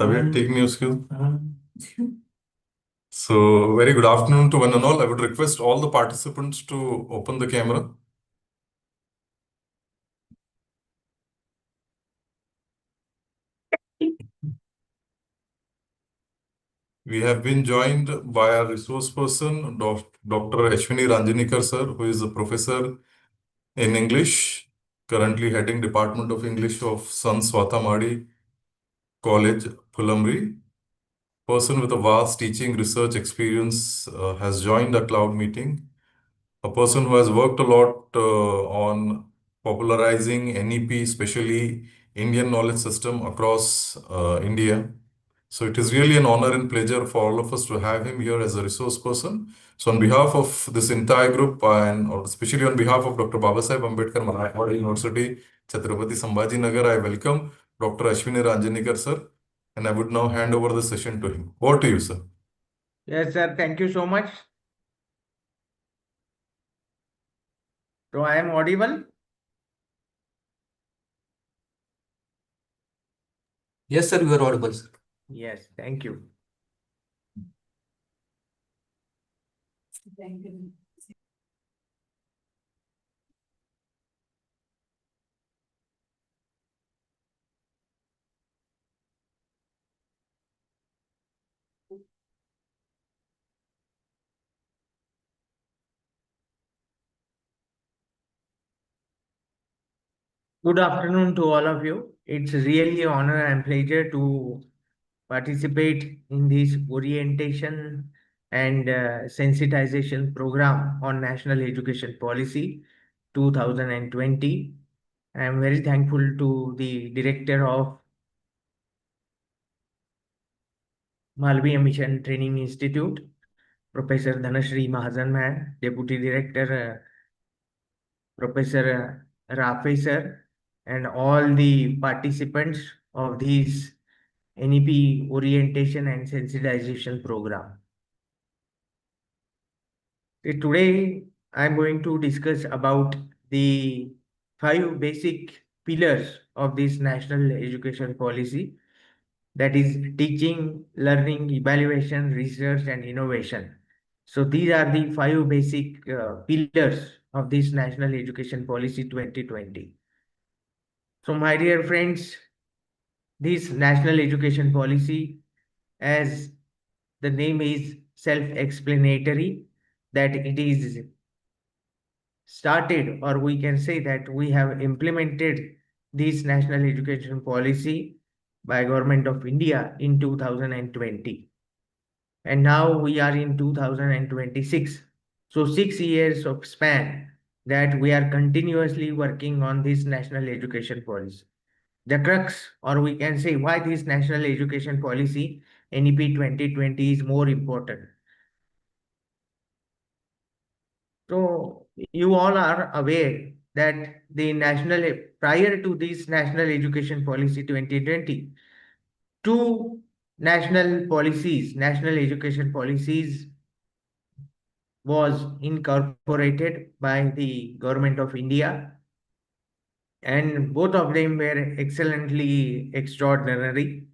Abhi, taking your skill. So, very good afternoon to one and all. I would request all the participants to open the camera. We have been joined by our resource person, Dr. Ashwin Ranjanikar, sir, who is a professor in English, currently heading Department of English of Sant Swata Madi College, Pulamri. Person with a vast teaching research experience has joined the cloud meeting. A person who has worked a lot on popularizing NEP, especially Indian knowledge system across India. So it is really an honor and pleasure for all of us to have him here as a resource person. So on behalf of this entire group and or especially on behalf of Dr. Babasaheb Ambedkar Marathwada University, Chhatrapati Sambhaji Nagar, I welcome Dr. Ashwin Ranjanikar, sir. And I would now hand over the session to him. Over to you, sir. Yes, sir. Thank you so much. So I am audible? Yes, sir, you are audible, sir. Yes, thank you. Good afternoon to all of you. It's really an honor and pleasure to participate in this orientation and sensitization program on National Education Policy 2020. I am very thankful to the director of Malviya Mission Training Institute, Professor Dhanashri Mahajan Ma'am, Deputy Director Professor Rafe sir, and all the participants of this NEP orientation and sensitization program. Today, I'm going to discuss about the 5 basic pillars of this national education policy, that is teaching, learning, evaluation, research, and innovation. So these are the 5 basic pillars of this national education policy 2020. So my dear friends, this national education policy, as the name is self-explanatory, that it is started, or we can say that we have implemented this national education policy by Government of India in 2020. And now we are in 2026. So 6 years of span that we are continuously working on this national education policy. The crux, or we can say why this national education policy, NEP 2020, is more important. So you all are aware that the prior to this national education policy 2020, two national education policies was incorporated by the Government of India, and both of them were excellently extraordinary.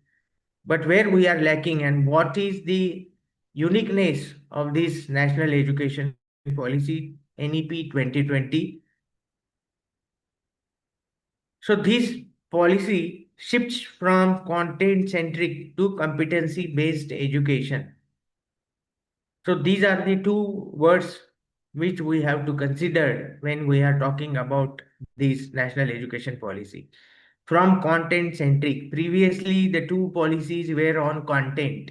But where we are lacking and what is the uniqueness of this national education policy NEP 2020? So this policy shifts from content centric to competency based education. So these are the two words which we have to consider when we are talking about this national education policy. From content centric, previously the two policies were on content,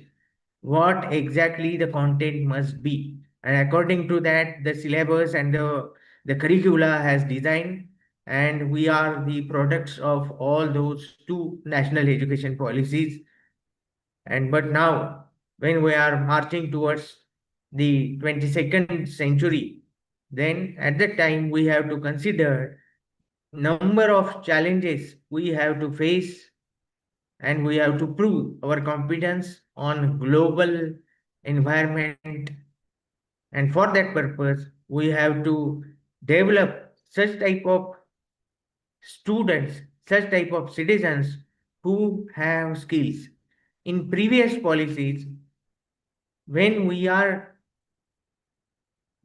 what exactly the content must be, and according to that the syllabus and the curricula has designed, and we are the products of all those two national education policies. And but now when we are marching towards the 22nd century, then at that time we have to consider number of challenges we have to face, and we have to prove our competence on global environment. And for that purpose we have to develop such type of students, such type of citizens who have skills. in previous policies, when we are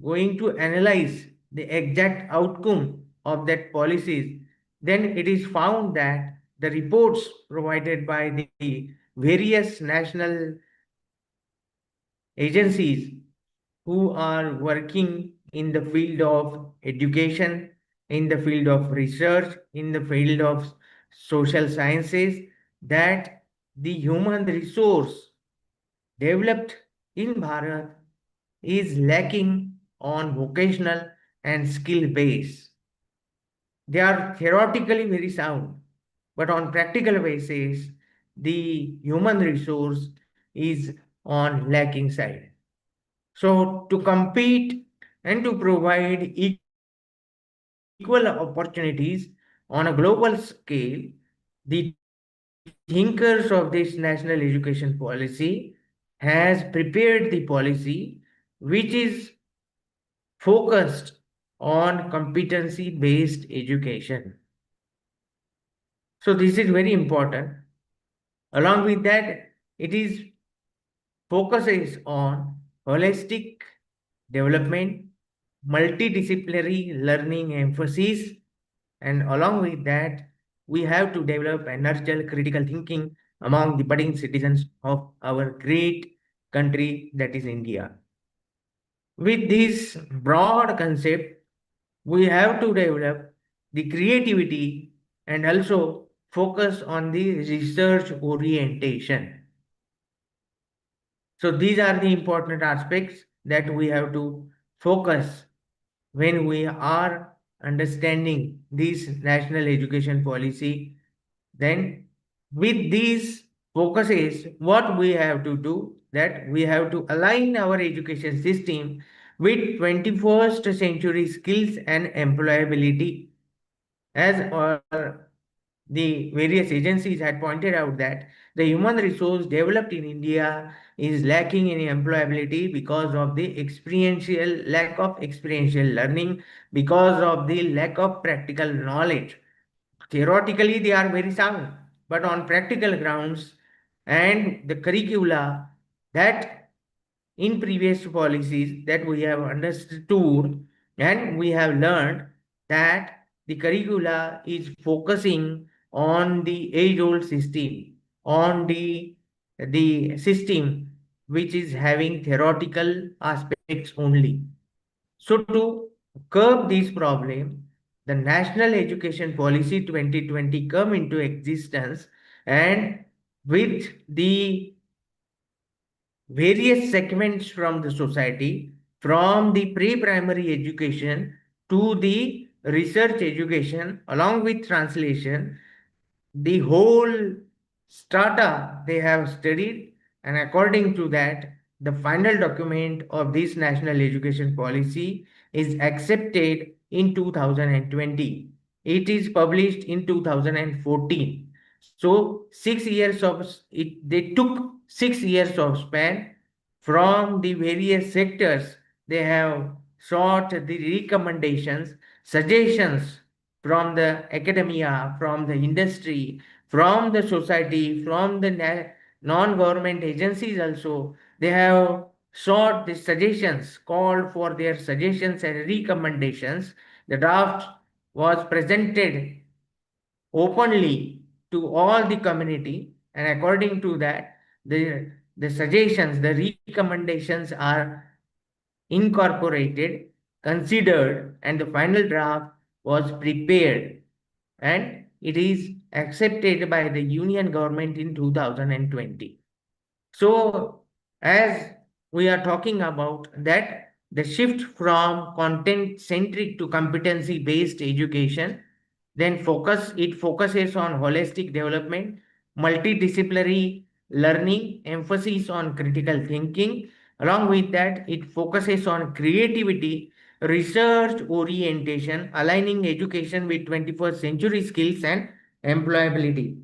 going to analyze the exact outcome of that policies, then it is found that the reports provided by the various national agencies who are working in the field of education, in the field of research, in the field of social sciences, that the human resource developed in Bharat is lacking on vocational and skill base. They are theoretically very sound, but on practical basis, the human resource is on lacking side. So to compete and to provide equal opportunities on a global scale, the thinkers of this national education policy has prepared the policy which is focused on competency based education. So this is very important. Along with that, it is focuses on holistic development, multidisciplinary learning emphasis, and along with that, we have to develop and nurture critical thinking among the budding citizens of our great country that is India. With this broad concept, we have to develop the creativity and also focus on the research orientation. So these are the important aspects that we have to focus when we are understanding this national education policy. Then with these focuses, what we have to do, that we have to align our education system with 21st century skills and employability, as the various agencies had pointed out that the human resource developed in India is lacking in employability because of the experiential lack of experiential learning, because of the lack of practical knowledge. Theoretically, they are very sound, but on practical grounds and the curricula that in previous policies that we have understood and we have learned that the curricula is focusing on the age-old system, on the system which is having theoretical aspects only. So to curb this problem, the National Education Policy 2020 come into existence, and with the various segments from the society, from the pre-primary education to the research education, along with translation, the whole strata they have studied, and according to that, the final document of this national education policy is accepted in 2020. It is published in 2014. So 6 years of it, they took 6 years of span from the various sectors. They have sought the recommendations, suggestions from the academia, from the industry, from the society, from the non-government agencies also. They have sought the suggestions, called for their suggestions and recommendations. The draft was presented openly to all the community, and according to that, the suggestions, the recommendations are incorporated, considered, and the final draft was prepared, and it is accepted by the union government in 2020. So, as we are talking about that, the shift from content centric to competency based education, then it focuses on holistic development, multidisciplinary learning, emphasis on critical thinking. Along with that, it focuses on creativity, research orientation, aligning education with 21st century skills and employability.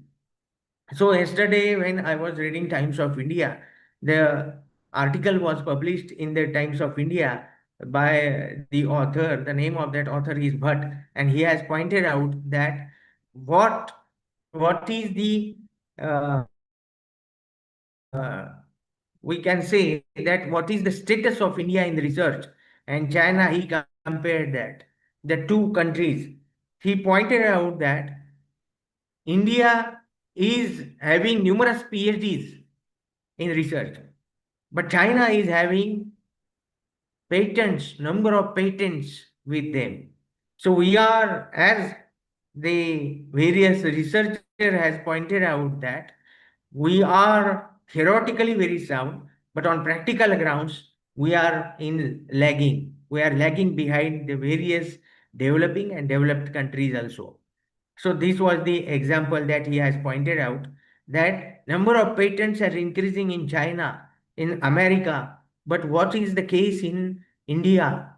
So yesterday, when I was reading Times of India, the article was published in the Times of India by the author. The name of that author is Bhatt, and he has pointed out that what what is the we can say that what is the status of India in the research and China, he compared that, the two countries. He pointed out that India is having numerous PhDs in research, but China is having patents, number of patents with them. So we are, as the various researcher has pointed out, that we are theoretically very sound, but on practical grounds, we are in lagging. We are lagging behind the various developing and developed countries also. So this was the example that he has pointed out, that number of patents are increasing in China, in America, but what is the case in India?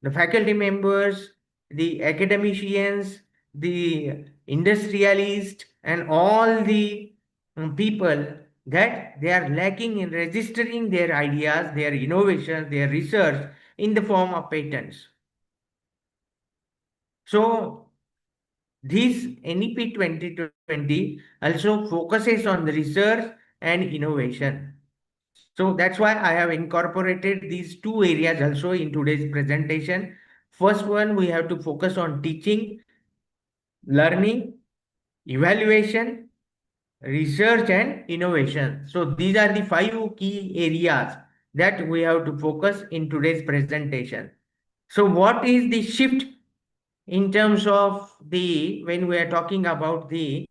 The faculty members, the academicians, the industrialists, and all the people, that they are lacking in registering their ideas, their innovations, their research in the form of patents. So this NEP 2020 also focuses on the research and innovation. So that's why I have incorporated these two areas also in today's presentation. First one, we have to focus on teaching, learning, evaluation, research and innovation. So these are the five key areas that we have to focus in today's presentation. So what is the shift in terms of the, when we are talking about the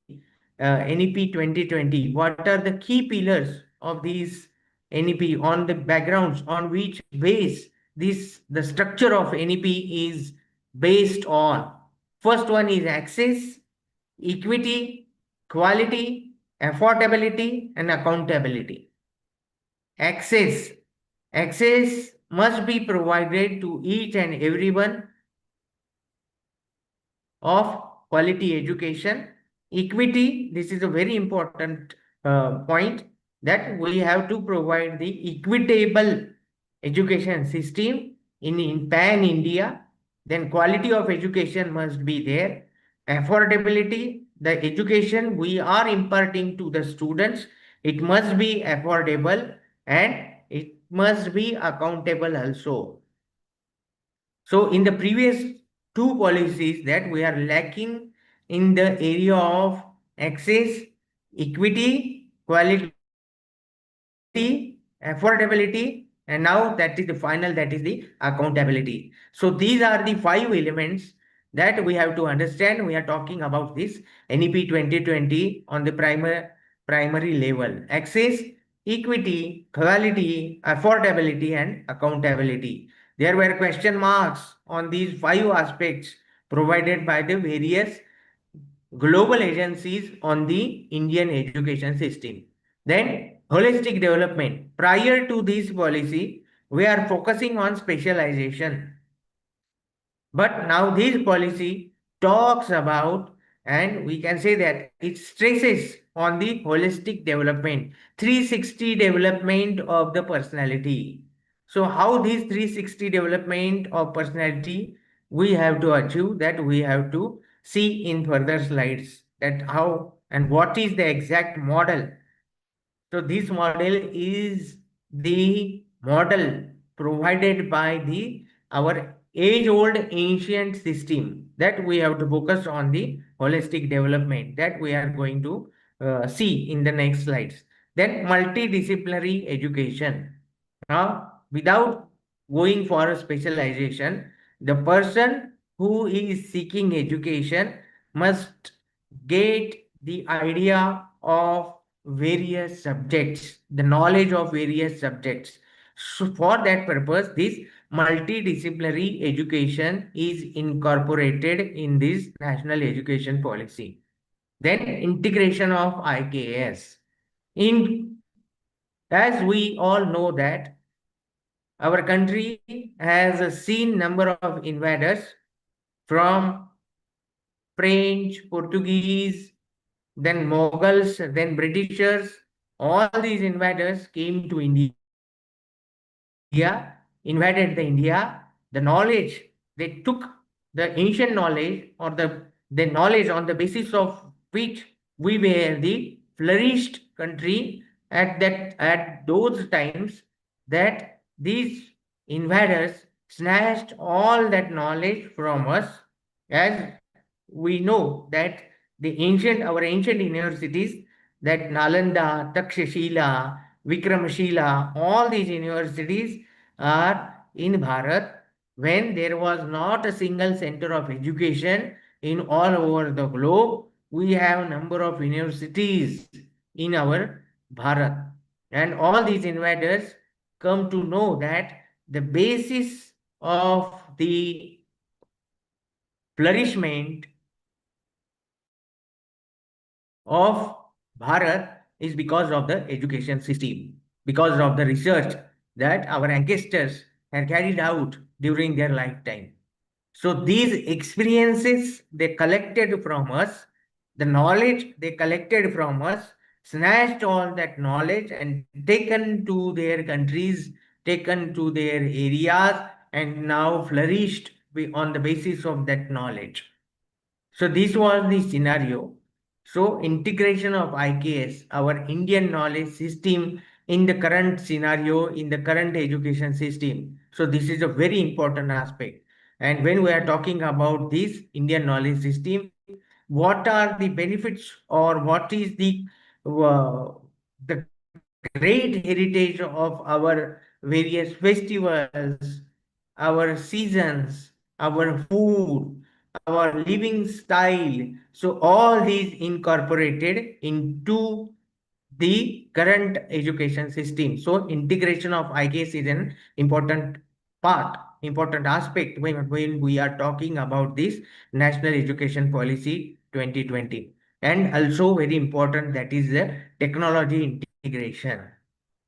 NEP 2020, what are the key pillars of these NEP, on the backgrounds on which base this, the structure of NEP is based on? First one is access, equity, quality, affordability, and accountability. Access. Access must be provided to each and everyone of quality education. Equity, this is a very important point, that we have to provide the equitable education system in pan India. Then quality of education must be there. Affordability, the education we are imparting to the students, it must be affordable and it must be accountable also. So in the previous two policies, that we are lacking in the area of access, equity, quality, affordability, and now that is the final, that is the accountability. So these are the five elements that we have to understand. We are talking about this NEP 2020 on the primary level: access, equity, quality, affordability, and accountability. There were question marks on these five aspects provided by the various global agencies on the Indian education system. Then holistic development. Prior to this policy, we are focusing on specialization. But now this policy talks about, and we can say that it stresses on the holistic development, 360 development of the personality. So how this 360 development of personality we have to achieve, that we have to see in further slides, that how and what is the exact model. So this model is the model provided by the our age-old ancient system, that we have to focus on the holistic development, that we are going to see in the next slides. Then multidisciplinary education. Now, without going for a specialization, the person who is seeking education must get the idea of various subjects, the knowledge of various subjects. So for that purpose, this multidisciplinary education is incorporated in this national education policy. Then integration of IKS. In, as we all know that our country has seen number of invaders from French, Portuguese, then Mughals, then Britishers. All these invaders came to India, invaded the India. The knowledge, they took the ancient knowledge, or the knowledge on the basis of which we were the flourished country, at those times that these invaders snatched all that knowledge from us, as we know that our ancient universities, that Nalanda, Takshashila, Vikramashila, all these universities are in Bharat when there was not a single center of education in all over the globe. We have a number of universities in our Bharat. And all these invaders come to know that the basis of the flourishment of Bharat is because of the education system, because of the research that our ancestors had carried out during their lifetime. So these experiences they collected from us, the knowledge they collected from us, snatched all that knowledge and taken to their countries, taken to their areas, and now flourished on the basis of that knowledge. So this was the scenario. So integration of IKS, our Indian knowledge system, in the current scenario, in the current education system. So this is a very important aspect. And when we are talking about this Indian knowledge system, what are the benefits or what is the great heritage of our various festivals, our seasons, our food, our living style. So all these incorporated into the current education system. So integration of IKS is an important part, important aspect when we are talking about this National Education Policy 2020. And also very important, that is the technology integration.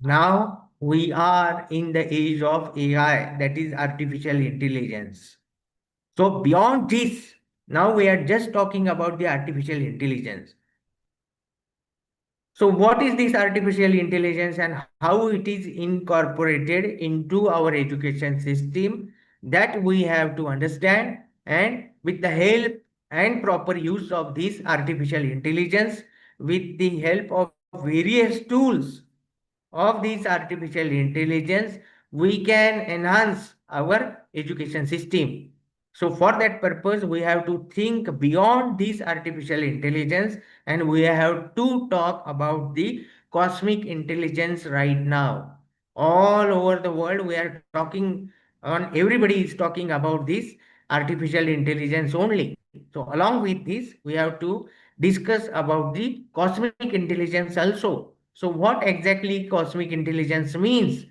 Now we are in the age of AI, that is artificial intelligence. So beyond this, now we are just talking about the artificial intelligence. So what is this artificial intelligence and how it is incorporated into our education system, that we have to understand, and with the help and proper use of this artificial intelligence, with the help of various tools of this artificial intelligence, we can enhance our education system. So for that purpose, we have to think beyond this artificial intelligence, and we have to talk about the cosmic intelligence right now. All over the world, we are talking on, everybody is talking about this artificial intelligence only. So along with this, we have to discuss about the cosmic intelligence also. So what exactly cosmic intelligence means,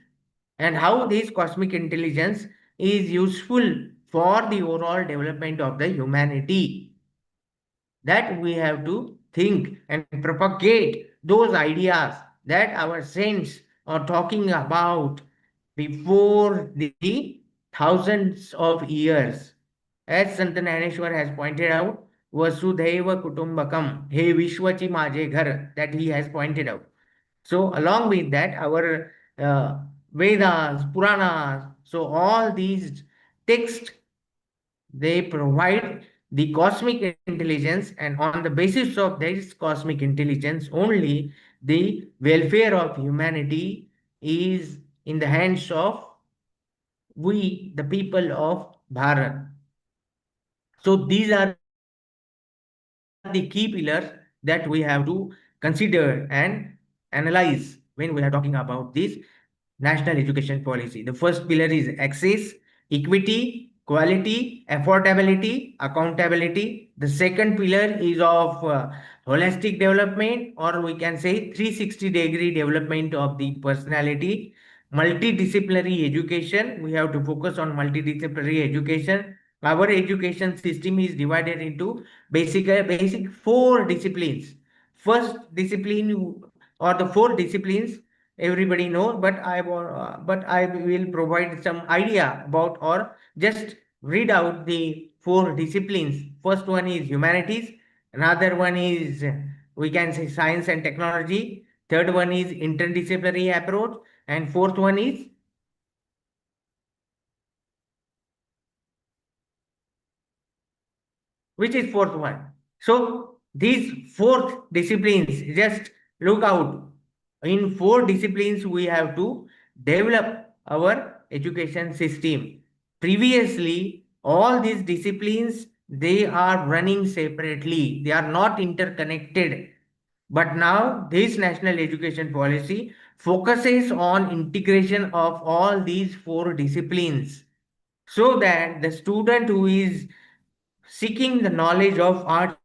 and how this cosmic intelligence is useful for the overall development of the humanity, that we have to think and propagate those ideas that our saints are talking about before the thousands of years. As Sant Naneshwar has pointed out, Vasudhaiva Kutumbakam, He Vishwachi Maje Ghar, that he has pointed out. So along with that, our Vedas, Puranas, so all these texts, they provide the cosmic intelligence, and on the basis of this cosmic intelligence only, the welfare of humanity is in the hands of we, the people of Bharat. So these are the key pillars that we have to consider and analyze when we are talking about this National Education Policy. The first pillar is access, equity, quality, affordability, accountability. The second pillar is of holistic development, or we can say 360-degree development of the personality. Multidisciplinary education. We have to focus on multidisciplinary education. Our education system is divided into basic four disciplines. First discipline, or the four disciplines, everybody know, but I will provide some idea about, or just read out the four disciplines. First one is humanities, another one is, we can say, science and technology, third one is interdisciplinary approach, and fourth one is, which is fourth one. So these fourth disciplines, just look out. in 4 disciplines we have to develop our education system. Previously, all these disciplines, they are running separately, they are not interconnected. But now this national education policy focuses on integration of all these 4 disciplines, so that the student who is seeking the knowledge of arts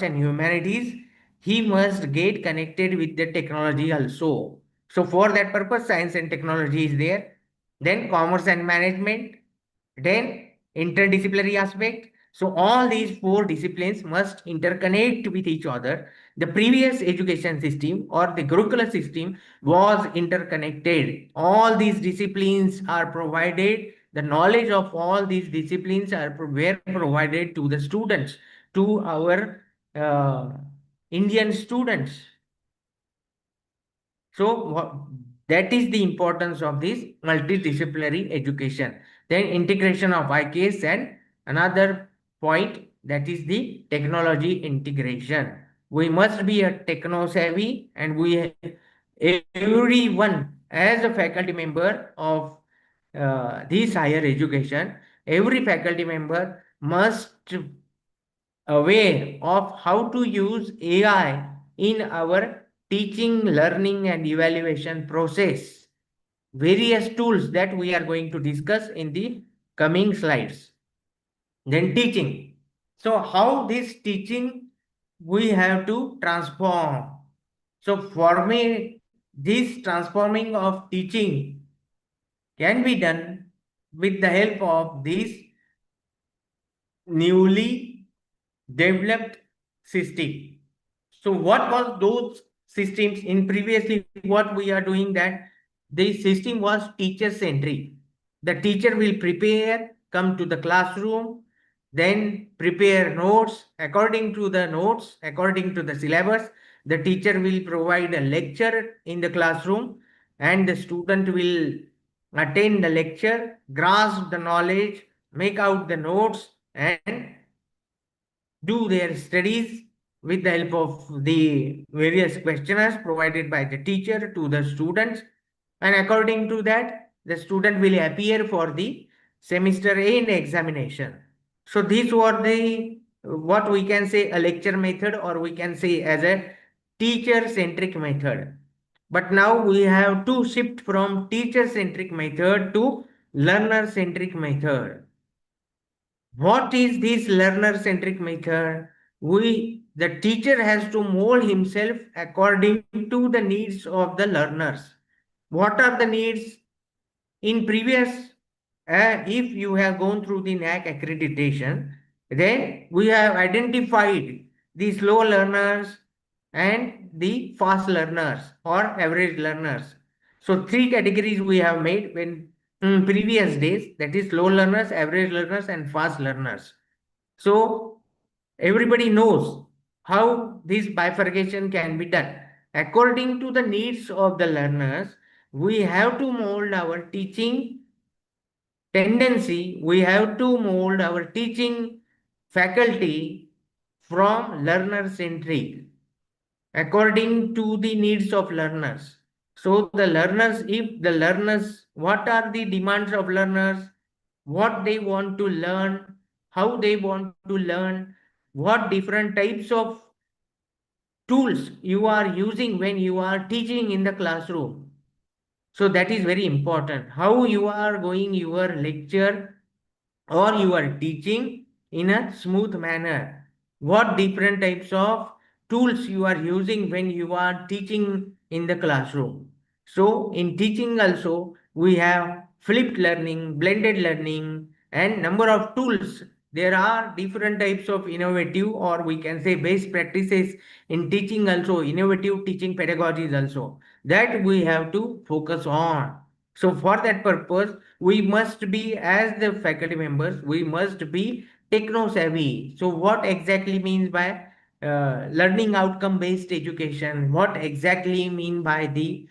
and humanities, he must get connected with the technology also. So for that purpose, science and technology is there, then commerce and management, then interdisciplinary aspect. So all these 4 disciplines must interconnect with each other. The previous education system or the Gurukula system was interconnected. All these disciplines are provided. The knowledge of all these disciplines were provided to the students, to our uh, Indian students. So that is the importance of this multidisciplinary education. Then integration of IKS, and another point, that is the technology integration. We must be a techno savvy, and everyone as a faculty member of this higher education, every faculty member must aware of how to use AI in our teaching, learning, and evaluation process. Various tools that we are going to discuss in the coming slides. Then teaching. So how this teaching we have to transform. So for me, this transforming of teaching can be done with the help of these newly developed system. So what was those systems in previously? What we are doing, that the system was teacher centric. The teacher will prepare, come to the classroom, then prepare notes according to the notes, according to the syllabus. The teacher will provide a lecture in the classroom, and the student will attend the lecture, grasp the knowledge, make out the notes, and do their studies with the help of the various questionnaires provided by the teacher to the students. And according to that, the student will appear for the semester end examination. So these were the, what we can say, a lecture method, or we can say as a teacher centric method. But now we have to shift from teacher centric method to learner centric method. What is this learner centric method? The teacher has to mold himself according to the needs of the learners. What are the needs? In previous, if you have gone through the NAC accreditation, then we have identified the slow learners and the fast learners or average learners. So 3 categories we have made when previous days, that is slow learners, average learners, and fast learners. So everybody knows how this bifurcation can be done. According to the needs of the learners, we have to mold our teaching tendency, we have to mold our teaching faculty from learner centric according to the needs of learners. So the learners, if the learners, what are the demands of learners, what they want to learn, how they want to learn, what different types of tools you are using when you are teaching in the classroom. So that is very important. How you are going your lecture or you are teaching in a smooth manner. What different types of tools you are using when you are teaching in the classroom. So in teaching also, we have flipped learning, blended learning, and number of tools. There are different types of innovative, or we can say best practices in teaching also, innovative teaching pedagogies also, that we have to focus on. So for that purpose, we must be, as the faculty members, we must be techno savvy. So what exactly means by learning outcome based education? What exactly mean by the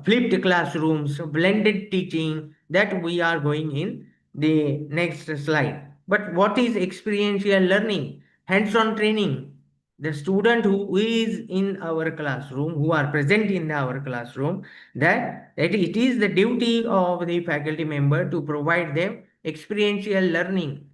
flipped classrooms, blended teaching, that we are going in the next slide. But what is experiential learning, hands on training? the student who is in our classroom, who are present in our classroom, that it is the duty of the faculty member to provide them experiential learning.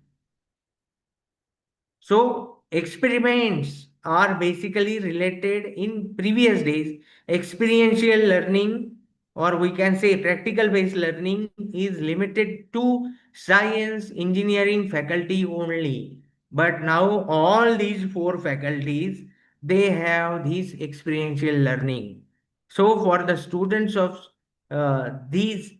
So experiments are basically related in previous days. Experiential learning, or we can say practical based learning, is limited to science, engineering faculty only. But now all these four faculties, they have this experiential learning. So for the students of these,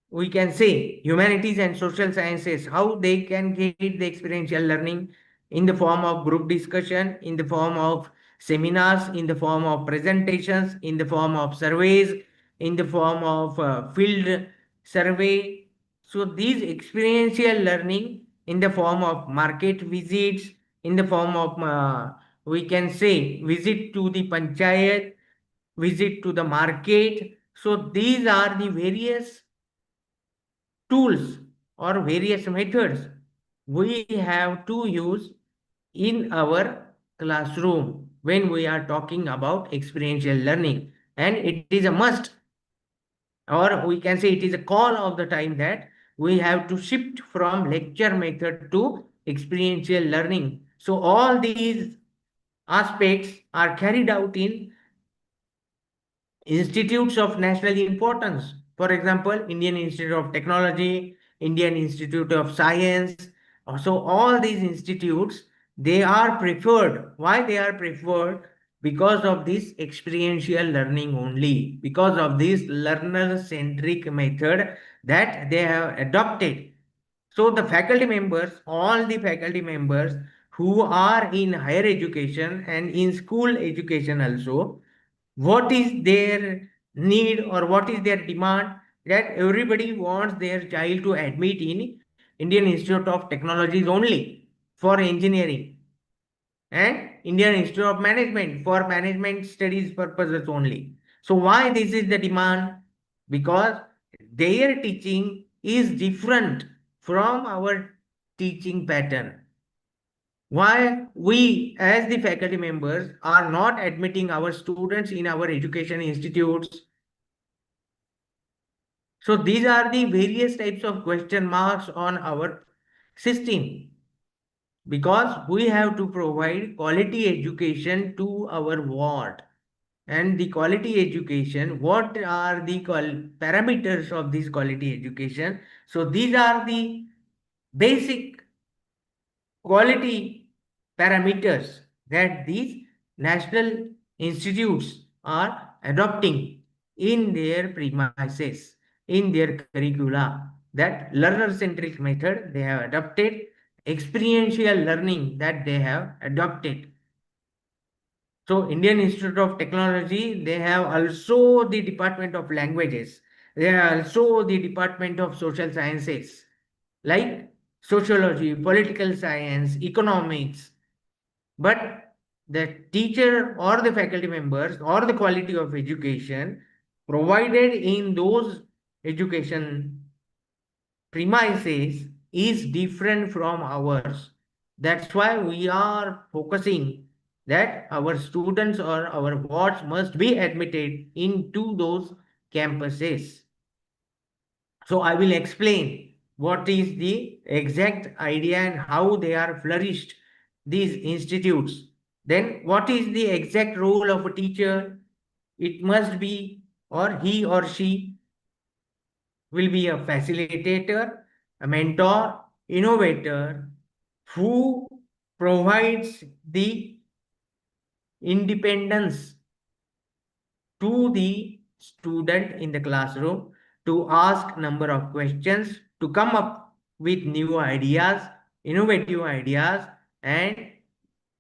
we can say humanities and social sciences, how they can get the experiential learning in the form of group discussion, in the form of seminars, in the form of presentations, in the form of surveys, in the form of field survey. So these experiential learning in the form of market visits, in the form of we can say visit to the panchayat, visit to the market. So these are the various tools or various methods we have to use in our classroom when we are talking about experiential learning, and it is a must, or we can say it is a call of the time, that we have to shift from lecture method to experiential learning. So all these aspects are carried out in institutes of national importance. For example, Indian Institute of Technology, Indian Institute of Science. So all these institutes, they are preferred. Why they are preferred? Because of this experiential learning only, because of this learner-centric method that they have adopted. So the faculty members, all the faculty members who are in higher education and in school education also, what is their need or what is their demand, that everybody wants their child to admit in Indian Institute of Technologies only for engineering, and Indian Institute of Management for management studies purposes only. So why this is the demand? Because their teaching is different from our teaching pattern. Why we as the faculty members are not admitting our students in our education institutes? So these are the various types of question marks on our system, because we have to provide quality education to our ward. And the quality education, what are the parameters of this quality education? So these are the basic quality parameters that these national institutes are adopting in their premises, in their curricula. That learner centric method they have adopted, experiential learning that they have adopted. So Indian Institute of Technology, they have also the Department of Languages. They have also the Department of Social Sciences, like sociology, political science, economics. But the teacher or the faculty members or the quality of education provided in those education premises is different from ours. That's why we are focusing that our students or our wards must be admitted into those campuses. So I will explain what is the exact idea and how they are flourished, these institutes. Then what is the exact role of a teacher? It must be, or he or she will be a facilitator, a mentor, innovator who provides the independence to the student in the classroom to ask number of questions, to come up with new ideas, innovative ideas, and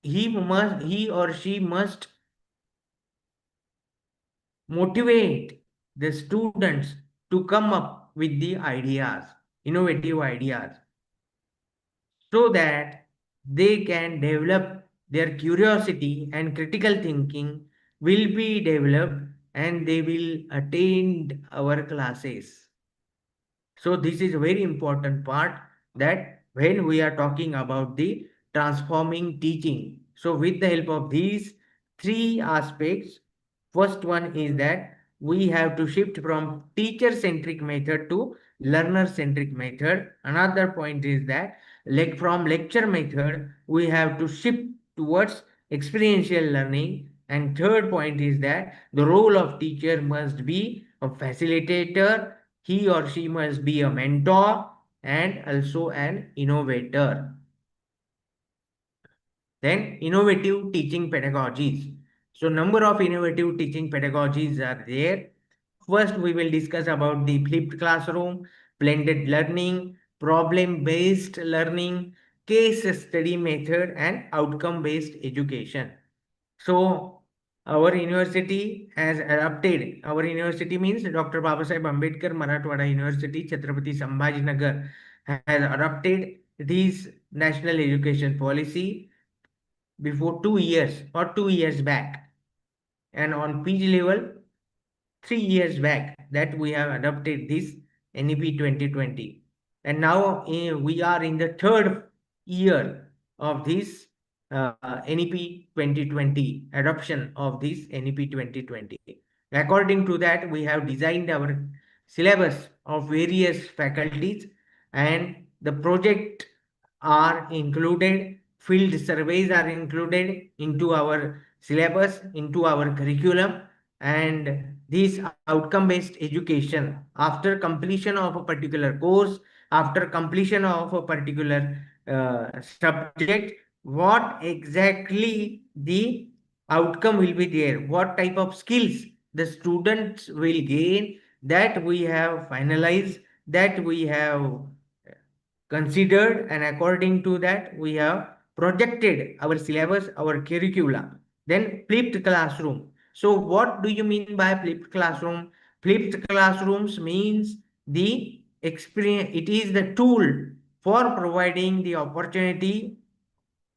he or she must motivate the students to come up with the ideas, innovative ideas, so that they can develop their curiosity and critical thinking will be developed, and they will attend our classes. So this is a very important part, that when we are talking about the transforming teaching. So with the help of these three aspects, first one is that we have to shift from teacher-centric method to learner-centric method. Another point is that like from lecture method, we have to shift towards experiential learning. And third point is that the role of teacher must be a facilitator, he or she must be a mentor and also an innovator. Then innovative teaching pedagogies. So number of innovative teaching pedagogies are there. First, we will discuss about the flipped classroom, blended learning, problem-based learning, case study method, and outcome-based education. So our university has adopted, our university means Dr. Babasaheb Ambedkar Marathwada University, Chhatrapati Sambhajinagar, has adopted this national education policy before 2 years or 2 years back. And on PG level, 3 years back that we have adopted this NEP 2020. And now we are in the third year of this NEP 2020, adoption of this NEP 2020. According to that, we have designed our syllabus of various faculties, and the project are included, field surveys are included into our syllabus, into our curriculum, and this outcome based education after completion of a particular course, after completion of a particular subject, what exactly the outcome will be there, what type of skills the students will gain, that we have finalized, that we have considered, and according to that we have projected our syllabus, our curricula. Then flipped classroom. So what do you mean by flipped classroom? Flipped classrooms means the experience, it is the tool for providing the opportunity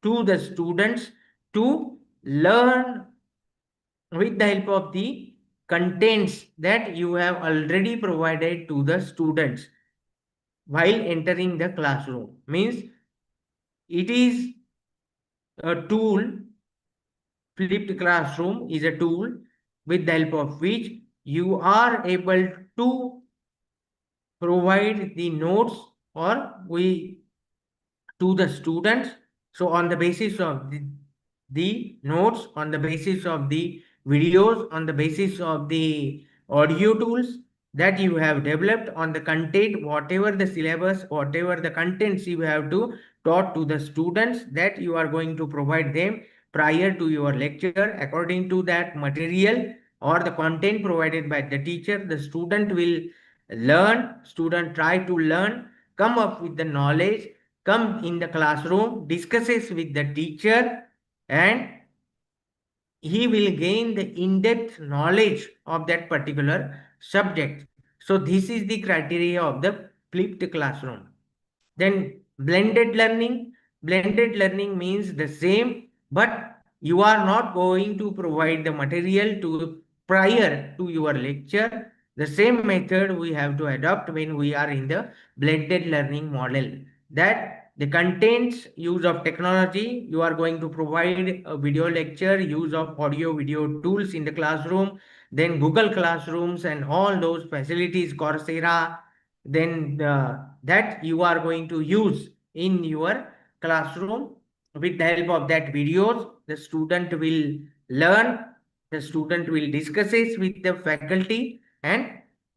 to the students to learn with the help of the contents that you have already provided to the students while entering the classroom. Means it is a tool, flipped classroom is a tool with the help of which you are able to provide the notes or we to the students. So on the basis of the notes, on the basis of the videos, on the basis of the audio tools that you have developed, on the content, whatever the syllabus, whatever the contents you have to taught to the students, that you are going to provide them prior to your lecture. According to that material or the content provided by the teacher, the student will learn, student try to learn, come up with the knowledge, come in the classroom, discusses with the teacher, and he will gain the in-depth knowledge of that particular subject. So this is the criteria of the flipped classroom. Then blended learning means the same, but you are not going to provide the material to prior to your lecture. The same method we have to adopt when we are in the blended learning model. That the contents, use of technology, you are going to provide a video lecture, use of audio video tools in the classroom, then Google Classrooms and all those facilities, Coursera, then that you are going to use in your classroom. With the help of that videos, the student will learn, the student will discuss it with the faculty and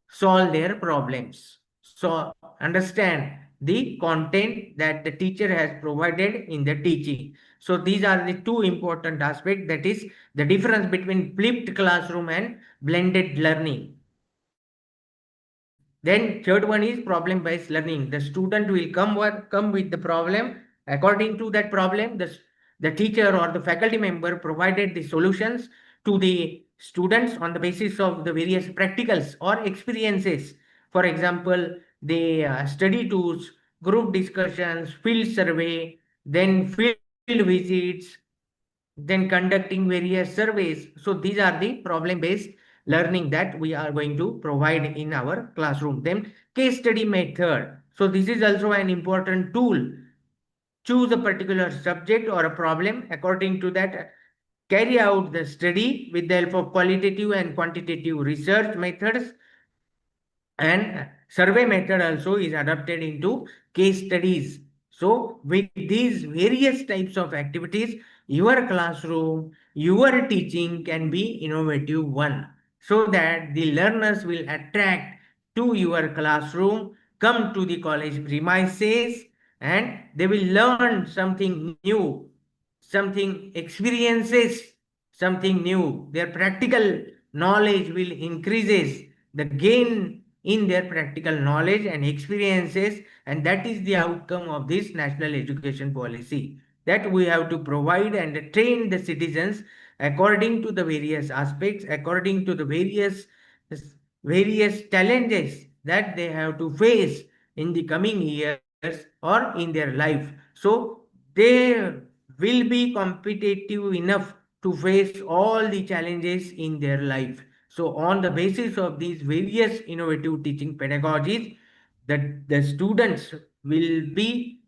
solve their problems. So understand the content that the teacher has provided in the teaching. So these are the two important aspects, that is the difference between flipped classroom and blended learning. Then third one is problem based learning. The student will come with the problem. According to that problem, the teacher or the faculty member provided the solutions to the students on the basis of the various practicals or experiences. For example, the study tools, group discussions, field survey, then field visits, then conducting various surveys. So these are the problem based learning that we are going to provide in our classroom. Then case study method. So this is also an important tool choose a particular subject or a problem. According to that, carry out the study with the help of qualitative and quantitative research methods, and survey method also is adapted into case studies. So with these various types of activities, your classroom, your teaching can be innovative one, so that the learners will attract to your classroom, come to the college premises, and they will learn something new, something experiences, something new. Their practical knowledge will increases, the gain in their practical knowledge and experiences, and that is the outcome of this national education policy, that we have to provide and train the citizens according to the various aspects, according to the various challenges that they have to face in the coming years or in their life. So they will be competitive enough to face all the challenges in their life. So on the basis of these various innovative teaching pedagogies, that the students will be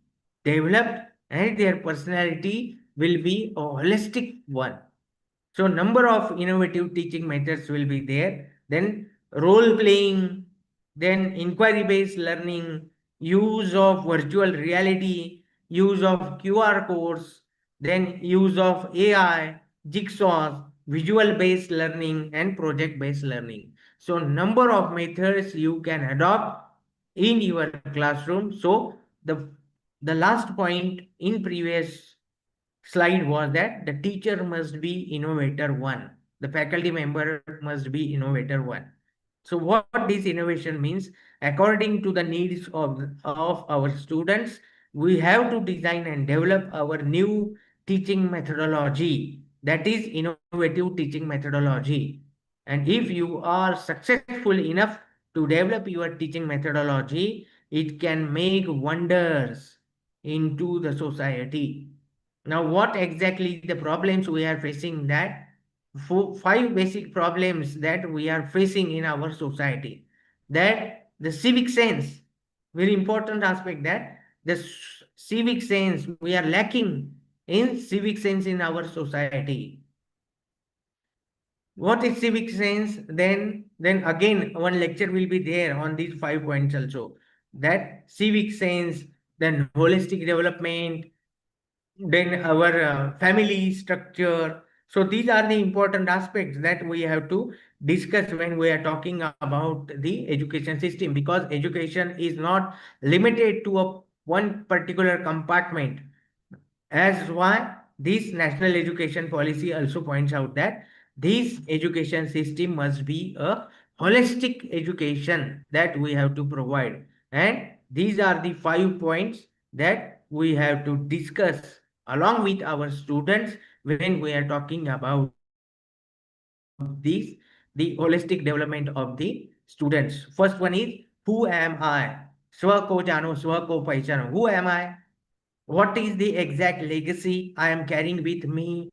developed and their personality will be a holistic one. So number of innovative teaching methods will be there. Then role playing, then inquiry based learning, use of virtual reality, use of QR codes, then use of AI, jigsaws, visual based learning, and project based learning. So number of methods you can adopt in your classroom. So the last point in previous slide was that the teacher must be innovator one, the faculty member must be innovator one. So what this innovation means, according to the needs of our students, we have to design and develop our new teaching methodology, that is innovative teaching methodology. And if you are successful enough to develop your teaching methodology, it can make wonders into the society. Now, what exactly the problems we are facing, that five basic problems that we are facing in our society. That the civic sense, very important aspect, that the civic sense, we are lacking in civic sense in our society. What is civic sense? Then again, one lecture will be there on these 5 points also. That civic sense, then holistic development, then our family structure. So these are the important aspects that we have to discuss when we are talking about the education system, because education is not limited to a one particular compartment. As why this national education policy also points out that this education system must be a holistic education that we have to provide. And these are the 5 points that we have to discuss along with our students when we are talking about the holistic development of the students. First one is, who am I? Swa ko jano, swa ko pehchano. Who am I? What is the exact legacy I am carrying with me?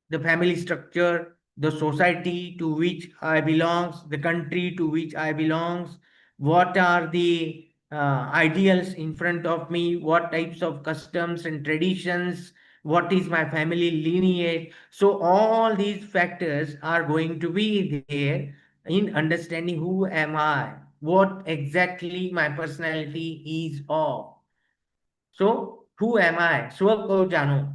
The family structure, the society to which I belongs, the country to which I belongs, what are the ideals in front of me, what types of customs and traditions, what is my family lineage. So all these factors are going to be there in understanding who am I, what exactly my personality is of. So who am I? Swako Jano.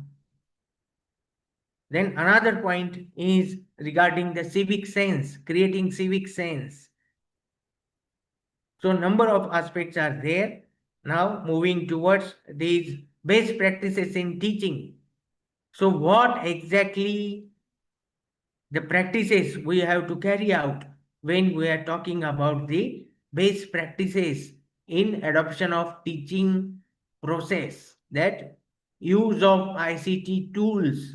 Then another point is regarding the civic sense, creating civic sense. So number of aspects are there. Now moving towards these best practices in teaching. So what exactly the practices we have to carry out when we are talking about the best practices in adoption of teaching process, that use of ICT tools,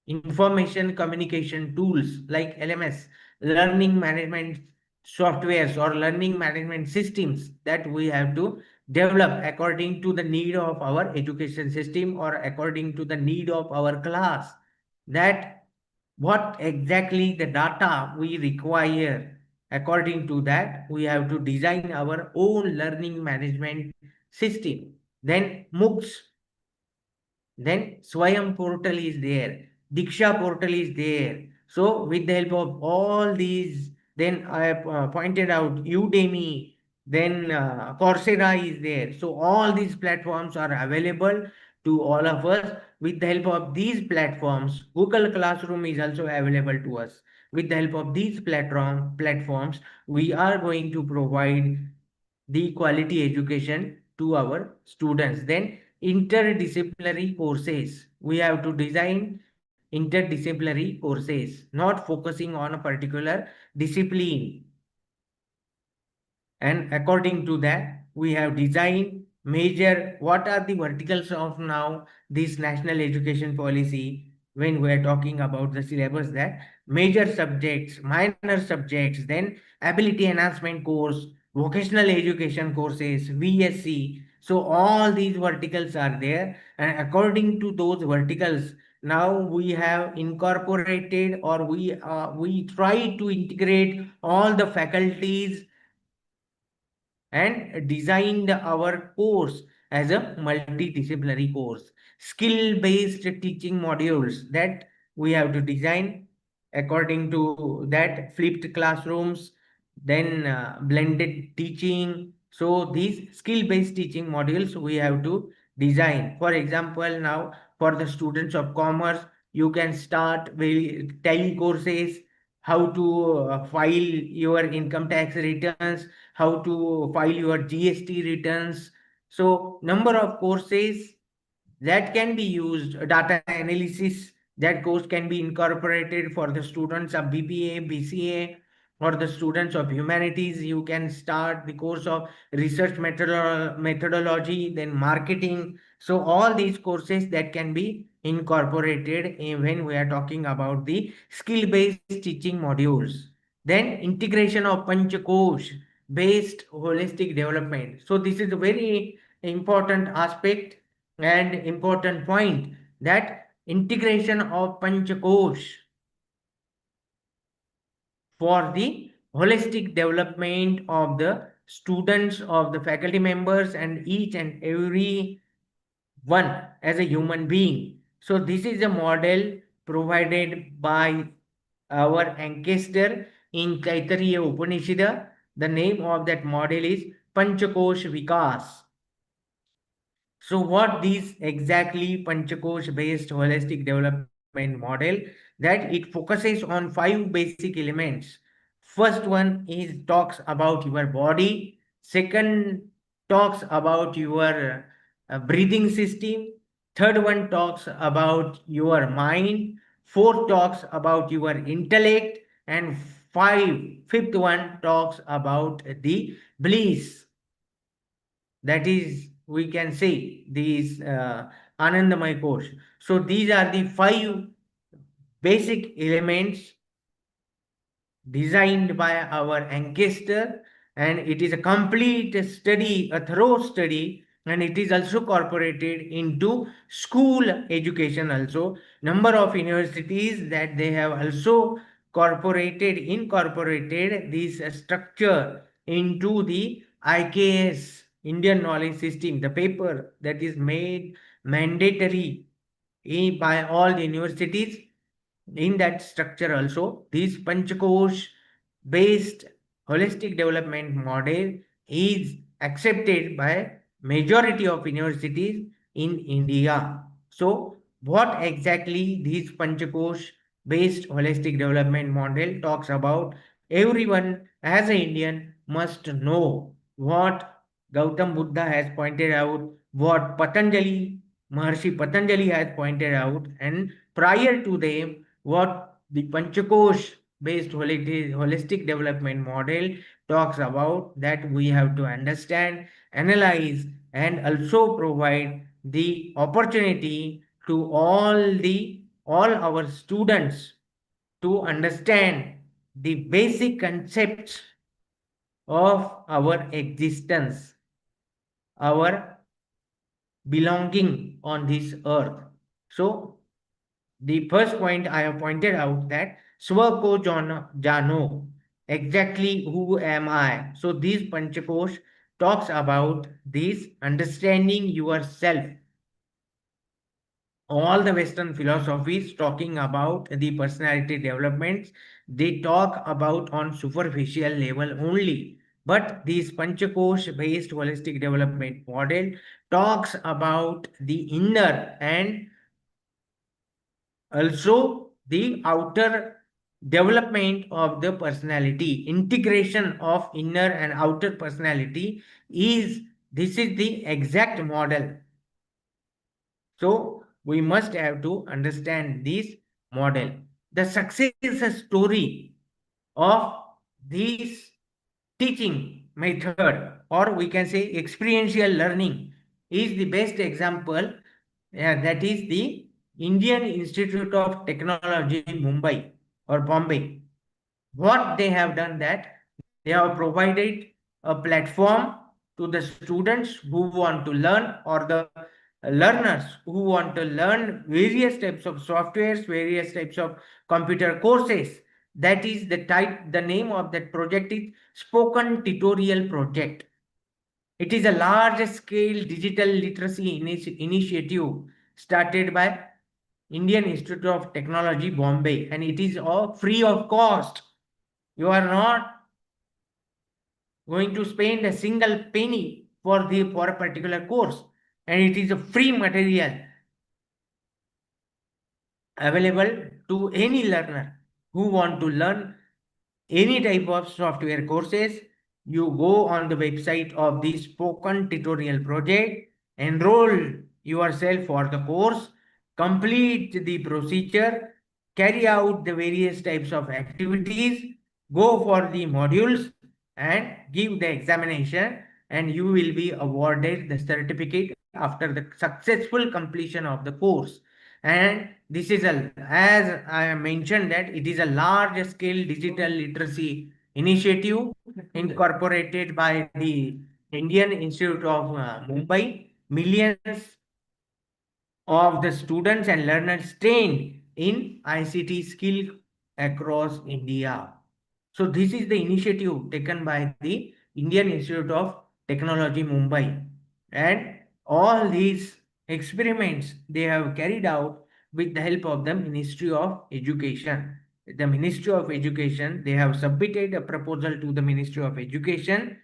information communication tools like LMS, learning management softwares or learning management systems that we have to develop according to the need of our education system or according to the need of our class. That what exactly the data we require, according to that we have to design our own learning management system. then MOOCs, then Swayam portal is there, Diksha portal is there. So with the help of all these, then I have pointed out Udemy, then Coursera is there. So all these platforms are available to all of us. With the help of these platforms, Google Classroom is also available to us. With the help of these platforms, we are going to provide the quality education to our students. Then interdisciplinary courses, we have to design interdisciplinary courses, not focusing on a particular discipline, and according to that we have designed major what are the verticals of now this national education policy. When we are talking about the syllabus, that major subjects, minor subjects, then ability enhancement course, vocational education courses, VSC. So all these verticals are there, and according to those verticals, now we have incorporated, or we try to integrate all the faculties and designed our course as a multidisciplinary course. Skill based teaching modules that we have to design according to that, flipped classrooms, then blended teaching. So these skill based teaching modules we have to design. For example, now for the students of commerce, you can start with tele courses, how to file your income tax returns, how to file your GST returns. So number of courses that can be used, data analysis, that course can be incorporated for the students of BBA, BCA. For the students of humanities, you can start the course of research methodology, then marketing. So all these courses that can be incorporated when we are talking about the skill based teaching modules. Then integration of Panchakosh based holistic development. So this is a very important aspect and important point, that integration of Panchakosh for the holistic development of the students, of the faculty members, and each and every one as a human being. So this is a model provided by our ancestor in Taittiriya Upanishad. The name of that model is Panchakosh Vikas. So what these exactly Panchakosh based holistic development model, that it focuses on 5 basic elements. First one is talks about your body. Second talks about your breathing system. Third one talks about your mind. Fourth talks about your intellect. And fifth one talks about the bliss, that is we can say these Anandamay course. So these are the 5 basic elements designed by our ancestor, and it is a complete study, a thorough study, and it is also incorporated into school education also. Number of universities that they have also incorporated this structure into the IKS, Indian Knowledge System, the paper that is made mandatory by all the universities. In that structure also, this Panchakosh based holistic development model is accepted by majority of universities in India. So what exactly this Panchakosh based holistic development model talks about? Everyone as an Indian must know what Gautam Buddha has pointed out, what Maharshi Patanjali has pointed out, and prior to them, what the Panchakosh based holistic development model talks about, that we have to understand, analyze, and also provide the opportunity to all our students to understand the basic concepts of our existence, our belonging on this earth. So the first point I have pointed out, that Swako Jano, exactly who am I? So these Panchakosh talks about this understanding yourself. All the Western philosophies talking about the personality developments, they talk about on superficial level only. But this Panchakosh based holistic development model talks about the inner and also the outer development of the personality. Integration of inner and outer personality is this is the exact model. So we must have to understand this model. The success story of this teaching method, or we can say experiential learning, is the best example. That is the Indian Institute of Technology, Mumbai or Bombay. What they have done that they have provided a platform to the students who want to learn, or the learners who want to learn various types of softwares, various types of computer courses. That is the name of that project is Spoken Tutorial Project. It is a large scale digital literacy initiative started by Indian Institute of Technology, Bombay, and it is all free of cost. You are not going to spend a single penny for a particular course, and it is a free material available to any learner who want to learn any type of software courses. You go on the website of the Spoken Tutorial Project, enroll yourself for the course, complete the procedure, carry out the various types of activities, go for the modules and give the examination, and you will be awarded the certificate after the successful completion of the course. And this is a, as I mentioned, that it is a large scale digital literacy initiative incorporated by the Indian Institute of Mumbai. Millions of the students and learners trained in ICT skill across India. So this is the initiative taken by the Indian Institute of Technology, Mumbai. And all these experiments they have carried out with the help of the Ministry of Education. The Ministry of Education, they have submitted a proposal to the Ministry of Education.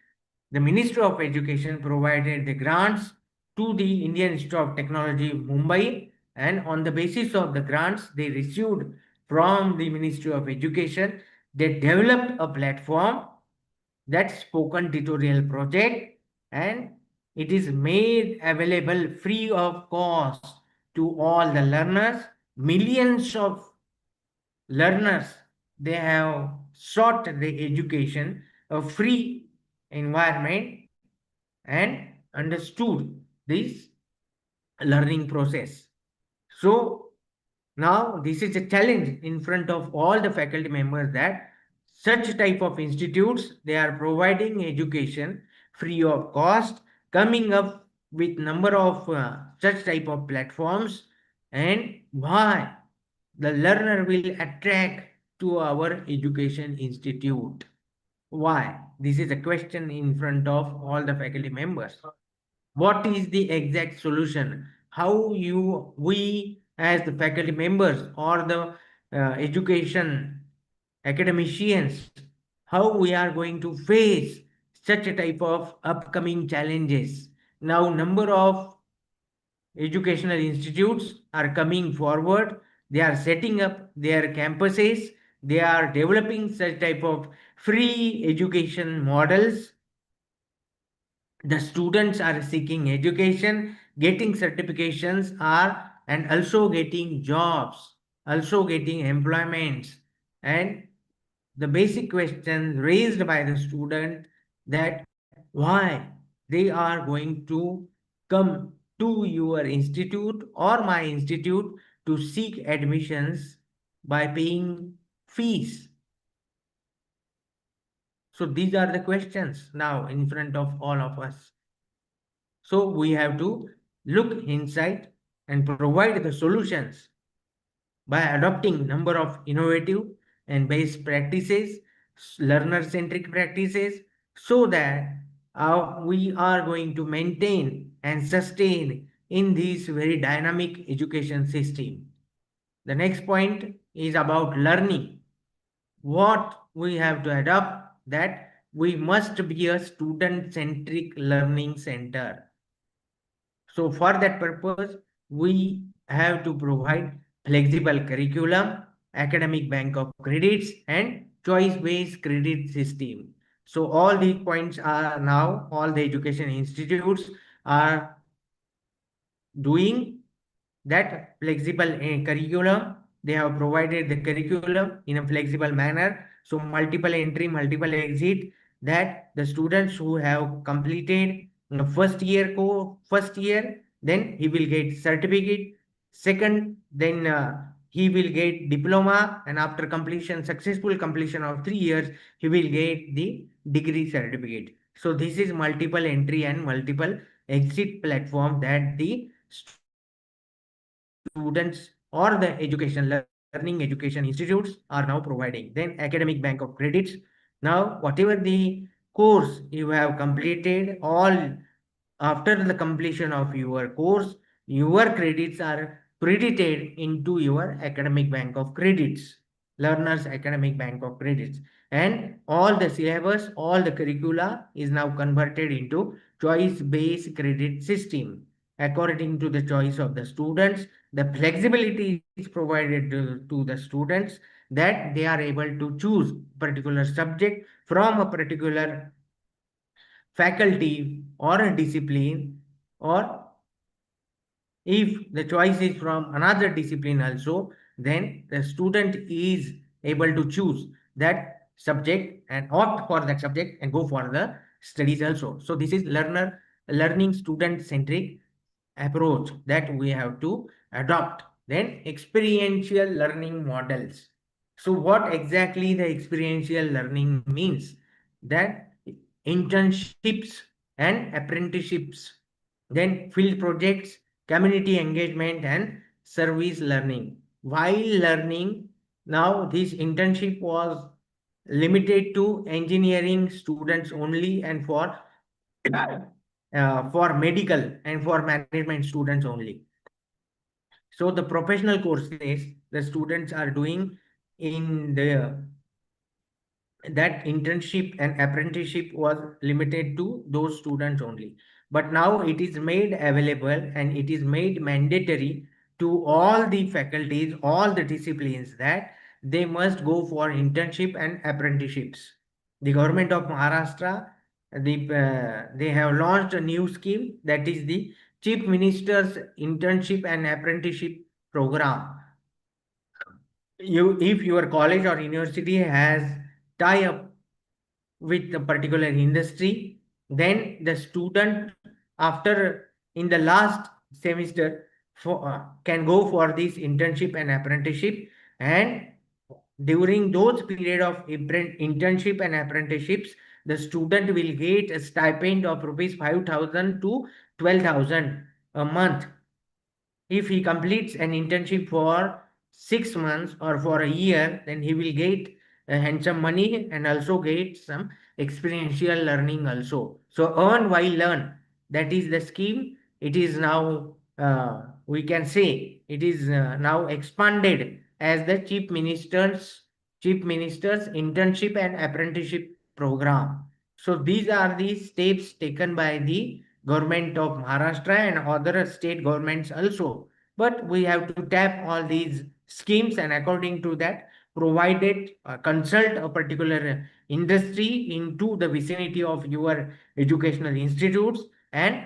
The Ministry of Education provided the grants to the Indian Institute of Technology, Mumbai, and on the basis of the grants they received from the Ministry of Education, they developed a platform, that Spoken Tutorial Project, and it is made available free of cost to all the learners. Millions of learners, they have sought the education, a free environment, and understood this learning process. So now this is a challenge in front of all the faculty members, that such type of institutes, they are providing education free of cost, coming up with number of such type of platforms, and why the learner will attract to our education institute. Why? This is a question in front of all the faculty members. What is the exact solution? How we as the faculty members or the education academicians, how we are going to face such a type of upcoming challenges? Now number of educational institutes are coming forward, they are setting up their campuses, they are developing such type of free education models. The students are seeking education, getting certifications are, and also getting jobs, also getting employments. And the basic question raised by the student, that why they are going to come to your institute or my institute to seek admissions by paying fees. So these are the questions now in front of all of us. So we have to look inside and provide the solutions by adopting number of innovative and best practices, learner-centric practices, so that we are going to maintain and sustain in this very dynamic education system. The next point is about learning. What we have to adopt, that we must be a student-centric learning center. So for that purpose, we have to provide flexible curriculum, academic bank of credits, and choice-based credit system. So all these points are now, all the education institutes are doing that flexible curriculum. They have provided the curriculum in a flexible manner. So multiple entry, multiple exit, that the students who have completed the first year, then he will get certificate. Second, then he will get diploma, and after completion, successful completion of 3 years, he will get the degree certificate. So this is multiple entry and multiple exit platform that the students or the learning education institutes are now providing. Then academic bank of credits. Now whatever the course you have completed, all after the completion of your course, your credits are credited into your academic bank of credits, learners academic bank of credits, and all the syllabus, all the curricula is now converted into choice based credit system according to the choice of the students. The flexibility is provided to the students, that they are able to choose particular subject from a particular faculty or a discipline, or if the choice is from another discipline also, then the student is able to choose that subject and opt for that subject and go for the studies also. So this is learning student centric approach that we have to adopt. Then experiential learning models. So what exactly the experiential learning means? That internships and apprenticeships, then field projects, community engagement, and service learning. While learning, now this internship was limited to engineering students only, and for medical and for management students only. So the professional courses the students are doing in the that internship and apprenticeship was limited to those students only, but now it is made available and it is made mandatory to all the faculties, all the disciplines, that they must go for internship and apprenticeships. The government of Maharashtra, they have launched a new scheme, that is the chief minister's internship and apprenticeship program. If your college or university has tie up with a particular industry, then the student, after in the last semester, can go for this internship and apprenticeship, and during those period of internship and apprenticeships, the student will get a stipend of rupees 5,000 to 12,000 a month. If he completes an internship for 6 months or for a year, then he will get a handsome money and also get some experiential learning also. So earn while learn, that is the scheme. It is now, we can say, it is now expanded as the chief minister's internship and apprenticeship program. So these are the steps taken by the government of Maharashtra and other state governments also. But we have to tap all these schemes, and according to that, provided consult a particular industry into the vicinity of your educational institutes, and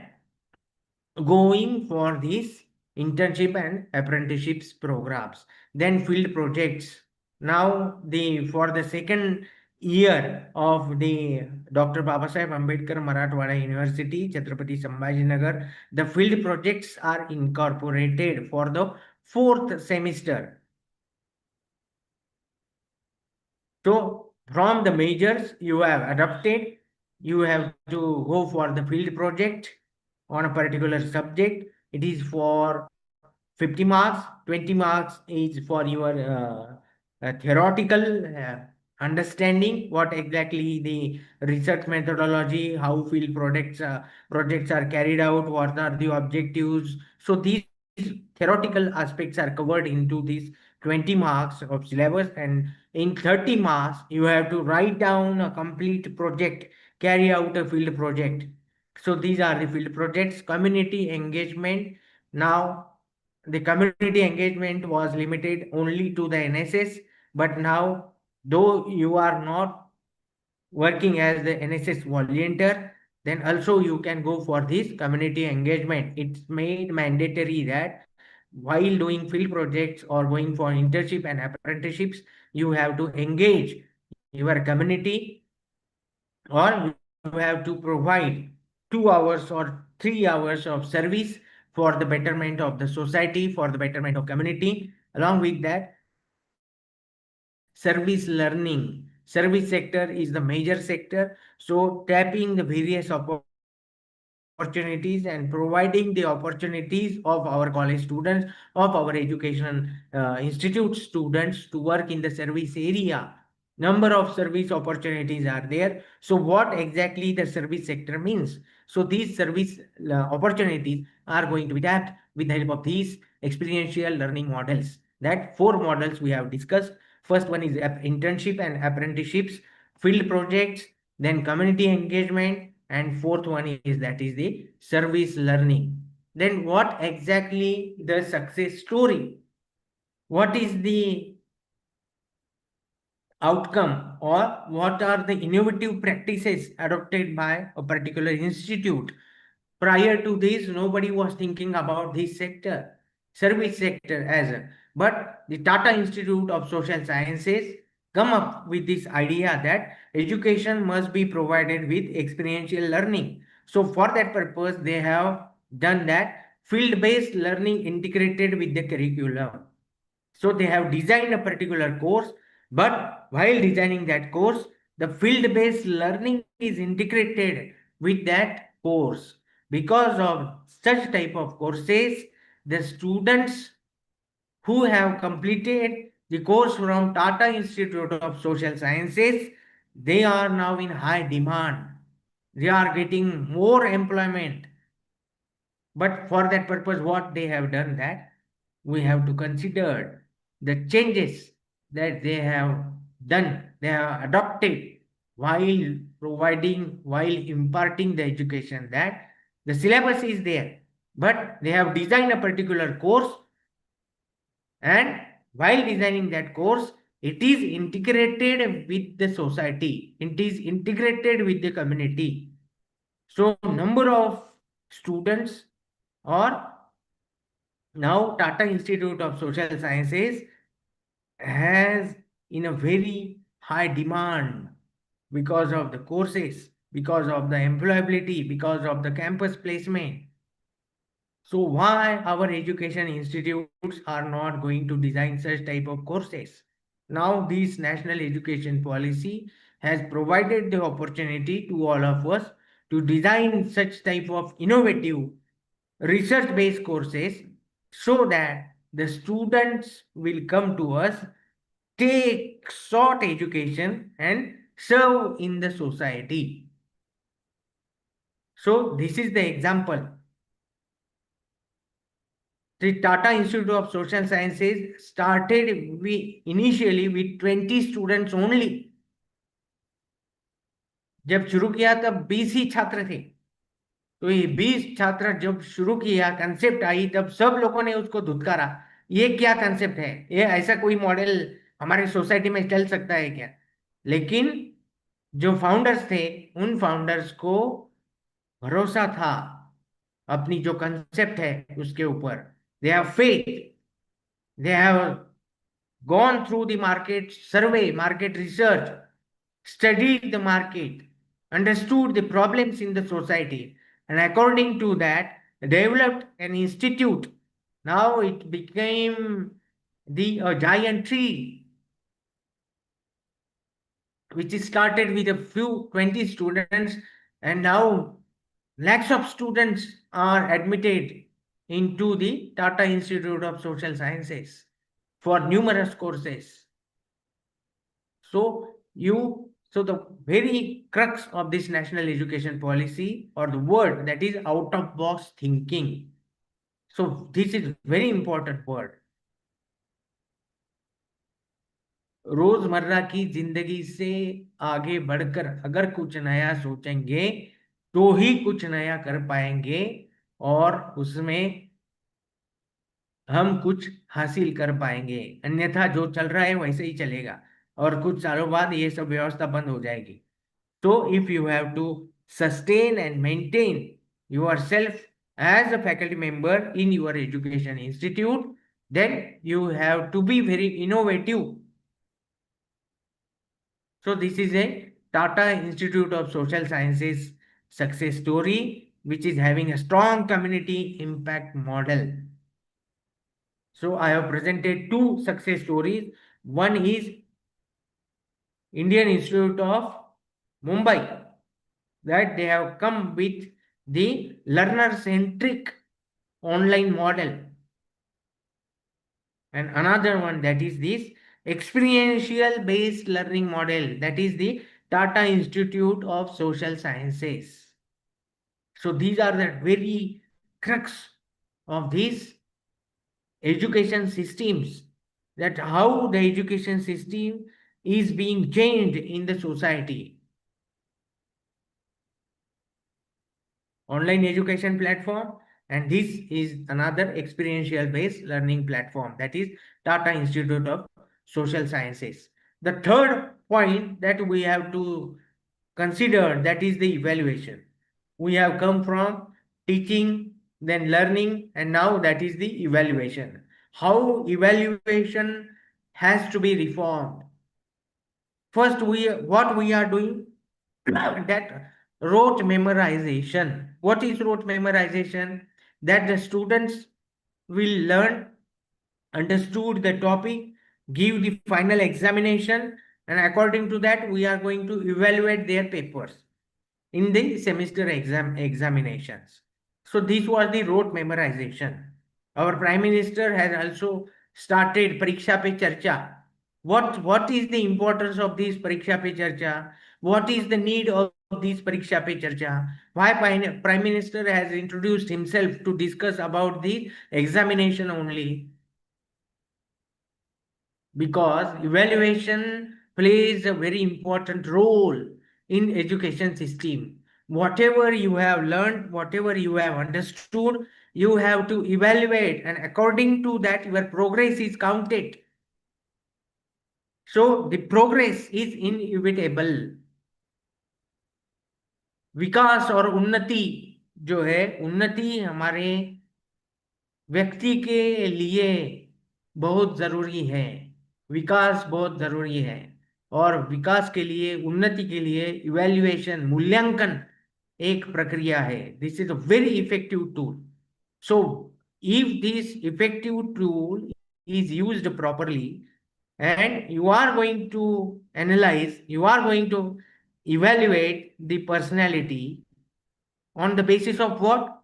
going for these internship and apprenticeships programs. Then field projects. Now the for the second year of the Dr. Babasaheb Ambedkar Marathwada University, Chhatrapati Sambhajinagar, the field projects are incorporated for the fourth semester. So from the majors you have adopted, you have to go for the field project on a particular subject. It is for 50 marks, 20 marks is for your theoretical understanding what exactly the research methodology, how field projects are carried out, what are the objectives. So these theoretical aspects are covered into these 20 marks of syllabus, and in 30 marks you have to write down a complete project, carry out a field project. So these are the field projects. Community engagement. Now the community engagement was limited only to the NSS, but now, though you are not working as the NSS volunteer, then also you can go for this community engagement. It's made mandatory that while doing field projects or going for internship and apprenticeships, you have to engage your community, or you have to provide 2 hours or 3 hours of service for the betterment of the society, for the betterment of community. Along with that, service learning. Service sector is the major sector. So tapping the various opportunities and providing the opportunities of our college students, of our education institute students to work in the service area. Number of service opportunities are there. So what exactly the service sector means? So these service opportunities are going to be tapped with the help of these experiential learning models. That four models we have discussed. First one is internship and apprenticeships, field projects, then community engagement, and fourth one is that is the service learning. Then what exactly the success story? What is the outcome, or what are the innovative practices adopted by a particular institute? Prior to this, nobody was thinking about this sector, service sector as a, but the Tata Institute of Social Sciences come up with this idea that education must be provided with experiential learning. So for that purpose, they have done that field-based learning integrated with the curriculum. So they have designed a particular course, but while designing that course, the field-based learning is integrated with that course. Because of such type of courses, the students who have completed the course from Tata Institute of Social Sciences, they are now in high demand. They are getting more employment. But for that purpose, what they have done, that we have to consider the changes that they have done, they have adopted while providing, while imparting the education. That the syllabus is there, but they have designed a particular course, and while designing that course, it is integrated with the society, it is integrated with the community. So number of students, or now Tata Institute of Social Sciences has in a very high demand because of the courses, because of the employability, because of the campus placement. So why our education institutes are not going to design such type of courses? Now this national education policy has provided the opportunity to all of us to design such type of innovative research based courses, so that the students will come to us, take short education and serve in the society. So this is the example. The Tata Institute of Social Sciences started initially with 20 students only. जब शुरू किया तब 20 ही छात्र थे. तो ये 20 छात्र जब शुरू किया, कंसेप्ट आई, तब सब लोगों ने उसको धुतकारा. ये क्या कंसेप्ट है? ये ऐसा कोई मॉडल हमारे सोसाइटी में चल सकता है क्या? लेकिन जो फाउंडर्स थे, उन फाउंडर्स को भरोसा था अपनी जो कंसेप्ट है उसके ऊपर. They have faith, they have gone through the market survey, market research, studied the market, understood the problems in the society, and according to that, developed an institute. Now it became the giant tree, which is started with a few 20 students, and now lakhs of students are admitted into the Tata Institute of Social Sciences for numerous courses. So so the very crux of this national education policy, or the word, that is out of box thinking. So this is very important word. रोजमर्रा की जिंदगी से आगे बढ़कर अगर कुछ नया सोचेंगे तो ही कुछ नया कर पाएंगे, और उसमें हम कुछ हासिल कर पाएंगे। अन्यथा जो चल रहा है वैसे ही चलेगा, और कुछ सालों बाद ये सब व्यवस्था बंद हो जाएगी। So if you have to sustain and maintain yourself as a faculty member in your education institute, then you have to be very innovative. So this is a Tata Institute of Social Sciences success story, which is having a strong community impact model. So I have presented two success stories. One is Indian Institute of Mumbai, that they have come with the learner-centric online model. And another one, that is this experiential based learning model, that is the Tata Institute of Social Sciences. So these are the very crux of these education systems, that how the education system is being changed in the society. Online education platform, and this is another experiential based learning platform, that is Tata Institute of Social Sciences. The third point that we have to consider, that is the evaluation. We have come from teaching, then learning, and now that is the evaluation. How evaluation has to be reformed. First, what we are doing, that rote memorization. What is rote memorization? That the students will learn, understood the topic, give the final examination, and according to that we are going to evaluate their papers in the semester examinations. So this was the rote memorization. Our Prime Minister has also started Pariksha Pe Charcha. What is the importance of this Pariksha Pe Charcha? What is the need of this Pariksha Pe Charcha? Why Prime Minister has introduced himself to discuss about the examination only? Because evaluation plays a very important role in education system. Whatever you have learned, whatever you have understood, you have to evaluate, and according to that your progress is counted. So the progress is inevitable. विकास और उन्नति जो है, उन्नति हमारे व्यक्ति के लिए बहुत जरूरी है, विकास बहुत जरूरी है, और विकास के लिए, उन्नति के लिए इवैल्यूएशन, मूल्यांकन एक प्रक्रिया है. This is a very effective tool. So if this effective tool is used properly, and you are going to analyze, you are going to evaluate the personality on the basis of what?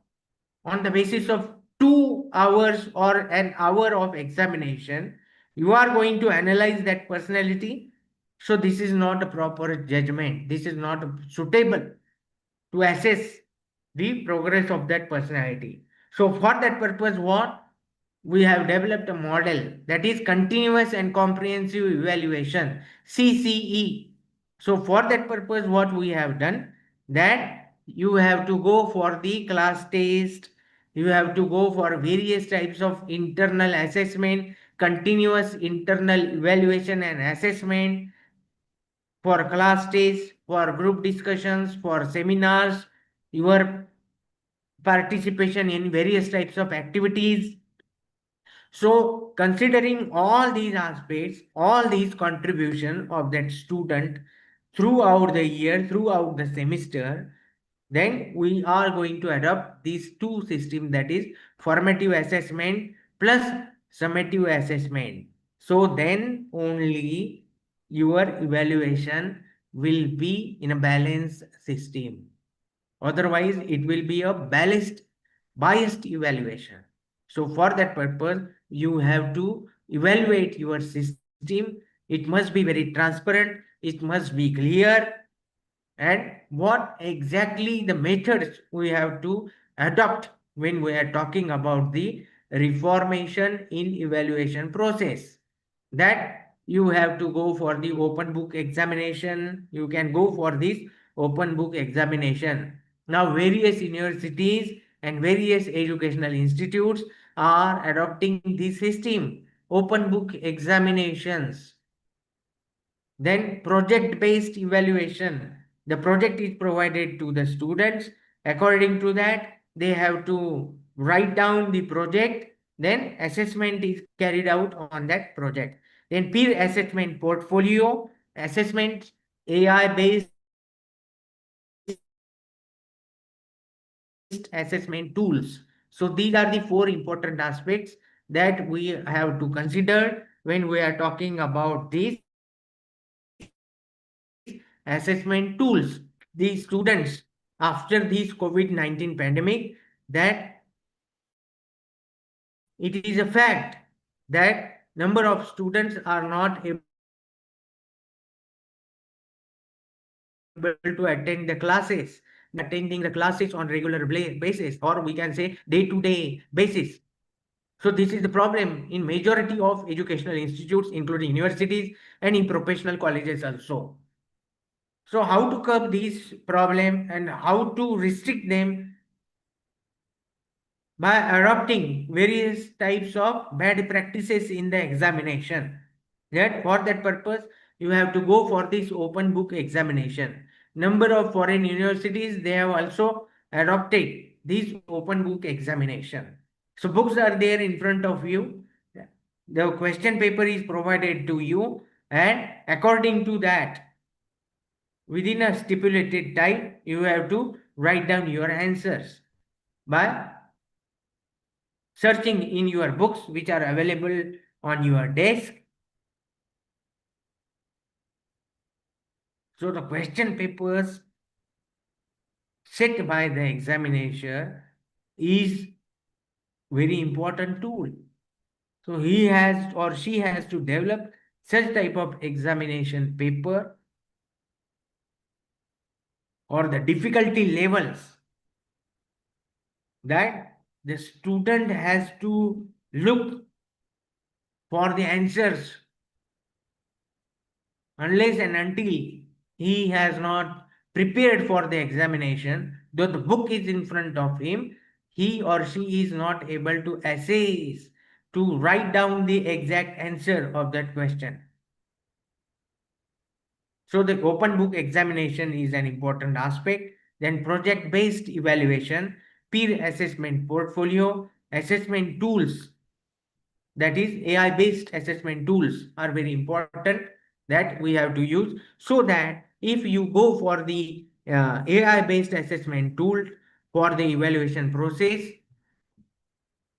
On the basis of 2 hours or an hour of examination, you are going to analyze that personality. So this is not a proper judgment, this is not suitable to assess the progress of that personality. So for that purpose, what we have developed a model, that is continuous and comprehensive evaluation, CCE. So for that purpose, what we have done, that you have to go for the class test, you have to go for various types of internal assessment, continuous internal evaluation and assessment, for class tests, for group discussions, for seminars, your participation in various types of activities. So considering all these aspects, all these contribution of that student throughout the year, throughout the semester, then we are going to adopt these two systems, that is formative assessment plus summative assessment. So then only your evaluation will be in a balanced system. Otherwise, it will be a biased evaluation. So for that purpose, you have to evaluate your system. It must be very transparent. it must be clear, and what exactly the methods we have to adopt when we are talking about the reformation in evaluation process. That you have to go for the open book examination. You can go for this open book examination. Now various universities and various educational institutes are adopting this system, open book examinations. Then project-based evaluation. The project is provided to the students. According to that, they have to write down the project. Then assessment is carried out on that project. Then peer assessment portfolio, assessment, AI-based assessment tools. So these are the four important aspects that we have to consider when we are talking about these assessment tools. The students after this COVID-19 pandemic, that it is a fact that number of students are not able to attend the classes, attending the classes on regular basis, or we can say day-to-day basis. So this is the problem in majority of educational institutes, including universities and in professional colleges also. So how to curb these problem and how to restrict them? By adopting various types of bad practices in the examination. That for that purpose, you have to go for this open book examination. Number of foreign universities, they have also adopted this open book examination. So books are there in front of you. The question paper is provided to you, and according to that, within a stipulated time, you have to write down your answers by searching in your books which are available on your desk. So the question papers set by the examiner is very important tool. So he has or she has to develop such type of examination paper, or the difficulty levels, that the student has to look for the answers unless and until he has not prepared for the examination, though the book is in front of him, he or she is not able to assess, to write down the exact answer of that question. So the open book examination is an important aspect. Then project based evaluation, peer assessment portfolio, assessment tools, that is AI based assessment tools are very important that we have to use, so that if you go for the AI based assessment tool for the evaluation process,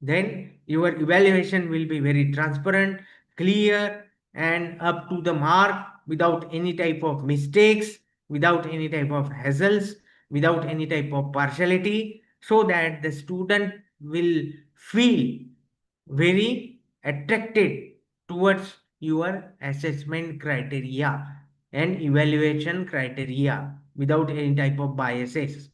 then your evaluation will be very transparent, clear, and up to the mark, without any type of mistakes, without any type of hassles, without any type of partiality, so that the student will feel very attracted towards your assessment criteria and evaluation criteria without any type of biases.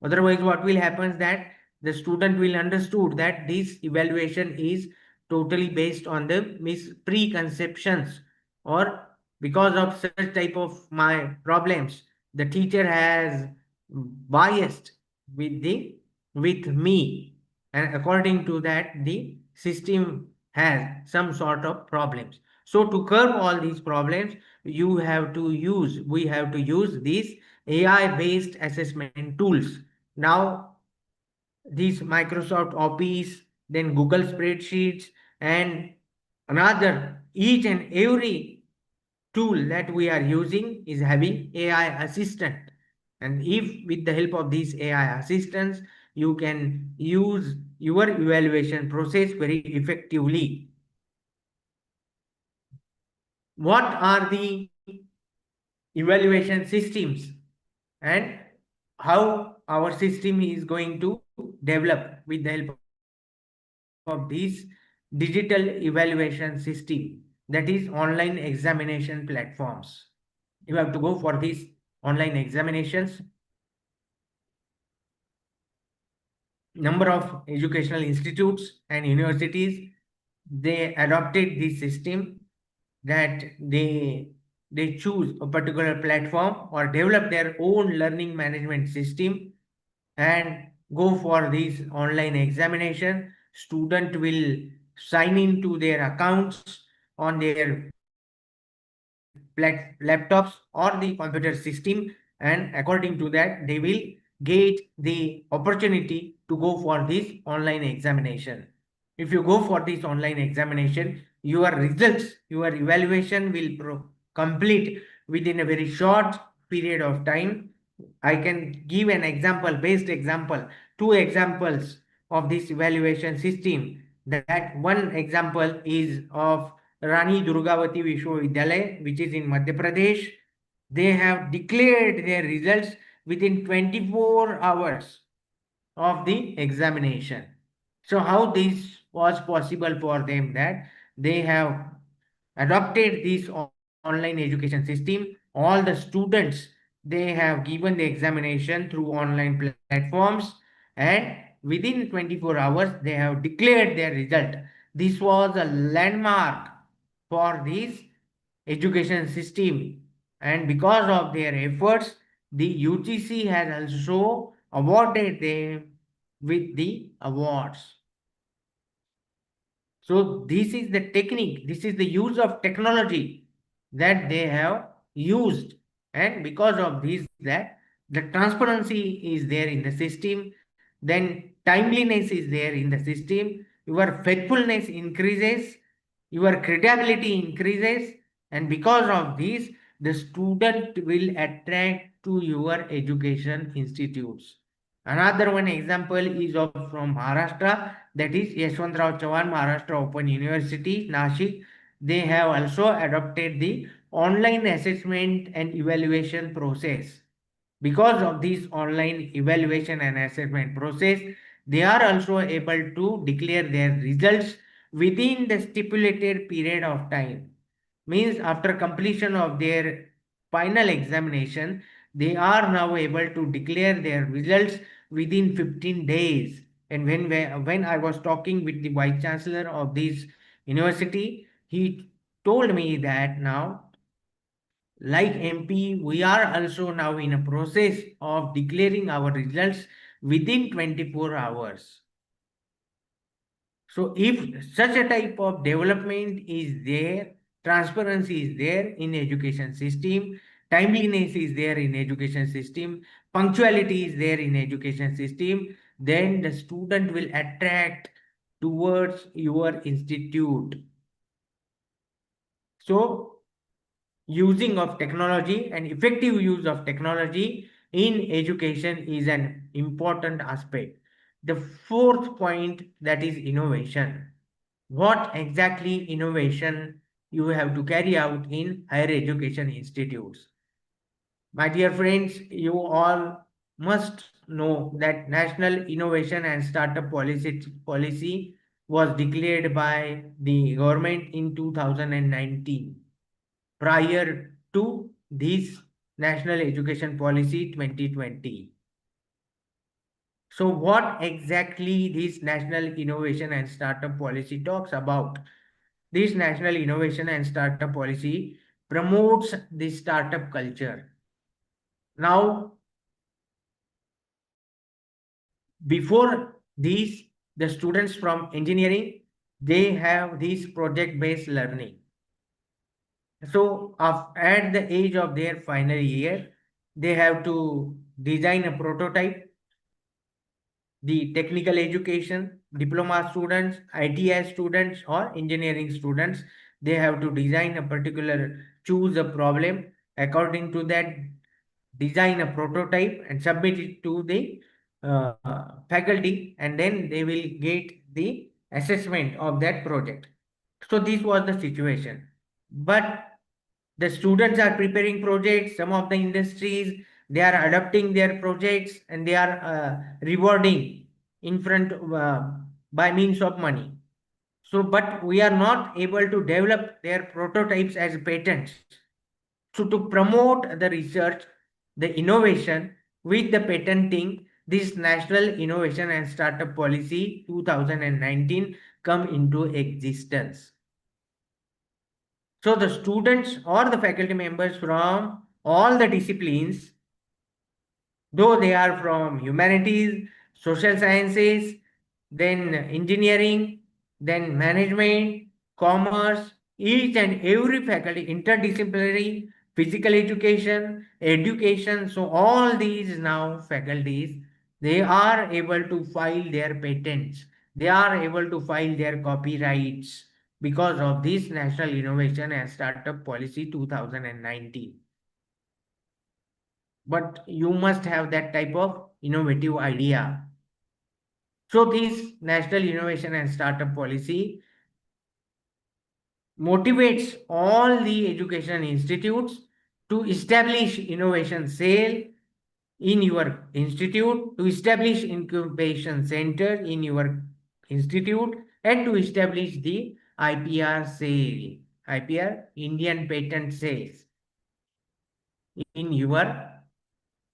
Otherwise, what will happen is that the student will understood that this evaluation is totally based on the preconceptions, or because of such type of my problems, the teacher has biased with me, and according to that the system has some sort of problems. So to curb all these problems, we have to use these AI based assessment tools. Now these Microsoft Office, then Google Spreadsheets, and another, each and every tool that we are using is having AI assistant. And if with the help of these AI assistants, you can use your evaluation process very effectively. What are the evaluation systems, and how our system is going to develop with the help of this digital evaluation system, that is online examination platforms? you have to go for these online examinations. Number of educational institutes and universities, they adopted this system that they choose a particular platform or develop their own learning management system and go for this online examination. Student will sign into their accounts on their laptops or the computer system, and according to that they will get the opportunity to go for this online examination. If you go for this online examination, your results, your evaluation will complete within a very short period of time. I can give an example, based example, two examples of this evaluation system. That one example is of Rani Durgavati Vishwavidyalaya, which is in Madhya Pradesh. They have declared their results within 24 hours of the examination. So how this was possible for them? That they have adopted this online education system. All the students, they have given the examination through online platforms, and within 24 hours they have declared their result. This was a landmark for this education system, and because of their efforts the UGC has also awarded them with the awards. So this is the technique, this is the use of technology that they have used, and because of this, that the transparency is there in the system, then timeliness is there in the system, your faithfulness increases, your credibility increases, and because of this the student will attract to your education institutes. Another one example is of from Maharashtra, that is Yashwantrao Chavan Maharashtra Open University, Nashik. They have also adopted the online assessment and evaluation process. Because of this online evaluation and assessment process, they are also able to declare their results within the stipulated period of time. Means after completion of their final examination, they are now able to declare their results within 15 days. And when I was talking with the vice chancellor of this university, he told me that now, like MP, we are also now in a process of declaring our results within 24 hours. So if such a type of development is there, transparency is there in education system, timeliness is there in education system, punctuality is there in education system, then the student will attract towards your institute. So using of technology and effective use of technology in education is an important aspect. The fourth point, that is innovation. What exactly innovation you have to carry out in higher education institutes? My dear friends, you all must know that National Innovation and Startup Policy was declared by the government in 2019, prior to this National Education Policy 2020. So what exactly this National Innovation and Startup Policy talks about? This National Innovation and Startup Policy promotes the startup culture. Now, before these, the students from engineering, they have this project-based learning. So at the age of their final year, they have to design a prototype. The technical education, diploma students, ITI students or engineering students, they have to design a particular, choose a problem, according to that design a prototype and submit it to the faculty, and then they will get the assessment of that project. So this was the situation. But the students are preparing projects, some of the industries, they are adopting their projects and they are rewarding in front by means of money. So but we are not able to develop their prototypes as patents. So to promote the research, the innovation with the patenting, this National Innovation and Startup Policy 2019 come into existence. So the students or the faculty members from all the disciplines, though they are from humanities, social sciences, then engineering, then management, commerce, each and every faculty, interdisciplinary, physical education. So all these now faculties, they are able to file their patents. They are able to file their copyrights because of this National Innovation and Startup Policy 2019. But you must have that type of innovative idea. So this National Innovation and Startup Policy motivates all the education institutes to establish innovation cell in your institute, to establish incubation center in your institute, and to establish the IPR cell, IPR Indian Patent Cells in your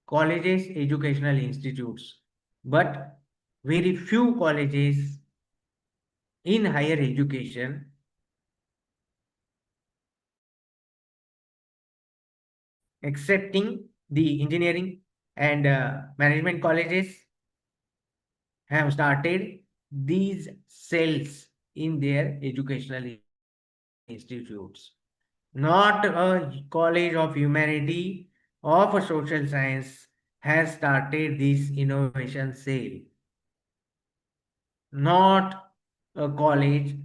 colleges, educational institutes. But very few colleges in higher education excepting the engineering and management colleges have started these cells in their educational institutes. Not a college of humanity of a social science has started this innovation cell. Not a college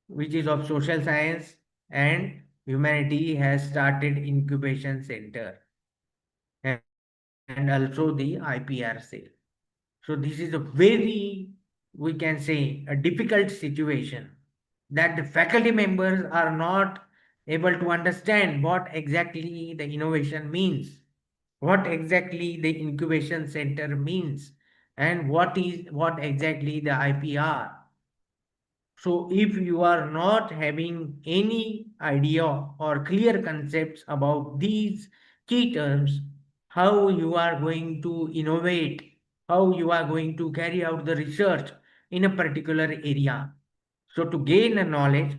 which is of social science and humanity has started incubation center and also the IPR cell. So this is a very, we can say, a difficult situation that the faculty members are not able to understand what exactly the innovation means, what exactly the incubation center means, and what exactly the IPR. So if you are not having any idea or clear concepts about these key terms, how you are going to innovate, how you are going to carry out the research in a particular area. So to gain a knowledge,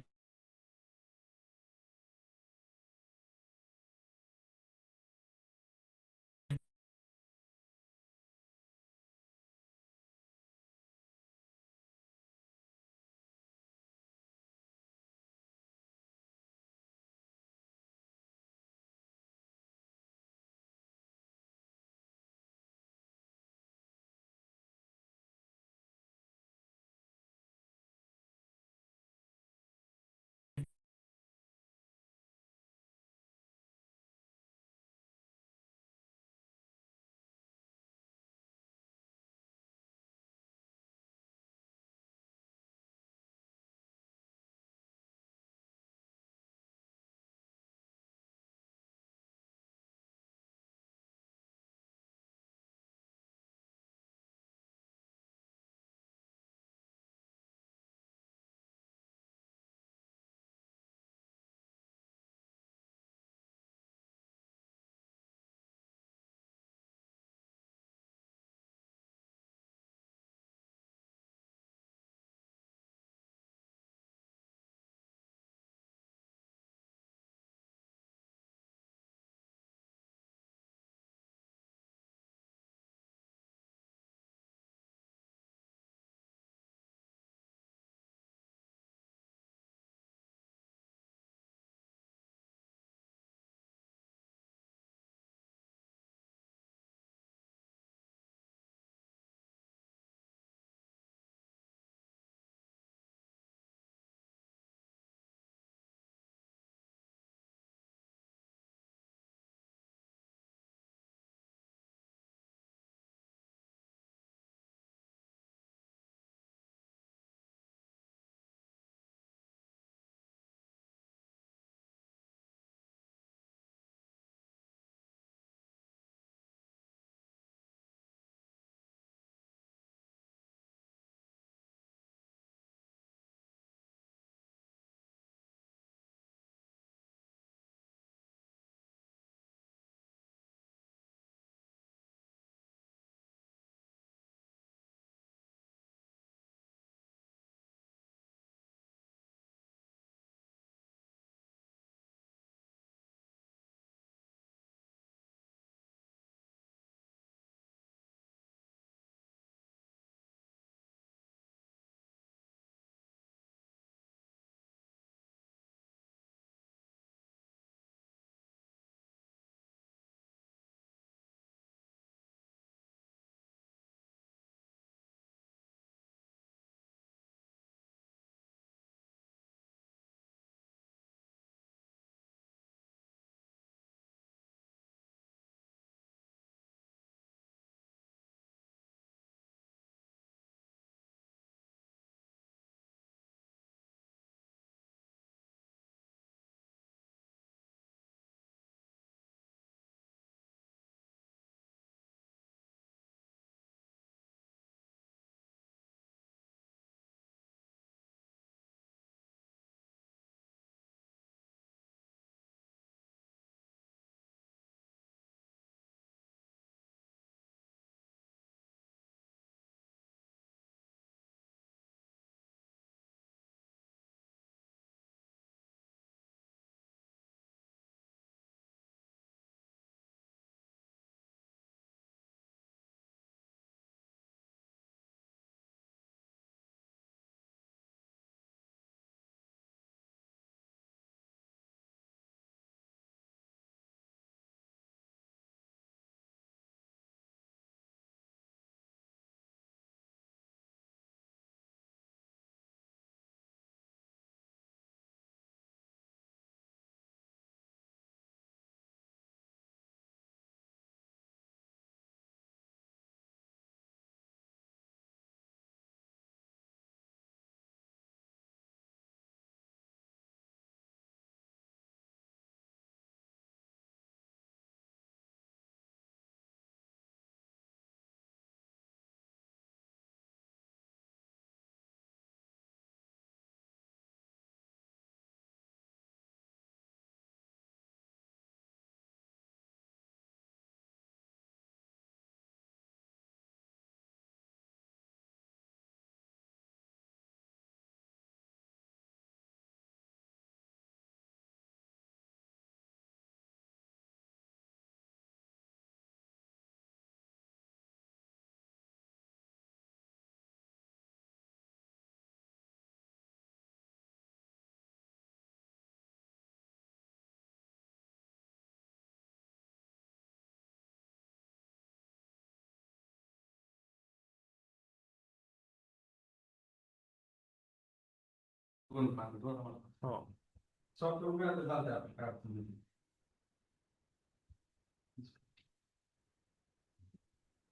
Oh.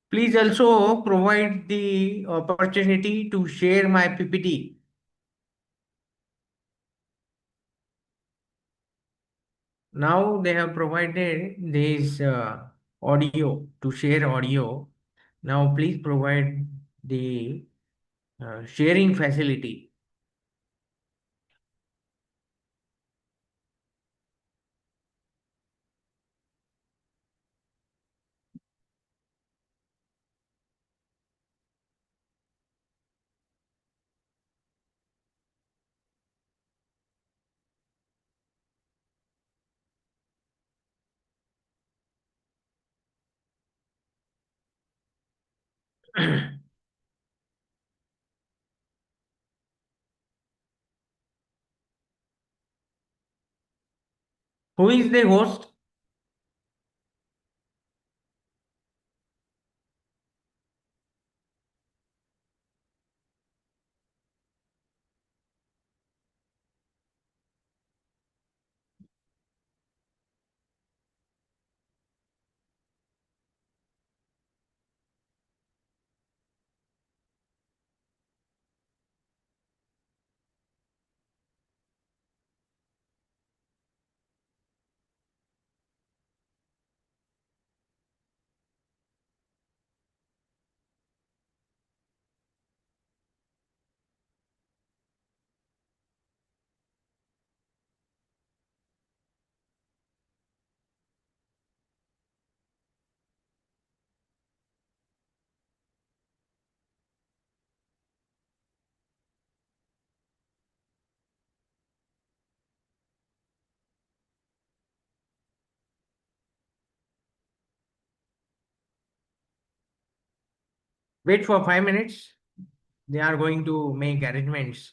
Please also provide the opportunity to share my PPT. Now they have provided this audio to share audio. Now please provide the sharing facility. Who is the host? Wait for 5 minutes. They are going to make arrangements.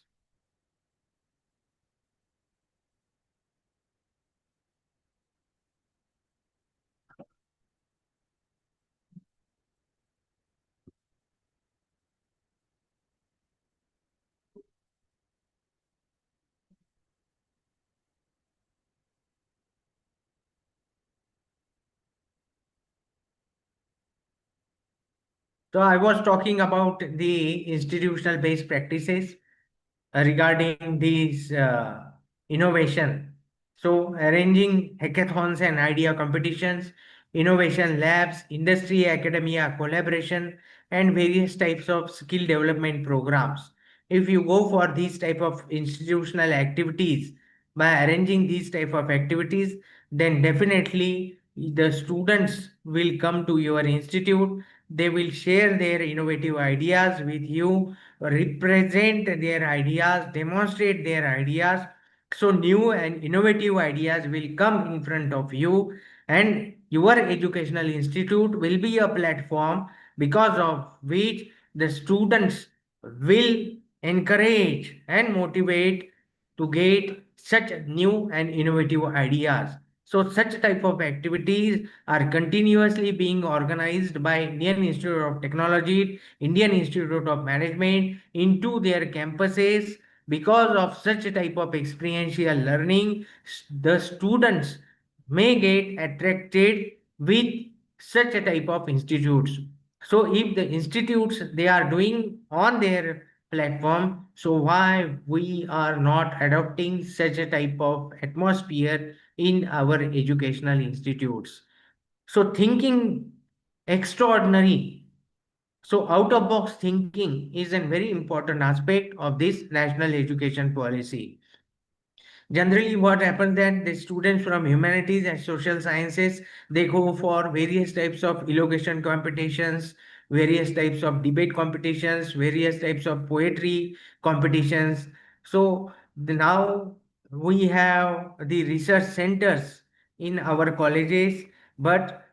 So I was talking about the institutional based practices regarding these innovation. So arranging hackathons and idea competitions, innovation labs, industry academia collaboration, and various types of skill development programs. If you go for these type of institutional activities, by arranging these type of activities, then definitely the students will come to your institute. They will share their innovative ideas with you, represent their ideas, demonstrate their ideas. So new and innovative ideas will come in front of you, and your educational institute will be a platform because of which the students will encourage and motivate to get such new and innovative ideas. So such type of activities are continuously being organized by Indian Institute of Technology, Indian Institute of Management into their campuses. Because of such type of experiential learning, the students may get attracted with such a type of institutes. So if the institutes they are doing on their platform, so why we are not adopting such a type of atmosphere in our educational institutes? So thinking extraordinary, so out of box thinking is a very important aspect of this national education policy. Generally what happens that the students from humanities and social sciences, they go for various types of elocution competitions, various types of debate competitions, various types of poetry competitions. So now we have the research centers in our colleges, but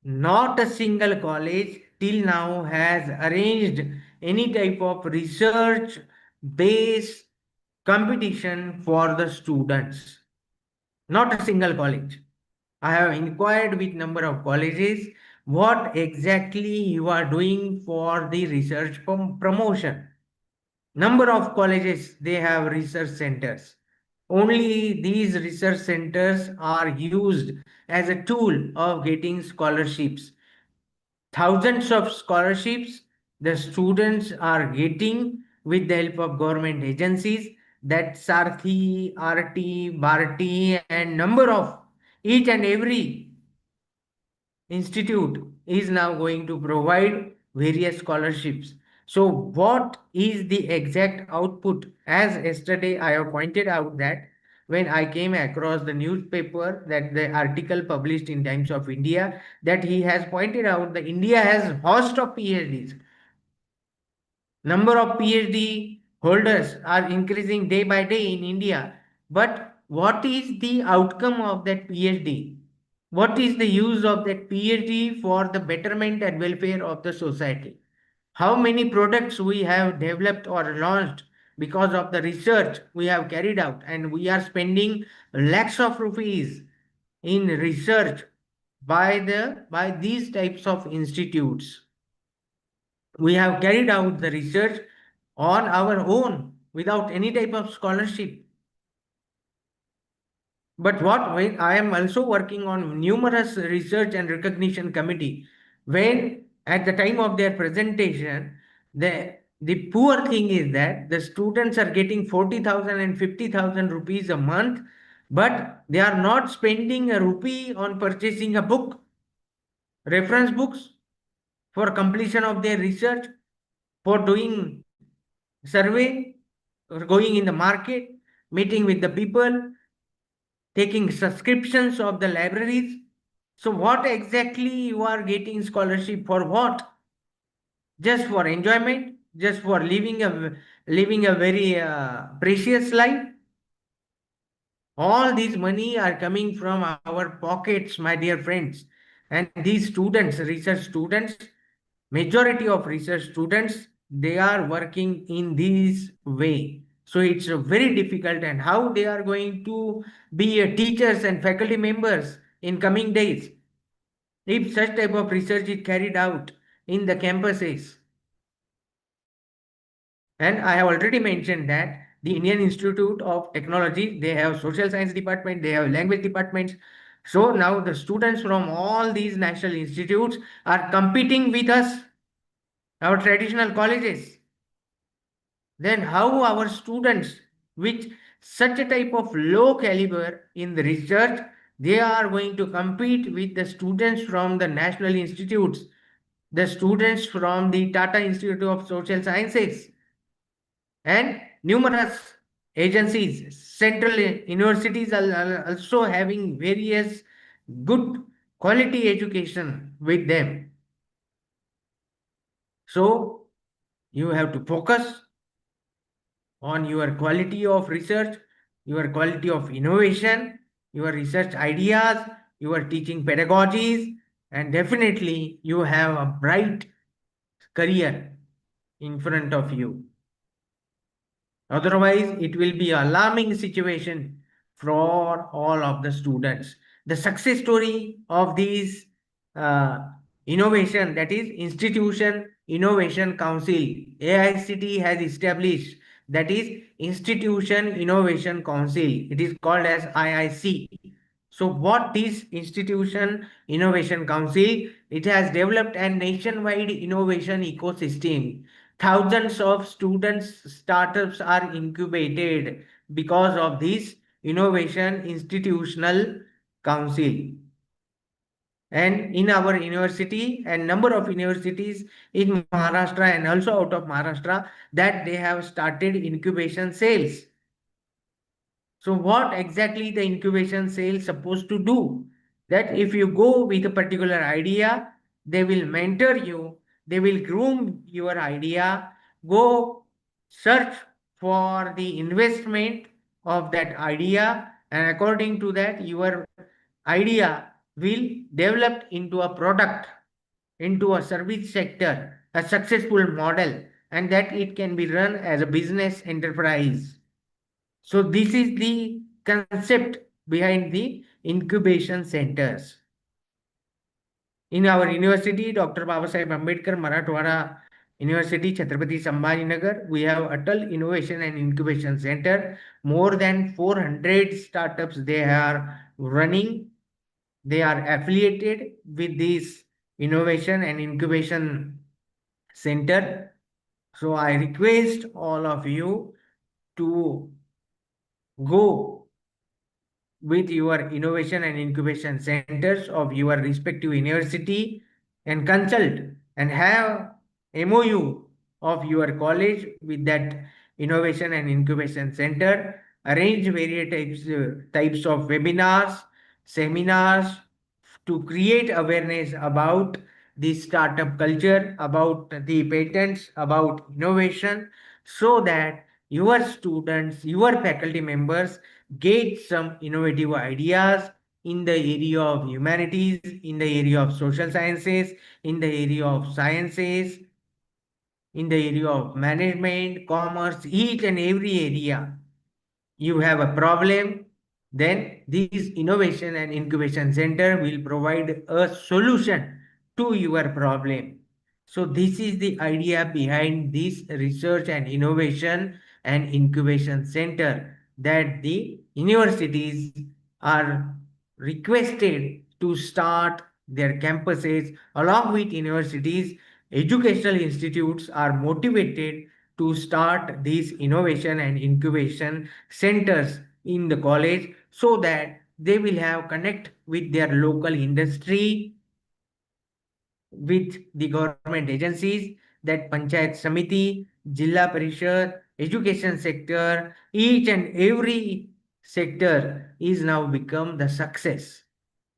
not a single college till now has arranged any type of research based competition for the students. Not a single college. I have inquired with number of colleges what exactly you are doing for the research promotion. Number of colleges, they have research centers. Only these research centers are used as a tool of getting scholarships. Thousands of scholarships the students are getting with the help of government agencies, that Sarthi, RT, Bharti, and number of each and every institute is now going to provide various scholarships. So what is the exact output? As yesterday I have pointed out that when I came across the newspaper, that the article published in Times of India, that he has pointed out that India has host of PhDs. Number of PhD holders are increasing day by day in India. But what is the outcome of that PhD? What is the use of that PhD for the betterment and welfare of the society? How many products we have developed or launched because of the research we have carried out, and we are spending lakhs of rupees in research by these types of institutes. We have carried out the research on our own without any type of scholarship. But what when I am also working on numerous research and recognition committee, when at the time of their presentation, the poor thing is that the students are getting 40,000 and 50,000 rupees a month, but they are not spending a rupee on purchasing a book, reference books for completion of their research, for doing survey, or going in the market, meeting with the people, taking subscriptions of the libraries. So what exactly you are getting scholarship for? What? Just for enjoyment? Just for living a very precious life? All these money are coming from our pockets, my dear friends. And these students, research students, majority of research students, they are working in this way. So it's very difficult, and how they are going to be teachers and faculty members in coming days if such type of research is carried out in the campuses. And I have already mentioned that the Indian Institute of Technology, they have social science department, they have language departments. So now the students from all these national institutes are competing with us, our traditional colleges. Then how our students with such a type of low caliber in the research, they are going to compete with the students from the national institutes, the students from the Tata Institute of Social Sciences, and numerous agencies. Central universities are also having various good quality education with them. So you have to focus on your quality of research, your quality of innovation, your research ideas, your teaching pedagogies, and definitely you have a bright career in front of you. Otherwise, it will be an alarming situation for all of the students. The success story of these uh, innovation, that is Institution Innovation Council, AICT has established, that is Institution Innovation Council. It is called as IIC. So what is Institution Innovation Council? It has developed a nationwide innovation ecosystem. Thousands of students, startups are incubated because of this Innovation Institutional Council. And in our university, and number of universities in Maharashtra and also out of Maharashtra, that they have started incubation cells. So what exactly the incubation cell is supposed to do? That if you go with a particular idea, they will mentor you, they will groom your idea, go search for the investment of that idea, and according to that, your idea will develop into a product, into a service sector, a successful model, and that it can be run as a business enterprise. So this is the concept behind the incubation centers. In our university, Dr. Babasaheb Ambedkar Marathwada University Chhatrapati Sambhajinagar, we have Atal Innovation and Incubation Center. More than 400 startups they are running. They are affiliated with this innovation and incubation center. So I request all of you to go with your innovation and incubation centers of your respective university and consult and have MOU of your college with that innovation and incubation center. Arrange various types of webinars, seminars to create awareness about the startup culture, about the patents, about innovation, so that your students, your faculty members get some innovative ideas in the area of humanities, in the area of social sciences, in the area of sciences, in the area of management, commerce, each and every area. You have a problem, then this innovation and incubation center will provide a solution to your problem. So this is the idea behind this research and innovation and incubation center, that the universities are requested to start their campuses. Along with universities, educational institutes are motivated to start these innovation and incubation centers in the college, so that they will have connect with their local industry, with the government agencies, that Panchayat Samiti, Jilla Parishad, education sector, each and every sector is now become the success.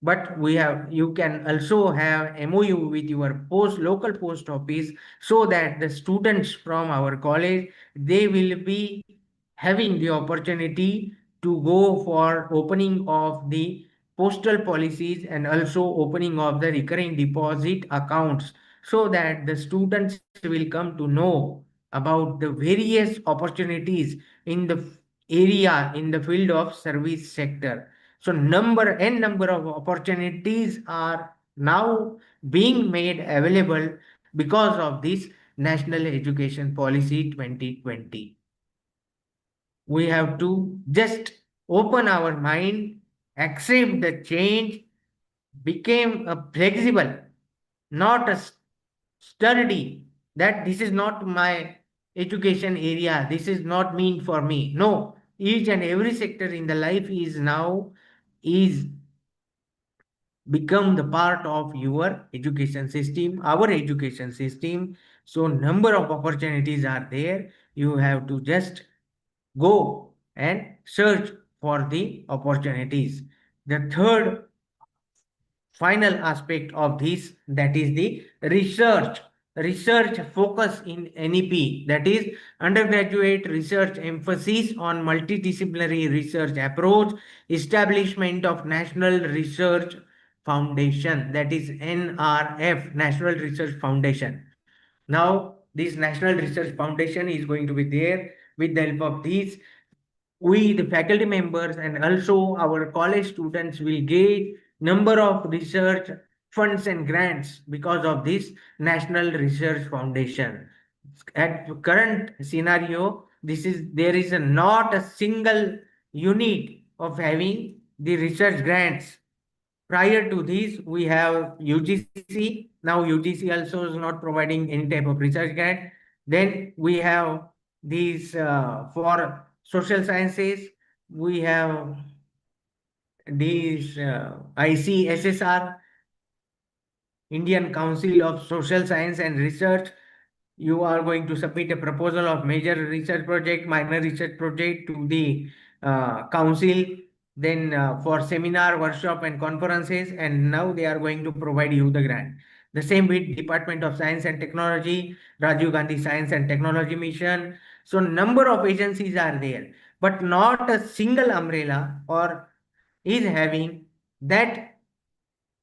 But we have, you can also have MOU with your local post office, so that the students from our college, they will be having the opportunity to go for opening of the postal policies and also opening of the recurring deposit accounts, so that the students will come to know about the various opportunities in the area, in the field of service sector. So number of opportunities are now being made available because of this National Education Policy 2020. We have to just open our mind, accept the change, became a flexible, not a sturdy, that this is not my education area, this is not mean for me. No, each and every sector in the life is now is become the part of your education system, our education system. So number of opportunities are there. You have to just go and search for the opportunities. The third final aspect of this, that is the research focus in NEP, that is undergraduate research emphasis on multidisciplinary research approach, establishment of National Research Foundation, that is NRF, National Research Foundation. Now this National Research Foundation is going to be there. With the help of these, we the faculty members and also our college students will get number of research funds and grants because of this National Research Foundation. At current scenario, this is there is not a single unit of having the research grants. Prior to this, we have UGC. Now UGC also is not providing any type of research grant. Then we have these for social sciences. We have these ICSSR, Indian Council of Social Science and Research. You are going to submit a proposal of major research project, minor research project to the council, then for seminar, workshop and conferences, and now they are going to provide you the grant. The same with Department of Science and Technology, Rajiv Gandhi Science and Technology Mission. So number of agencies are there, but not a single umbrella or is having that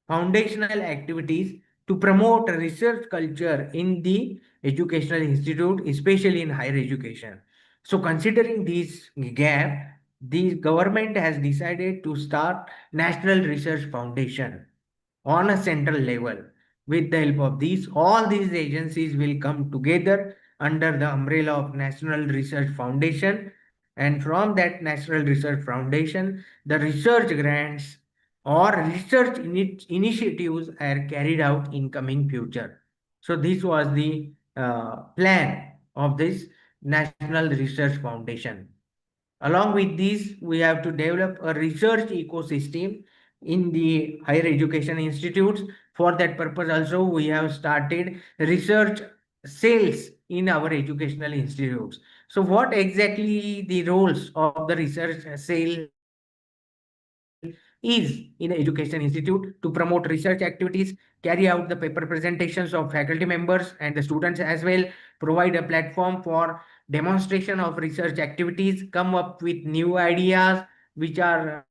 foundational activities to promote research culture in the educational institute, especially in higher education. So considering this gap, the government has decided to start National Research Foundation on a central level. With the help of these, all these agencies will come together under the umbrella of National Research Foundation. And from that National Research Foundation, the research grants or research initiatives are carried out in coming future. So this was the plan of this National Research Foundation. Along with this, we have to develop a research ecosystem in the higher education institutes. For that purpose, also, we have started research cells in our educational institutes. So, what exactly the roles of the research cell is in an education institute? To promote research activities, carry out the paper presentations of faculty members and the students as well, provide a platform for demonstration of research activities, come up with new ideas which are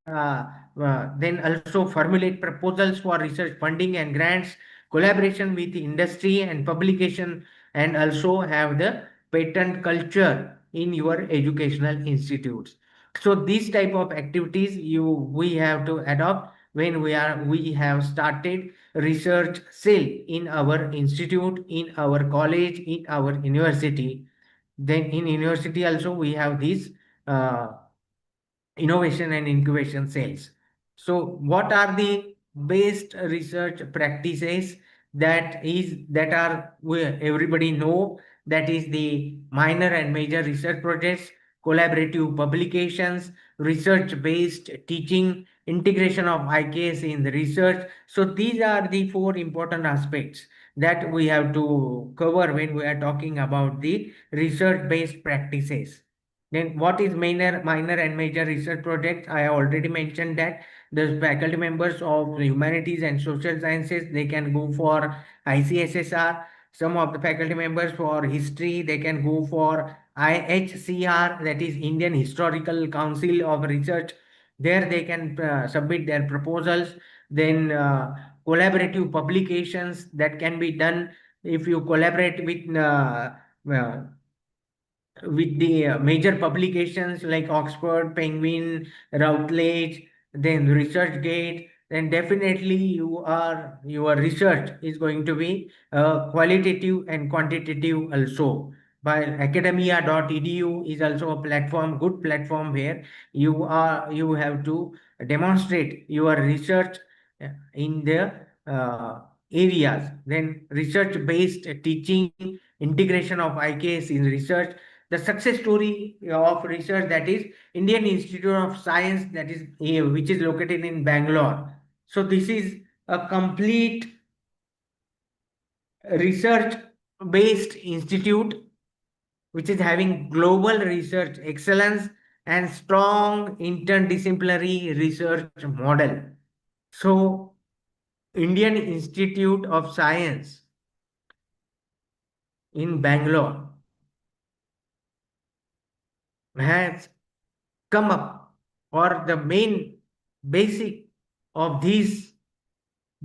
then also formulate proposals for research funding and grants, collaboration with industry and publication, and also have the patent culture in your educational institutes. So these type of activities we have to adopt when we have started research cell in our institute, in our college, in our university. Then in university also we have these uh, innovation and incubation cells. So what are the best research practices that are where everybody know, that is the minor and major research projects, collaborative publications, research based teaching, integration of IKS in the research. So these are the four important aspects that we have to cover when we are talking about the research based practices. Then what is minor and major research project? I already mentioned that the faculty members of humanities and social sciences, they can go for ICSSR. Some of the faculty members for history, they can go for IHCR, that is Indian Historical Council of Research. There they can submit their proposals. Then collaborative publications that can be done if you collaborate uh, with the major publications like Oxford, Penguin, Routledge, then ResearchGate, then definitely your research is going to be qualitative and quantitative also. While academia.edu is also a platform, good platform where you have to demonstrate your research in the areas. Then research-based teaching, integration of IKS in research, the success story of research, that is Indian Institute of Science, that is which is located in Bangalore. So this is a complete research based institute which is having global research excellence and strong interdisciplinary research model. So Indian Institute of Science in Bangalore has come up, or the main basic of this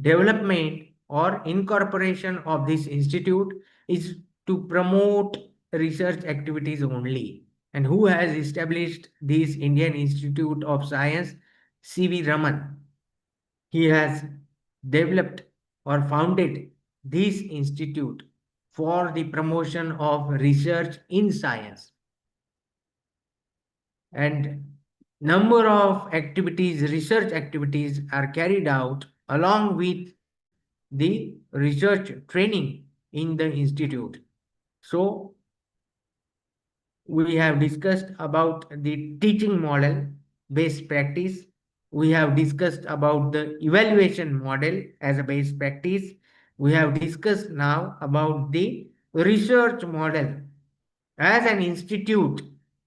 development or incorporation of this institute is to promote research activities only. And who has established this Indian Institute of Science? C.V. Raman. He has developed or founded this institute for the promotion of research in science. And number of activities, research activities are carried out along with the research training in the institute. So we have discussed about the teaching model based practice. We have discussed about the evaluation model as a base practice. We have discussed now about the research model as an institute,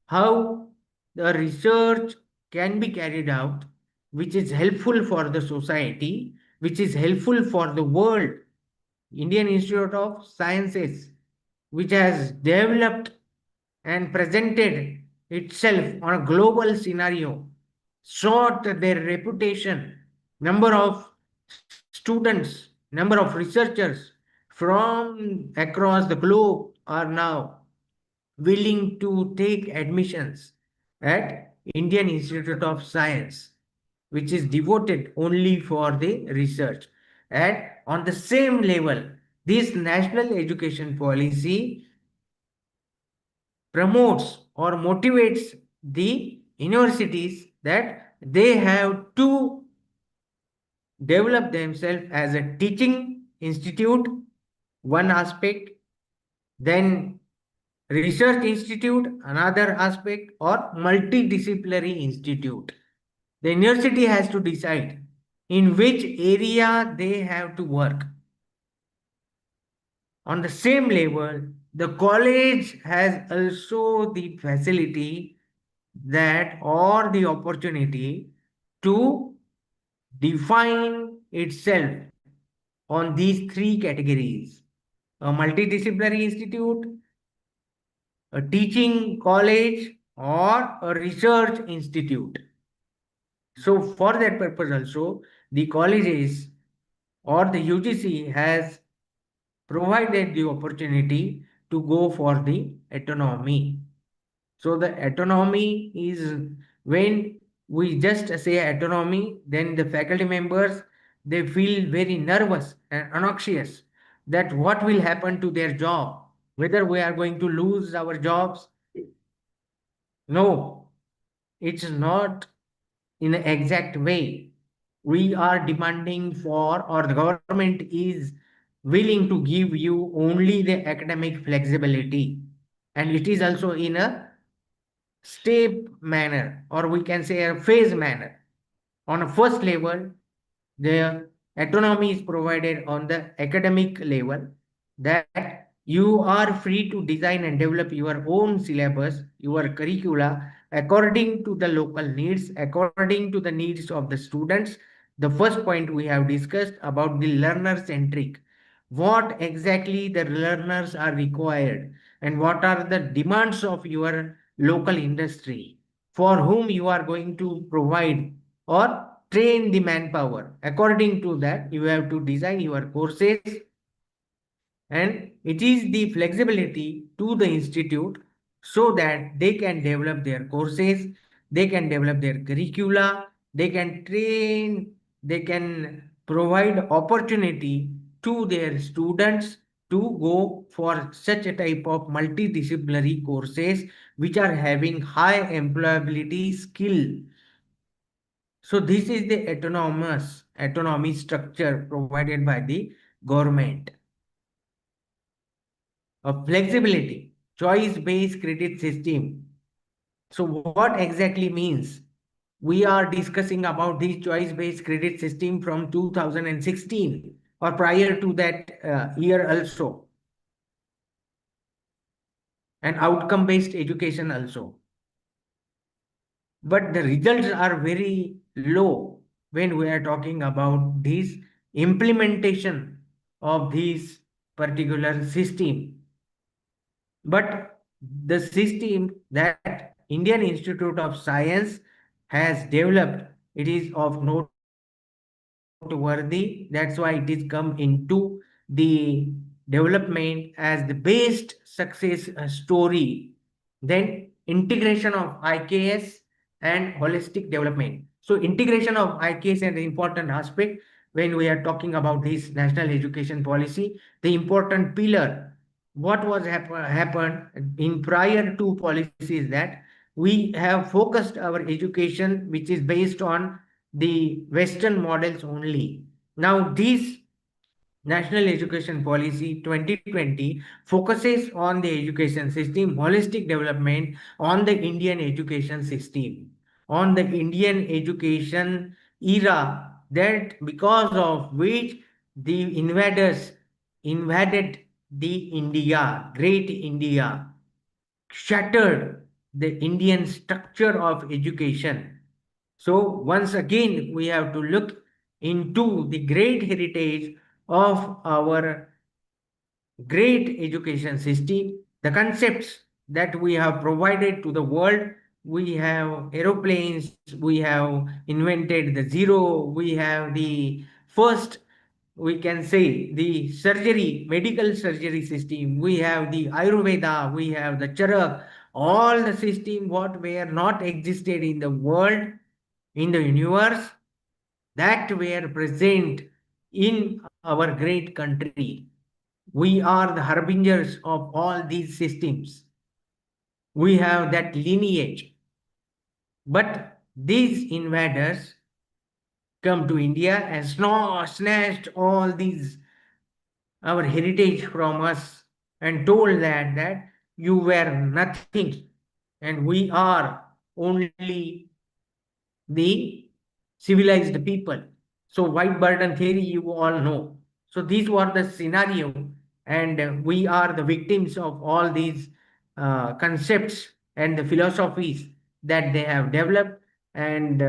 how the research can be carried out, which is helpful for the society, which is helpful for the world. Indian Institute of Sciences, which has developed and presented itself on a global scenario, sought their reputation. Number of students, number of researchers from across the globe are now willing to take admissions at Indian Institute of Science, which is devoted only for the research. And on the same level, this national education policy promotes or motivates the universities that they have to develop themselves as a teaching institute, one aspect, then research institute, another aspect, or multidisciplinary institute. The university has to decide in which area they have to work. On the same level, the college has also the facility that or the opportunity to define itself on these three categories: a multidisciplinary institute, a teaching college, or a research institute. So, for that purpose, also, the colleges or the UGC has provided the opportunity to go for the autonomy. So the autonomy is when we just say autonomy, then the faculty members they feel very nervous and anxious that what will happen to their job, whether we are going to lose our jobs. No, it's not in an exact way. We are demanding for, or the government is willing to give you only the academic flexibility, and it is also in a step manner, or we can say a phase manner. On a first level, the autonomy is provided on the academic level, that you are free to design and develop your own syllabus, your curricula according to the local needs, according to the needs of the students. The first point we have discussed about the learner centric. What exactly the learners are required and what are the demands of your local industry for whom you are going to provide or train the manpower. According to that, you have to design your courses, and it is the flexibility to the institute so that they can develop their courses, they can develop their curricula, they can train, they can provide opportunity to their students to go for such a type of multidisciplinary courses which are having high employability skill. So this is the autonomy structure provided by the government. A flexibility, choice-based credit system. So what exactly means? We are discussing about this choice-based credit system from 2016 or prior to that year also, and outcome-based education also. But the results are very low when we are talking about this implementation of this particular system. But the system that Indian Institute of Science has developed, it is of noteworthy. That's why it is come into the development as the best success story. Then integration of IKS and holistic development. So integration of IKS is an important aspect when we are talking about this national education policy. The important pillar, what was happened in prior two policies, that we have focused our education which is based on the Western models only. Now, this National Education Policy 2020 focuses on the education system, holistic development on the Indian education system, on the Indian education era, that because of which the invaders invaded the India, great India, shattered the Indian structure of education. So once again, we have to look into the great heritage of our great education system, the concepts that we have provided to the world. We have aeroplanes, we have invented the zero, we have the first, we can say, the surgery, medical surgery system, we have the Ayurveda, we have the Charak, all the system what were not existed in the world, in the universe, that were present in our great country. We are the harbingers of all these systems. We have that lineage. But these invaders come to India and snatched all these our heritage from us and told that you were nothing and we are only the civilized people. So white burden theory, you all know. So these were the scenario, and we are the victims of all these concepts and the philosophies that they have developed. And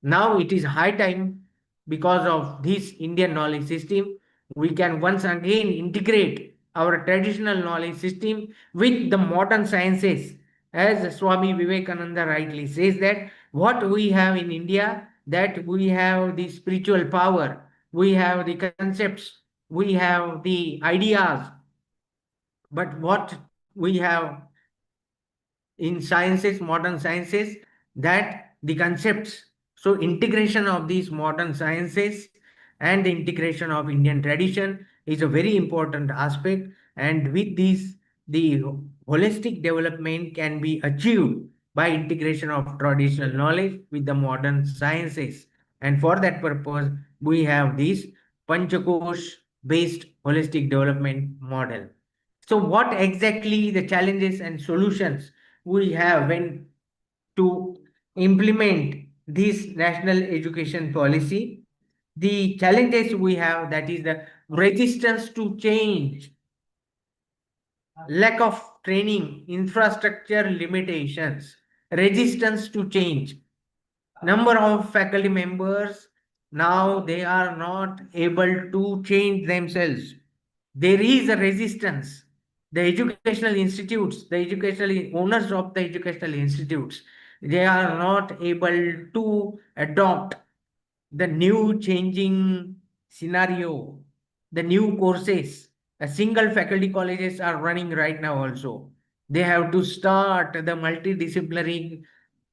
now it is high time, because of this Indian knowledge system, we can once again integrate our traditional knowledge system with the modern sciences. As Swami Vivekananda rightly says that what we have in India, that we have the spiritual power, we have the concepts, we have the ideas, but what we have in sciences, modern sciences, that the concepts. So integration of these modern sciences and the integration of Indian tradition is a very important aspect. And with these, the holistic development can be achieved by integration of traditional knowledge with the modern sciences. And for that purpose, we have this Panchakosh based holistic development model. So what exactly the challenges and solutions we have when to implement this national education policy? The challenges we have, that is the resistance to change, lack of training, infrastructure limitations, resistance to change. Number of faculty members, now they are not able to change themselves. There is a resistance. The educational institutes, the educational owners of the educational institutes, they are not able to adopt the new changing scenario, the new courses. A single faculty colleges are running right now also. They have to start the multidisciplinary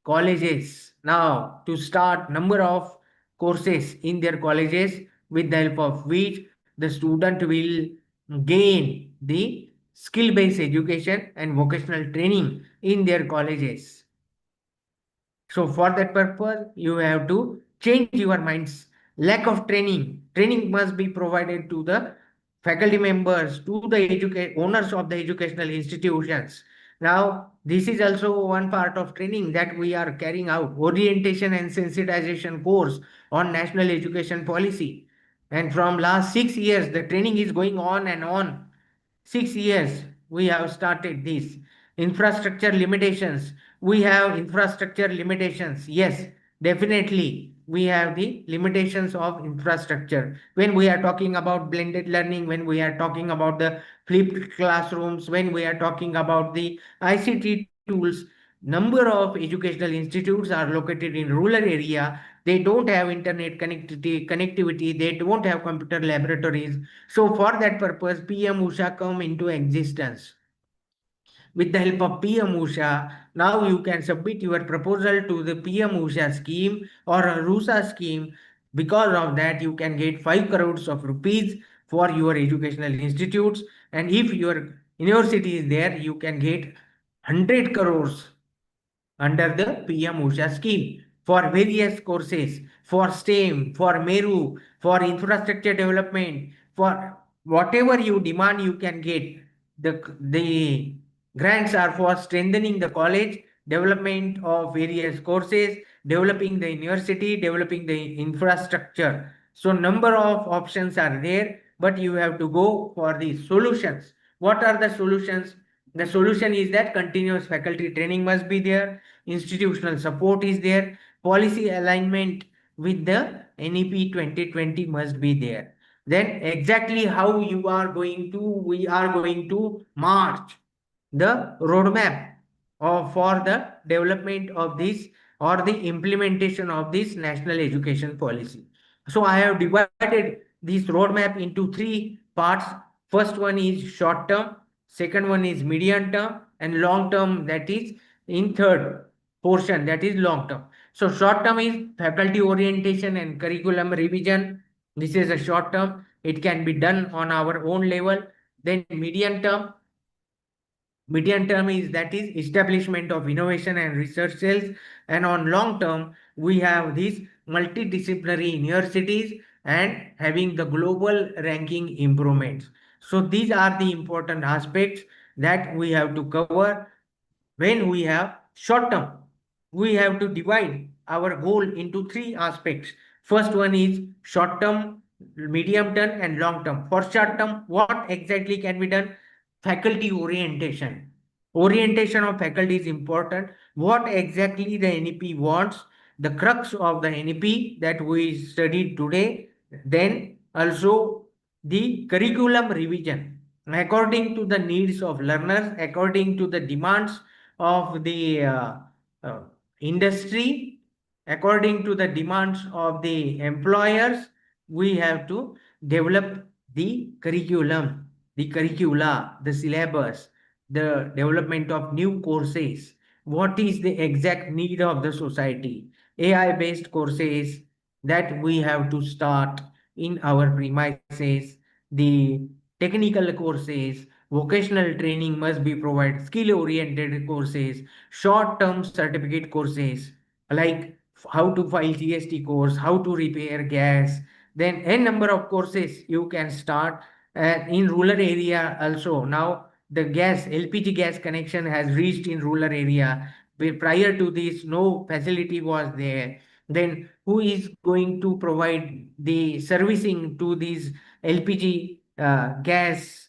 colleges now, to start number of courses in their colleges, with the help of which the student will gain the skill based education and vocational training in their colleges. So for that purpose, you have to change your minds. Lack of training. Training must be provided to the faculty members, to the owners of the educational institutions. Now, this is also one part of training that we are carrying out. Orientation and sensitization course on national education policy. And from last 6 years, the training is going on and on. 6 years we have started this. Infrastructure limitations, we have infrastructure limitations, yes, definitely we have the limitations of infrastructure when we are talking about blended learning, when we are talking about the flipped classrooms, when we are talking about the ICT tools. Number of educational institutes are located in rural area, they don't have internet connectivity, they don't have computer laboratories. So for that purpose, PM Usha come into existence. With the help of PM Usha, now you can submit your proposal to the PM Usha scheme or a RUSA scheme. Because of that, you can get 5 crores of rupees for your educational institutes. And if your university is there, you can get 100 crores under the PM Usha scheme for various courses, for STEM, for MERU, for infrastructure development, for whatever you demand, you can get. The grants are for strengthening the college, development of various courses, developing the university, developing the infrastructure. So number of options are there, but you have to go for the solutions. What are the solutions? The solution is that continuous faculty training must be there, institutional support is there, policy alignment with the NEP 2020 must be there. Then exactly how you are going to, we are going to march the roadmap for the development of this or the implementation of this national education policy. So I have divided this roadmap into three parts. First one is short term, second one is medium term, and long term, that is in third portion, that is long term. So short term is faculty orientation and curriculum revision. This is a short term. It can be done on our own level. Then medium term is that is establishment of innovation and research cells, and on long term we have these multidisciplinary universities and having the global ranking improvements. So these are the important aspects that we have to cover. When we have short term, we have to divide our goal into three aspects. First one is short term, medium term, and long term. For short term, what exactly can be done? Faculty orientation of faculty is important. What exactly the NEP wants, the crux of the NEP that we studied today. Then also the curriculum revision according to the needs of learners, according to the demands of the uh, industry, according to the demands of the employers. We have to develop the curriculum, the curricula, the syllabus, the development of new courses. What is the exact need of the society? AI based courses that we have to start in our premises, the technical courses, vocational training must be provided, skill oriented courses, short term certificate courses like how to file GST course, how to repair gas. Then a number of courses you can start in rural area also. Now the gas, LPG gas connection has reached in rural area. Prior to this, no facility was there. Then who is going to provide the servicing to these LPG gas?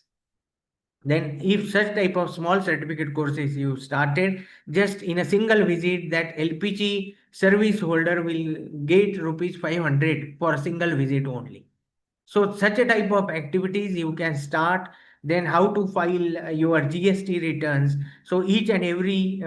Then if such type of small certificate courses you started, just in a single visit, that LPG service holder will get rupees 500 for a single visit only. So such a type of activities you can start. Then how to file your GST returns. So each and every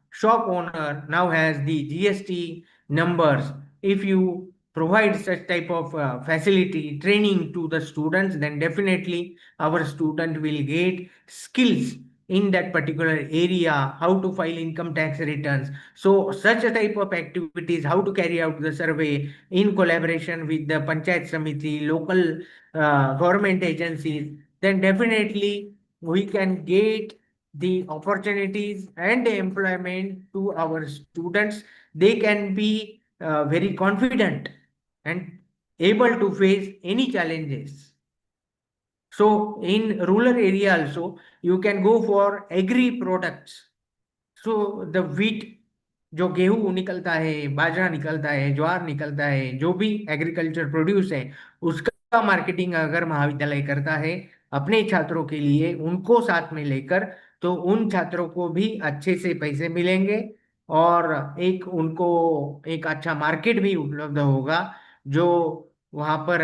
shop owner now has the GST numbers. If you provide such type of facility training to the students, then definitely our student will get skills in that particular area, how to file income tax returns. So such a type of activities, how to carry out the survey in collaboration with the Panchayat Samiti, local government agencies, then definitely we can get the opportunities and the employment to our students. They can be very confident and able to face any challenges. So in rural area also, you can go for agri products. So the wheat, जो गेहूं निकलता है, बाजरा निकलता है, ज्वार निकलता है, जो भी एग्रीकल्चर प्रोड्यूस है, उसका मार्केटिंग अगर महाविद्यालय करता है अपने छात्रों के लिए, उनको साथ में लेकर, तो उन छात्रों को भी अच्छे से पैसे मिलेंगे और एक उनको एक अच्छा मार्केट भी उपलब्ध होगा। जो वहां पर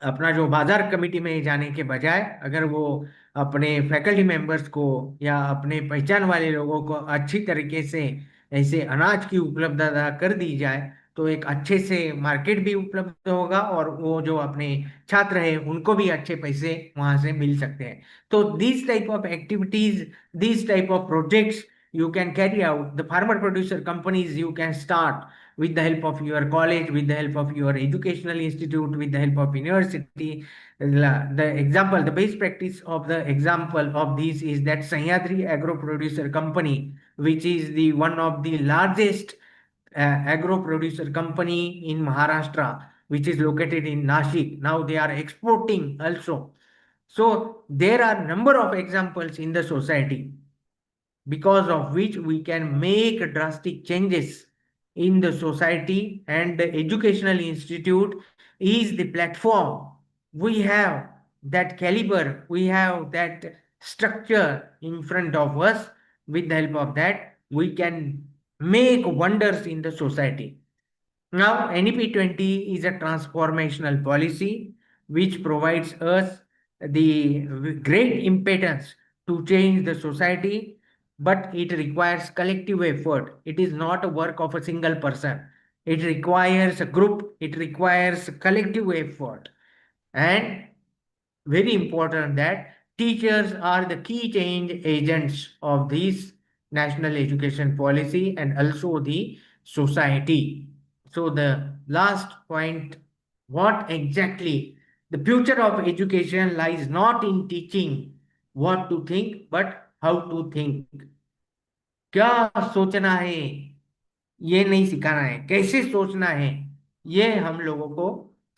अपना जो बाजार कमेटी में जाने के बजाय अगर वो अपने फैकल्टी मेंबर्स को या अपने पहचान वाले लोगों को अच्छी तरीके से ऐसे अनाज की उपलब्धता कर दी जाए, तो एक अच्छे से मार्केट भी उपलब्ध होगा और वो जो अपने छात्र हैं उनको भी अच्छे पैसे वहां से मिल सकते हैं। तो this type of activities, this type of projects you can carry out, the farmer producer companies you can start with the help of your college, with the help of your educational institute, with the help of university. The example, the best practice of the example of this is that Sahyadri Agro Producer Company, which is the one of the largest agro producer company in Maharashtra, which is located in Nashik. Now they are exporting also. So there are number of examples in the society because of which we can make drastic changes in the society, and the educational institute is the platform. We have that caliber, we have that structure in front of us. With the help of that we can make wonders in the society. Now, NEP 20 is a transformational policy which provides us the great impetus to change the society, but it requires collective effort. It is not a work of a single person. It requires a group, it requires collective effort. And very important that teachers are the key change agents of this national education policy and also the society. So the last point what exactly the future of education lies not in teaching what to think, but how to think. क्या सोचना है ये नहीं सिखाना है, कैसे सोचना है ये हम लोगों को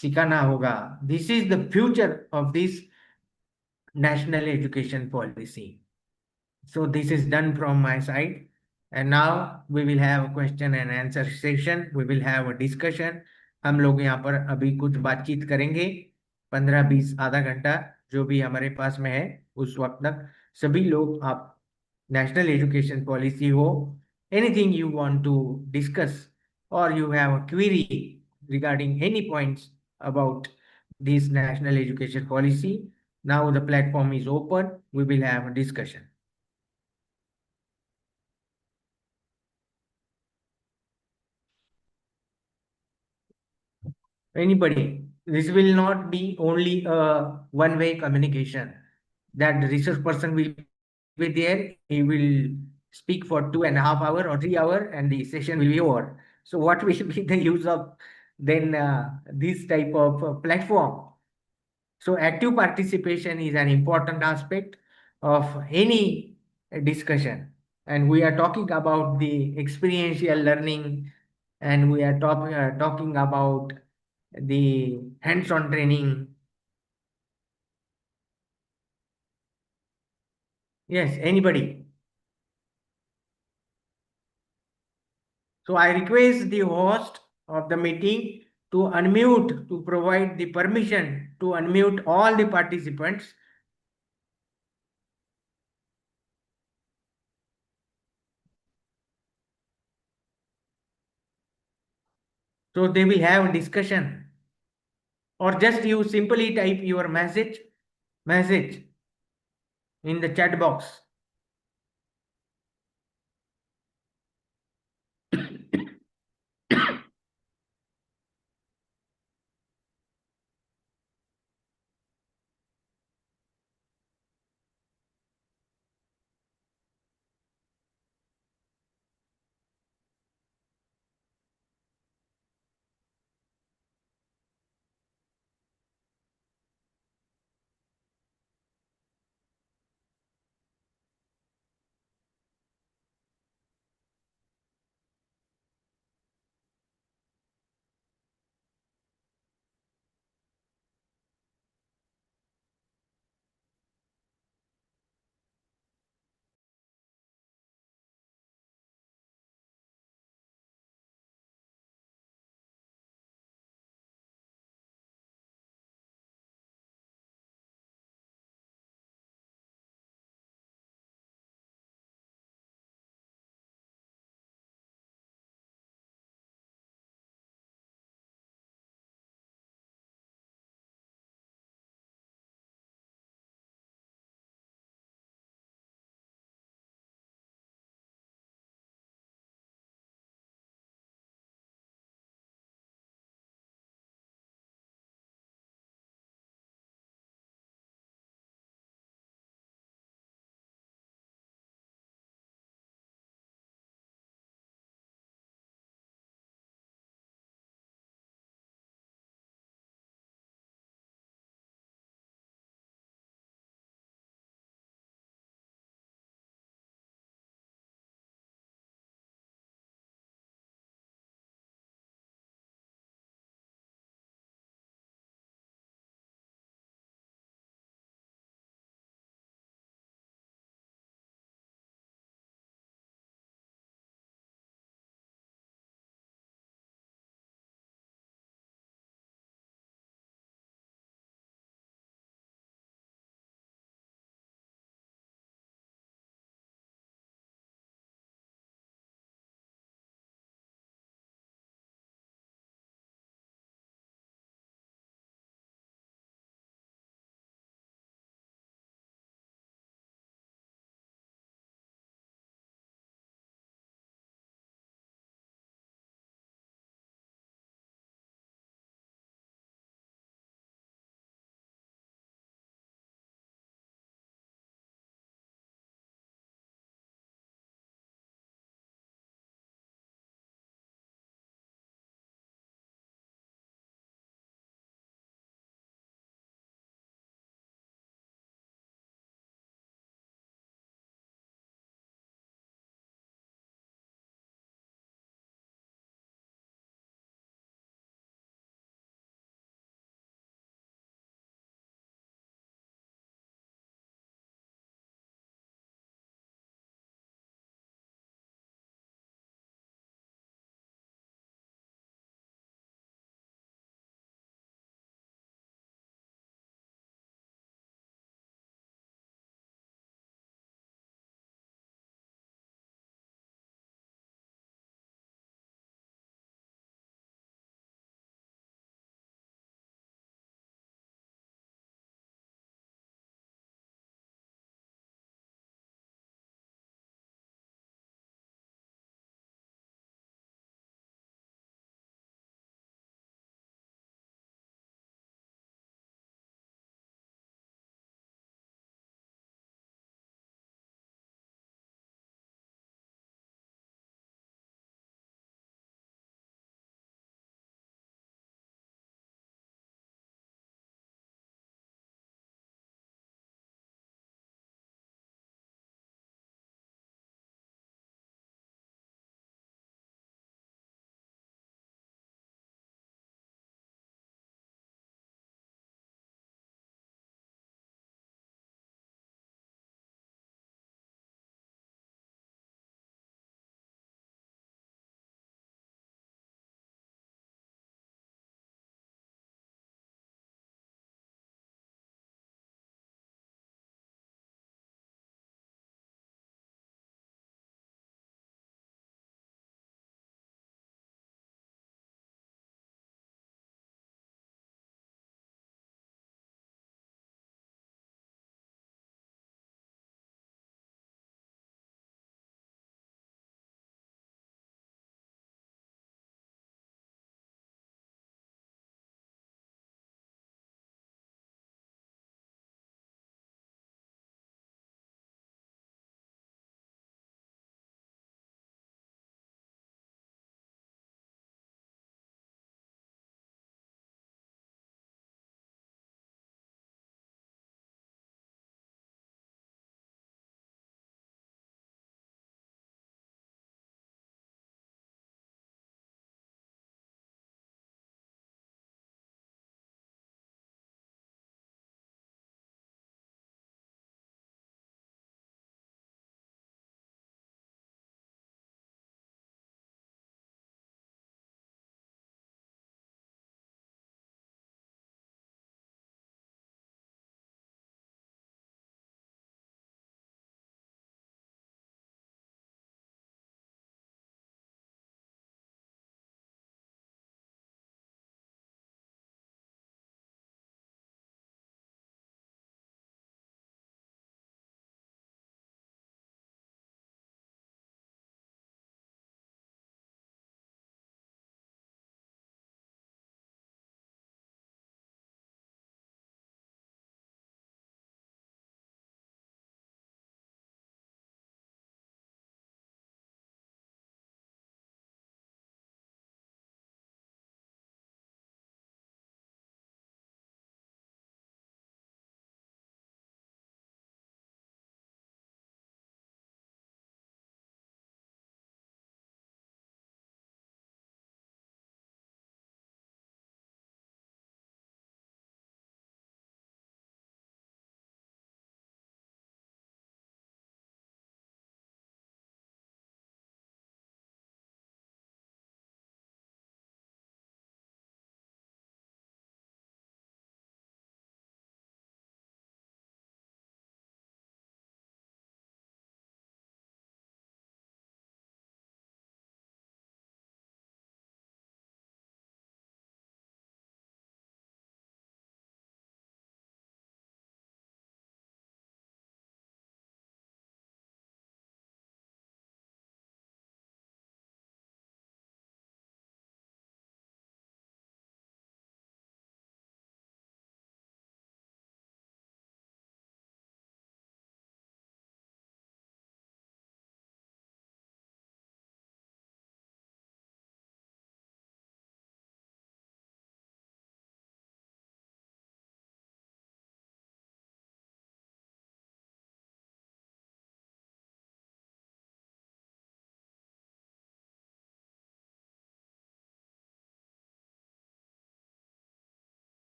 सिखाना होगा. This is the future of this national education policy. So this is done from my side. And now we will have a question and answer session. We will have a discussion. हम लोग यहाँ पर अभी कुछ बातचीत करेंगे 15-20 आधा घंटा जो भी हमारे पास में है उस वक्त तक. सभी लोग आप नेशनल एजुकेशन पॉलिसी हो, anything you want to discuss और you have a query regarding any points about this national education policy, now the platform is open. We will have a discussion. Anybody. This will not be only a one-way communication. That the research person will be there, he will speak for 2.5 hours or 3 hours, and the session will be over. So what will be the use of then this type of platform? So active participation is an important aspect of any discussion. And we are talking about the experiential learning, and we are talking about the hands-on training. Yes, anybody. So I request the host of the meeting to unmute, to provide the permission to unmute all the participants. So they will have discussion, or just you simply type your message in the chat box.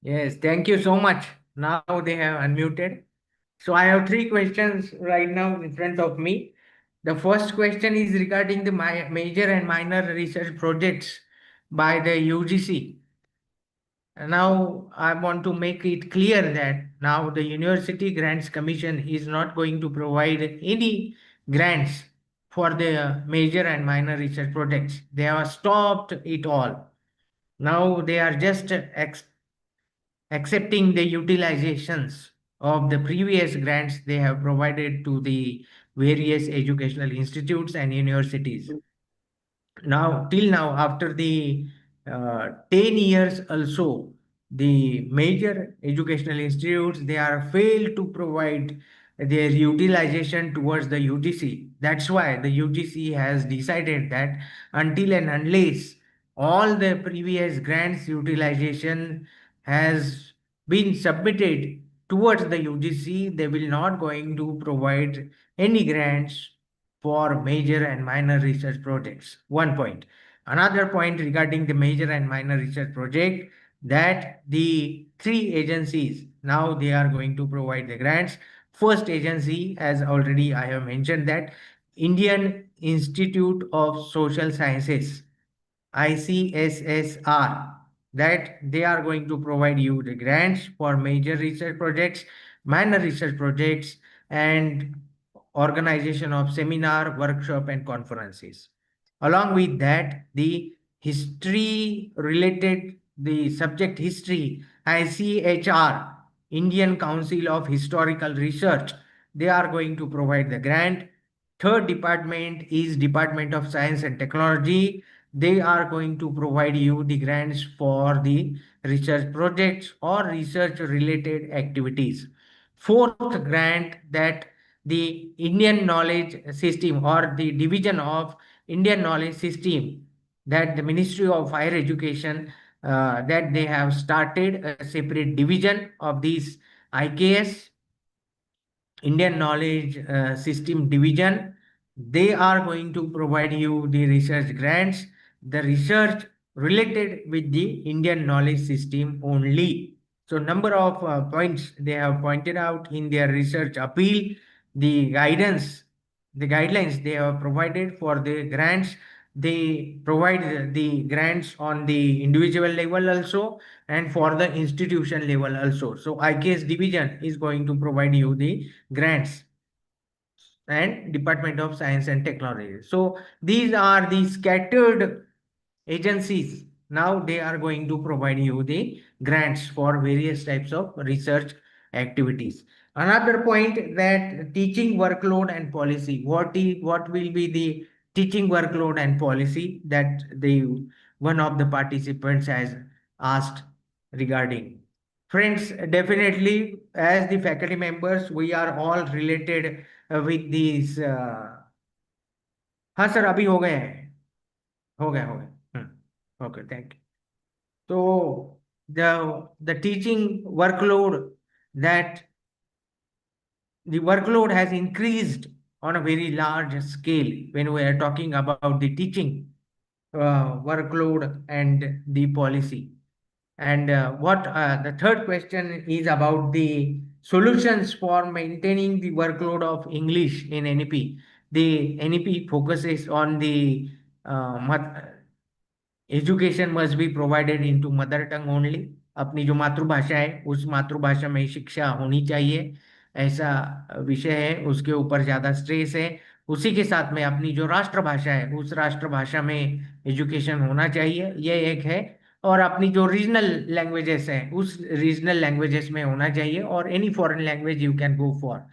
Yes, thank you so much. Now they have unmuted. So I have three questions right now in front of me. The first question is regarding the major and minor research projects by the UGC. Now I want to make it clear that now the University Grants Commission is not going to provide any grants for the major and minor research projects. They have stopped it all. Now they are just accepting the utilizations of the previous grants they have provided to the various educational institutes and universities. Now till now, after the 10 years also, the major educational institutes, they are failed to provide their utilization towards the UGC. That's why the UGC has decided that until and unless all the previous grants utilization has been submitted towards the UGC, they will not going to provide any grants for major and minor research projects. One point. Another point regarding the major and minor research project, that the three agencies now they are going to provide the grants. First agency, as already I have mentioned, that Indian Institute of Social Sciences, ICSSR, that they are going to provide you the grants for major research projects, minor research projects, and organization of seminar, workshop, and conferences. Along with that, the history related, the subject history, ICHR, Indian Council of Historical Research, they are going to provide the grant. Third department is Department of Science and Technology. They are going to provide you the grants for the research projects or research related activities. Fourth grant, that the Indian Knowledge System or the division of Indian Knowledge System, that the Ministry of Higher Education, that they have started a separate division of these IKS, Indian Knowledge System Division. They are going to provide you the research grants, the research related with the Indian knowledge system only. So number of points they have pointed out in their research appeal, the guidance, the guidelines they have provided for the grants. They provide the grants on the individual level also and for the institution level also. So IKS division is going to provide you the grants and Department of Science and Technology. So these are the scattered agencies. Now they are going to provide you the grants for various types of research activities. Another point, that teaching workload and policy. What will be the teaching workload and policy, that the one of the participants has asked regarding. Friends, definitely as the faculty members, we are all related with these. हाँ sir, अभी हो गए हैं, हो गया. Okay, thank you. So the teaching workload, that the workload has increased on a very large scale when we are talking about the teaching workload and the policy. And what the third question is about the solutions for maintaining the workload of English in NEP. The NEP focuses on the education must be provided into mother tongue only. अपनी जो मातृभाषा है उस मातृभाषा में शिक्षा होनी चाहिए, ऐसा विषय है, उसके ऊपर ज़्यादा स्ट्रेस है. उसी के साथ में अपनी जो राष्ट्रभाषा है उस राष्ट्रभाषा में एजुकेशन होना चाहिए, ये एक है. और अपनी जो रीजनल लैंग्वेजेस हैं उस रीजनल लैंग्वेजेस में होना चाहिए, और any foreign language you can go for.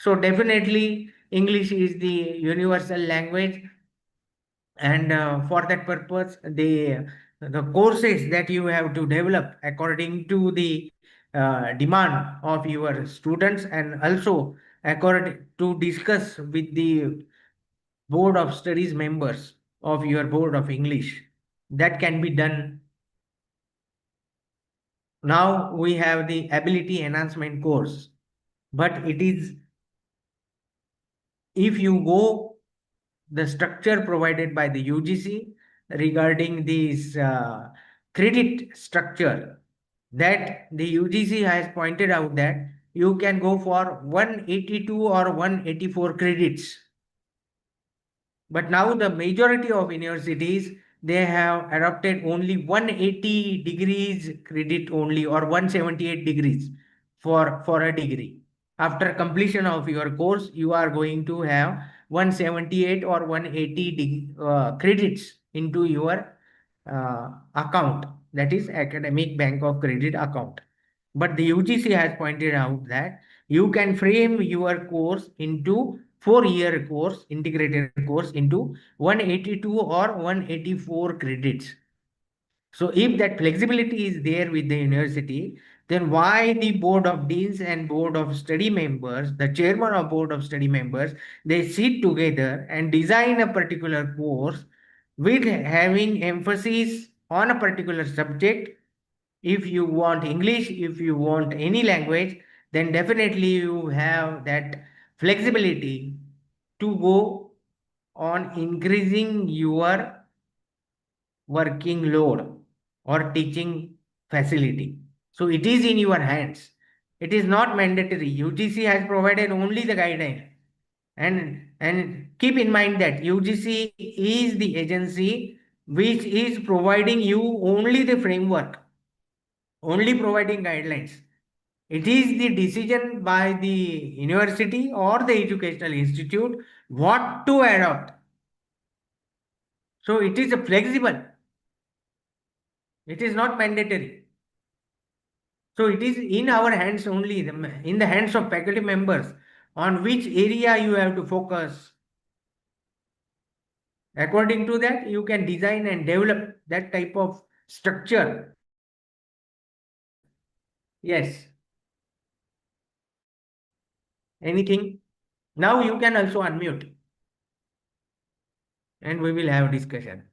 So definitely English is the universal language, and for that purpose the courses that you have to develop according to the demand of your students, and also according to discuss with the board of studies members of your board of English, that can be done. Now we have the ability enhancement course, but it is, if you go the structure provided by the UGC regarding this credit structure, that the UGC has pointed out that you can go for 182 or 184 credits. But now the majority of universities, they have adopted only 180 degrees credit only, or 178 degrees for a degree. After completion of your course, you are going to have 178 or 180 credits into your account, that is academic bank of credit account. But the UGC has pointed out that you can frame your course into 4-year course, integrated course, into 182 or 184 credits. So if that flexibility is there with the university, then why the board of deans and board of study members, the chairman of board of study members, they sit together and design a particular course with having emphasis on a particular subject. If you want English, if you want any language, then definitely you have that flexibility to go on increasing your working load or teaching facility. So it is in your hands. It is not mandatory. UGC has provided only the guideline. And keep in mind that UGC is the agency which is providing you only the framework, only providing guidelines. It is the decision by the university or the educational institute what to adopt. So it is a flexible. It is not mandatory. So it is in our hands only, in the hands of faculty members, on which area you have to focus. According to that, you can design and develop that type of structure. Yes. Anything? Now you can also unmute and we will have discussion.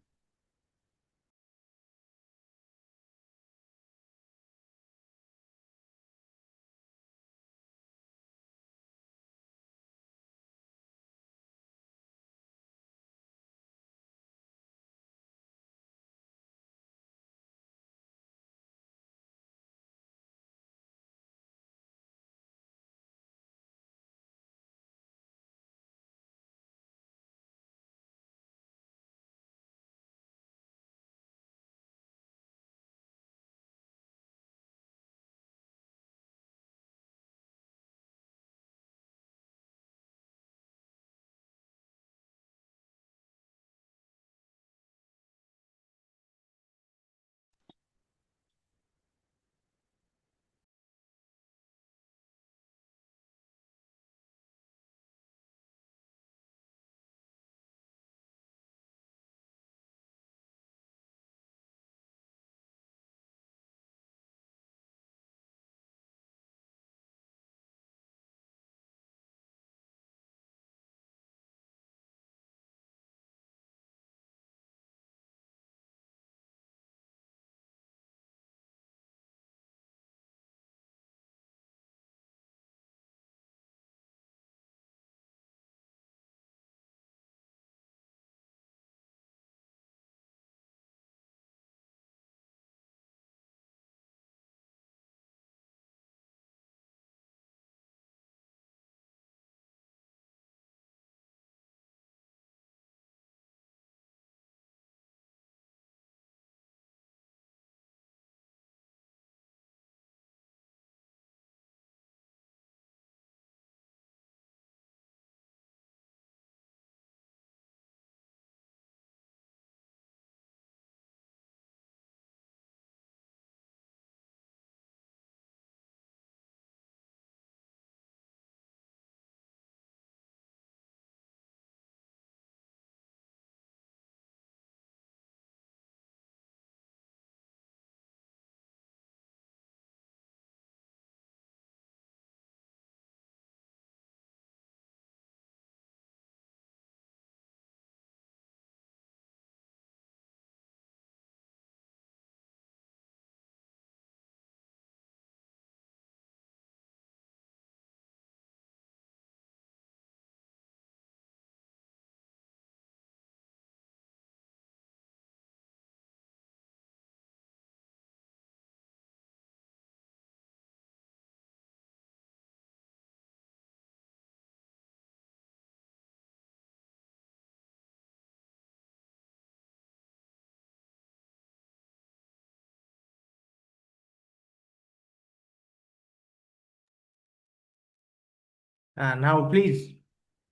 Now, please,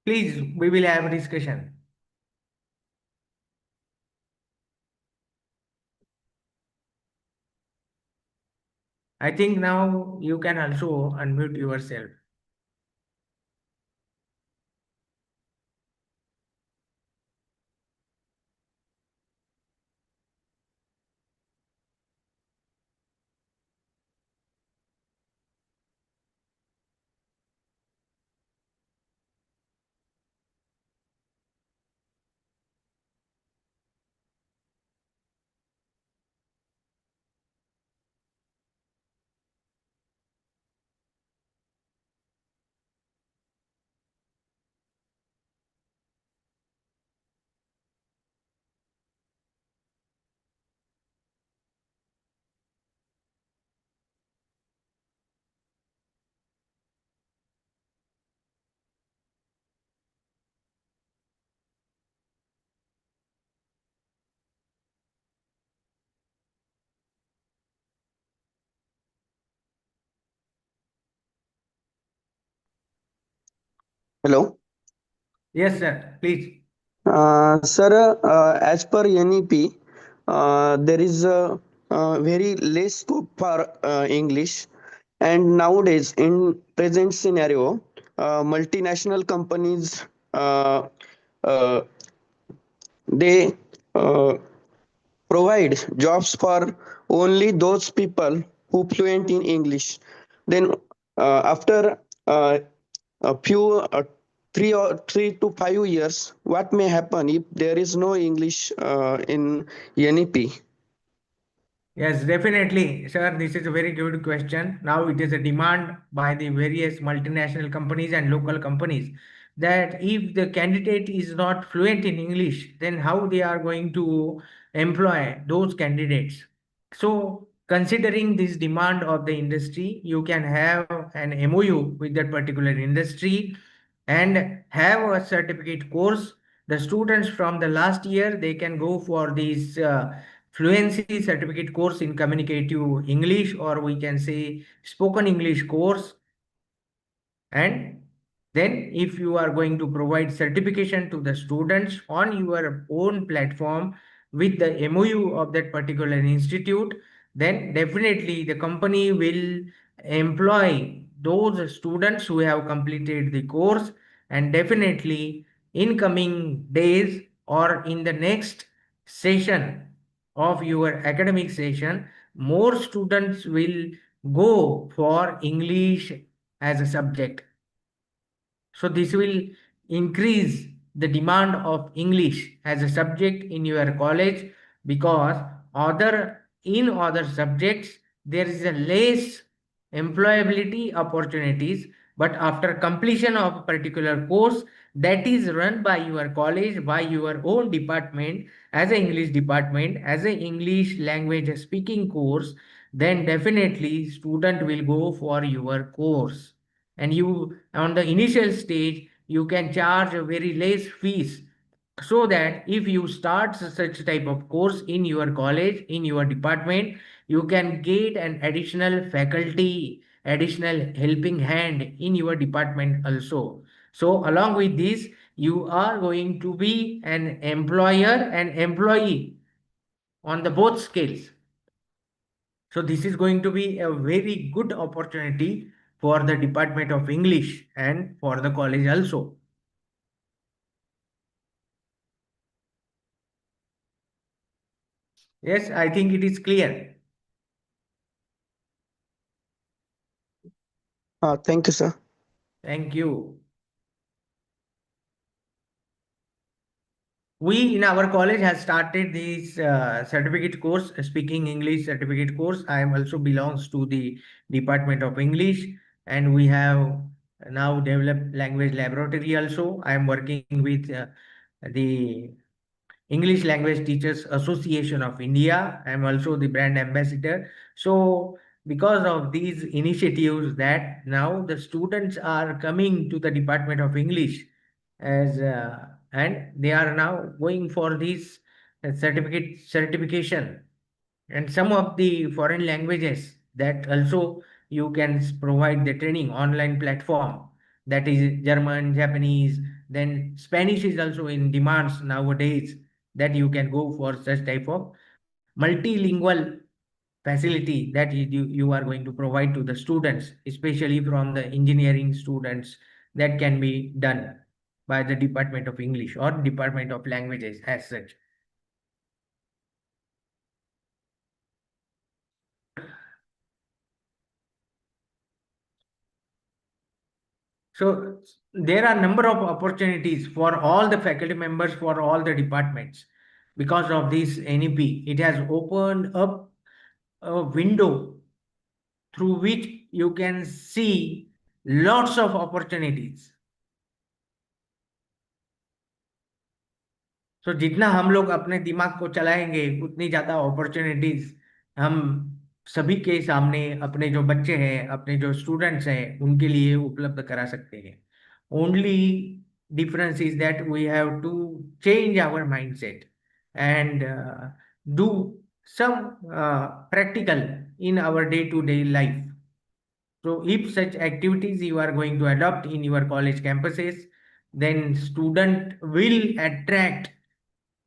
we will have a discussion. I think now you can also unmute yourself. Hello. Yes, sir. Please. Sir, as per NEP, there is very less scope for English, and nowadays, in present scenario, multinational companies uh, uh, they provide jobs for only those people who fluent in English. Then, after a few 3 to 5 years, what may happen if there is no English in NEP? Yes, definitely, sir. This is a very good question. Now it is a demand by the various multinational companies and local companies that if the candidate is not fluent in English, then how they are going to employ those candidates. So, considering this demand of the industry, you can have an MOU with that particular industry and have a certificate course. The students from the last year they can go for these fluency certificate course in communicative English, or we can say spoken English course. And then if you are going to provide certification to the students on your own platform with the MOU of that particular institute, then definitely the company will employ those students who have completed the course. And definitely in coming days or in the next session of your academic session, more students will go for English as a subject. So this will increase the demand of English as a subject in your college, because other subjects there is a less employability opportunities, but after completion of a particular course that is run by your college, by your own department, as an English department, as an English language speaking course, then definitely student will go for your course. And you on the initial stage you can charge a very less fees, so that if you start such type of course in your college, in your department, you can get an additional faculty, additional helping hand in your department also. So along with this, you are going to be an employer and employee on the both scales. So this is going to be a very good opportunity for the Department of English and for the college also. Yes, I think it is clear. Thank you, sir. Thank you. We in our college has started this certificate course, speaking English certificate course. I am also belongs to the Department of English, and we have now developed language laboratory also. I am working with the English Language Teachers Association of India. I am also the brand ambassador. So because of these initiatives that now the students are coming to the Department of English as and they are now going for this certification, and some of the foreign languages that also you can provide the training online platform. that is German, Japanese, then Spanish is also in demands nowadays, that you can go for such type of multilingual facility that you are going to provide to the students, especially from the engineering students, that can be done by the Department of English or Department of Languages as such. So there are number of opportunities for all the faculty members, for all the departments. Because of this NEP, it has opened up a window through which you can see lots of opportunities. तो जितना हम लोग अपने दिमाग को चलाएंगे उतनी ज्यादा अपॉर्चुनिटीज हम सभी के सामने, अपने जो बच्चे हैं, अपने जो स्टूडेंट्स हैं, उनके लिए उपलब्ध करा सकते हैं. Only difference is that we have to change our mindset and do some practical in our day-to-day life. So if such activities you are going to adopt in your college campuses, then student will attract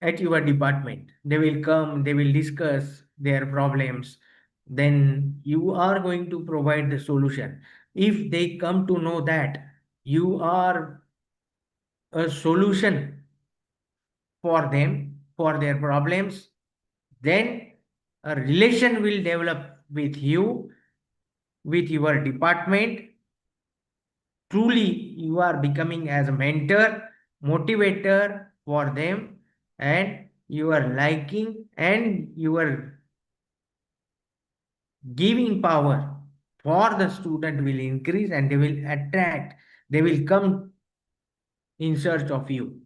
at your department. They will come, they will discuss their problems. Then you are going to provide the solution. If they come to know that you are a solution for them, for their problems, then a relation will develop with you, with your department. Truly, you are becoming as a mentor, motivator for them, and you are liking and you are giving power for the student will increase, and they will attract, they will come in search of you.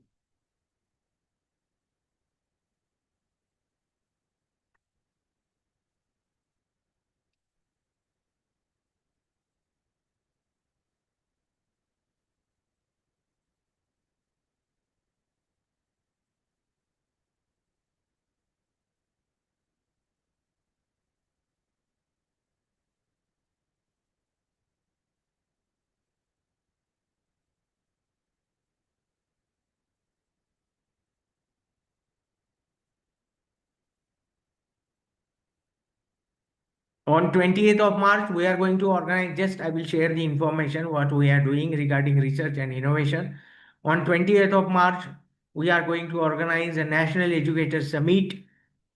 On 28th of March, we are going to organize, just I will share the information what we are doing regarding research and innovation. On 28th of March, we are going to organize a National Educator Summit,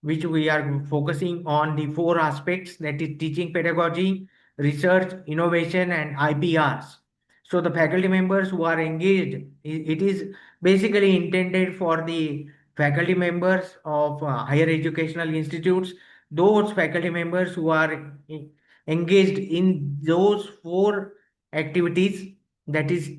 which we are focusing on the four aspects, that is teaching pedagogy, research, innovation, and IPRs. So the faculty members who are engaged, it is basically intended for the faculty members of higher educational institutes, those faculty members who are engaged in those four activities, that is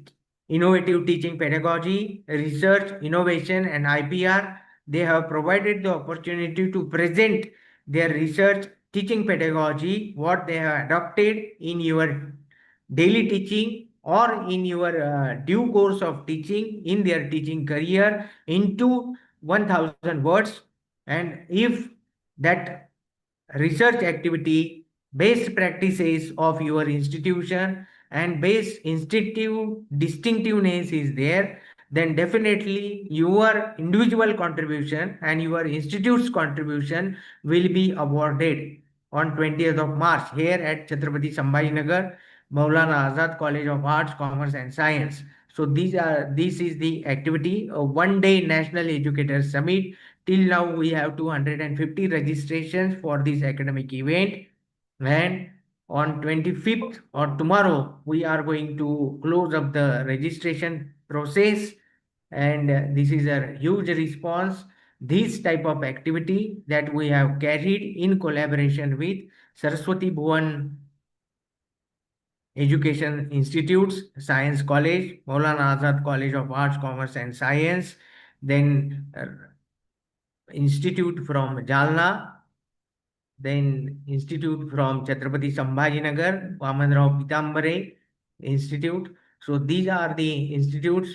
innovative teaching pedagogy, research, innovation, and IPR. They have provided the opportunity to present their research, teaching pedagogy, what they have adopted in your daily teaching or in your due course of teaching in their teaching career into 1000 words. And if that research activity, best practices of your institution and base institute distinctiveness is there, then definitely your individual contribution and your institute's contribution will be awarded on 20th of March here at Chhatrapati Sambhajinagar, Maulana Azad College of Arts, Commerce and Science. So this is the activity, a one-day National Educators Summit. Till now, we have 250 registrations for this academic event. And on 25th or tomorrow, we are going to close up the registration process. And this is a huge response. This type of activity that we have carried in collaboration with Saraswati Bhuvan Education Institutes, Science College, Maulana Azad College of Arts, Commerce and Science, then Institute from Jalna, then Institute from Chhatrapati Sambhajinagar, Vamanrao Pitambare Institute. So these are the institutes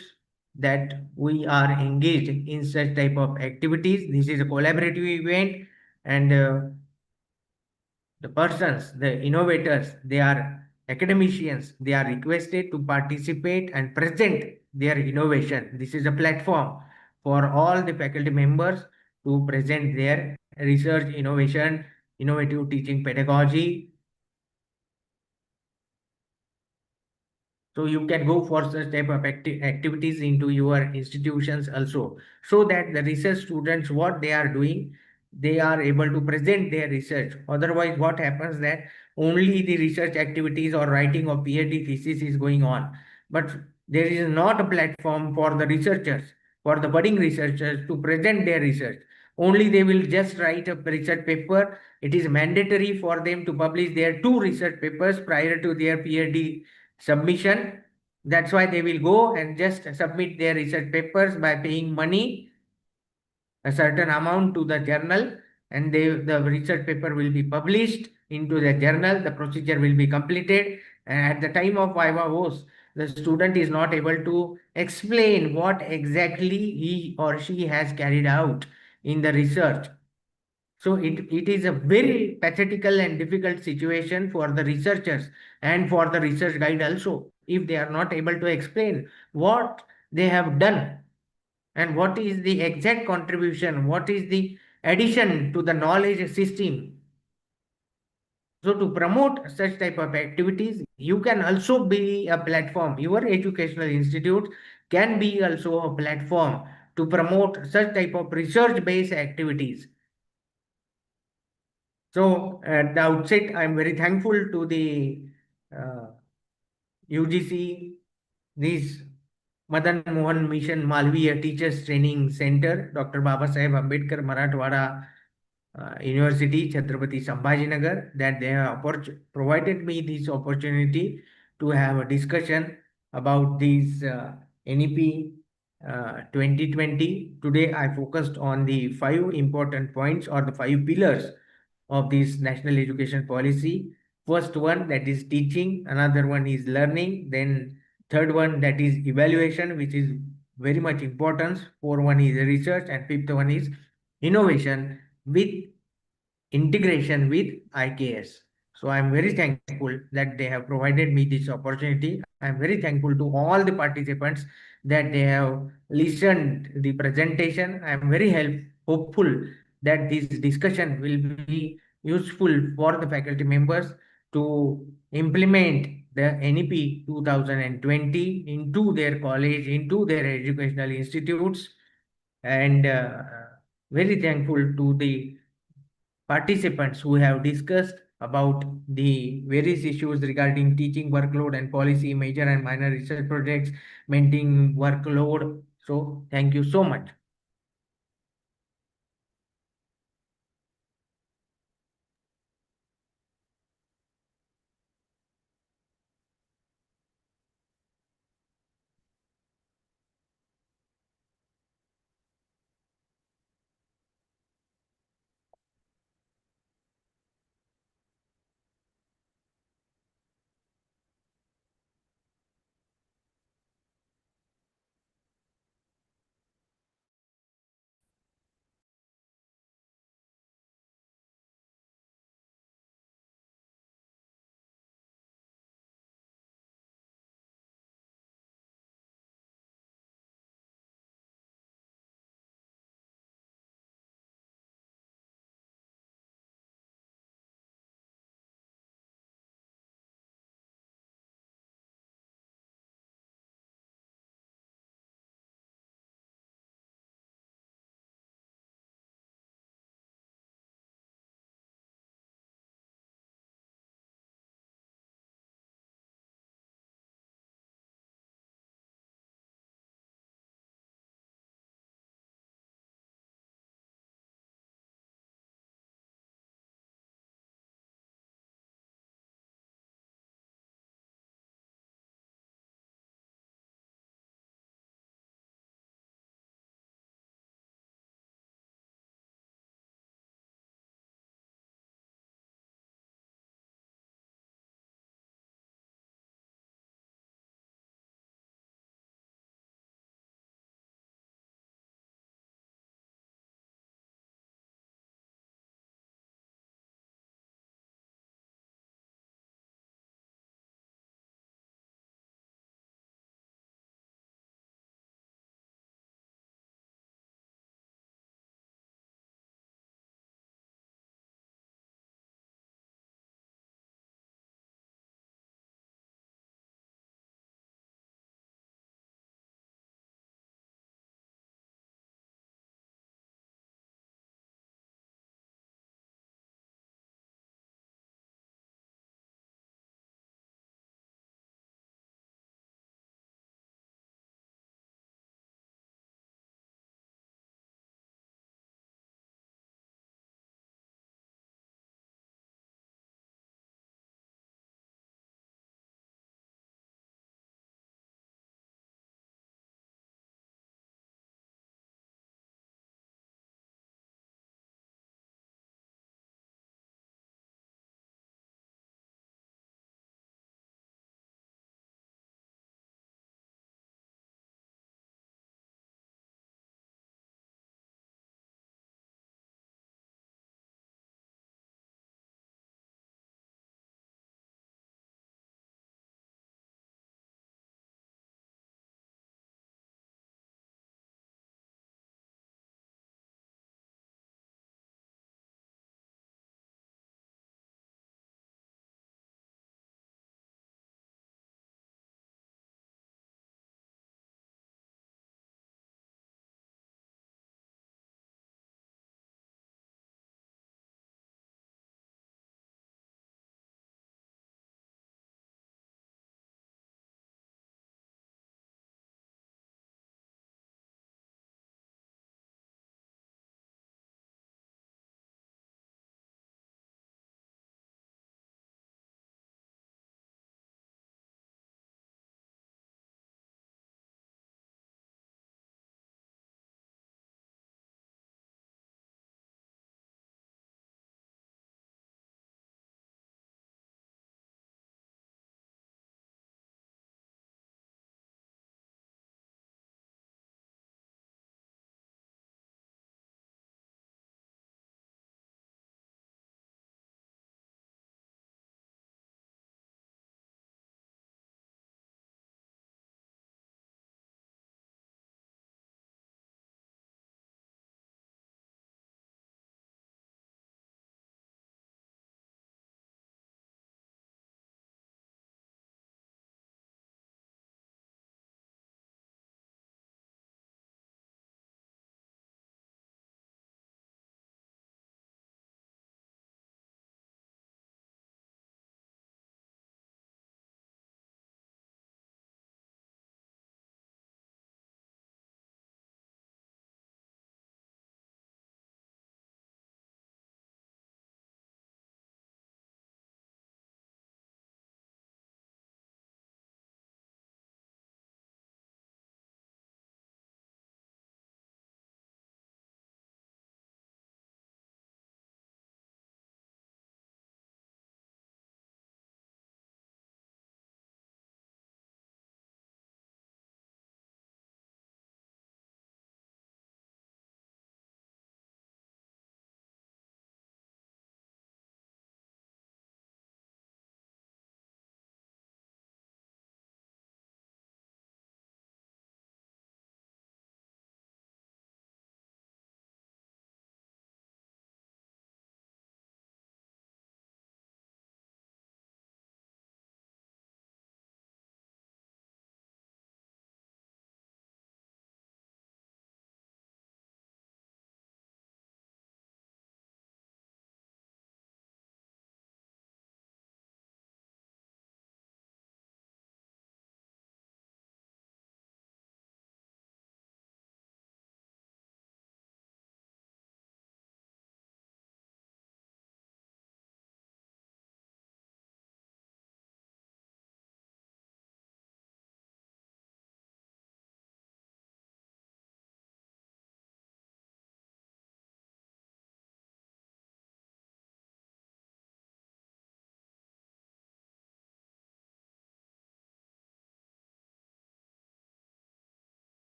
that we are engaged in such type of activities. This is a collaborative event, and the persons, the innovators, they are academicians, they are requested to participate and present their innovation. This is a platform for all the faculty members to present their research, innovation, innovative teaching pedagogy. So you can go for such type of activities into your institutions also, so that the research students, what they are doing, they are able to present their research. Otherwise, what happens that only the research activities or writing of PhD thesis is going on, but there is not a platform for the researchers, for the budding researchers to present their research. Only they will just write a research paper. It is mandatory for them to publish their 2 research papers prior to their PhD submission. That's why they will go and just submit their research papers by paying money, a certain amount, to the journal, and the research paper will be published into the journal. The procedure will be completed, and at the time of viva voce, the student is not able to explain what exactly he or she has carried out in the research. So it is a very pathetical and difficult situation for the researchers and for the research guide also, if they are not able to explain what they have done and what is the exact contribution, what is the addition to the knowledge system. So to promote such type of activities, you can also be a platform. Your educational institute can be also a platform to promote such type of research-based activities. So at the outset, I'm very thankful to the UGC, this Madan Mohan Mission Malviya Teachers Training Center, Dr. Baba Saheb Ambedkar Marathwada University, Chhatrapati Sambhajinagar, that they have provided me this opportunity to have a discussion about these NEP 2020. Today, I focused on the 5 important points or the 5 pillars of this national education policy. First one, that is teaching. Another one is learning. Then third one, that is evaluation, which is very much important. Fourth one is research, and fifth one is innovation with integration with IKS. So I'm very thankful that they have provided me this opportunity. I'm very thankful to all the participants that they have listened the presentation. I'm very hopeful that this discussion will be useful for the faculty members to implement the NEP 2020 into their college, into their educational institutes, and very thankful to the participants who have discussed about the various issues regarding teaching workload and policy, major and minor research projects, maintaining workload. So thank you so much.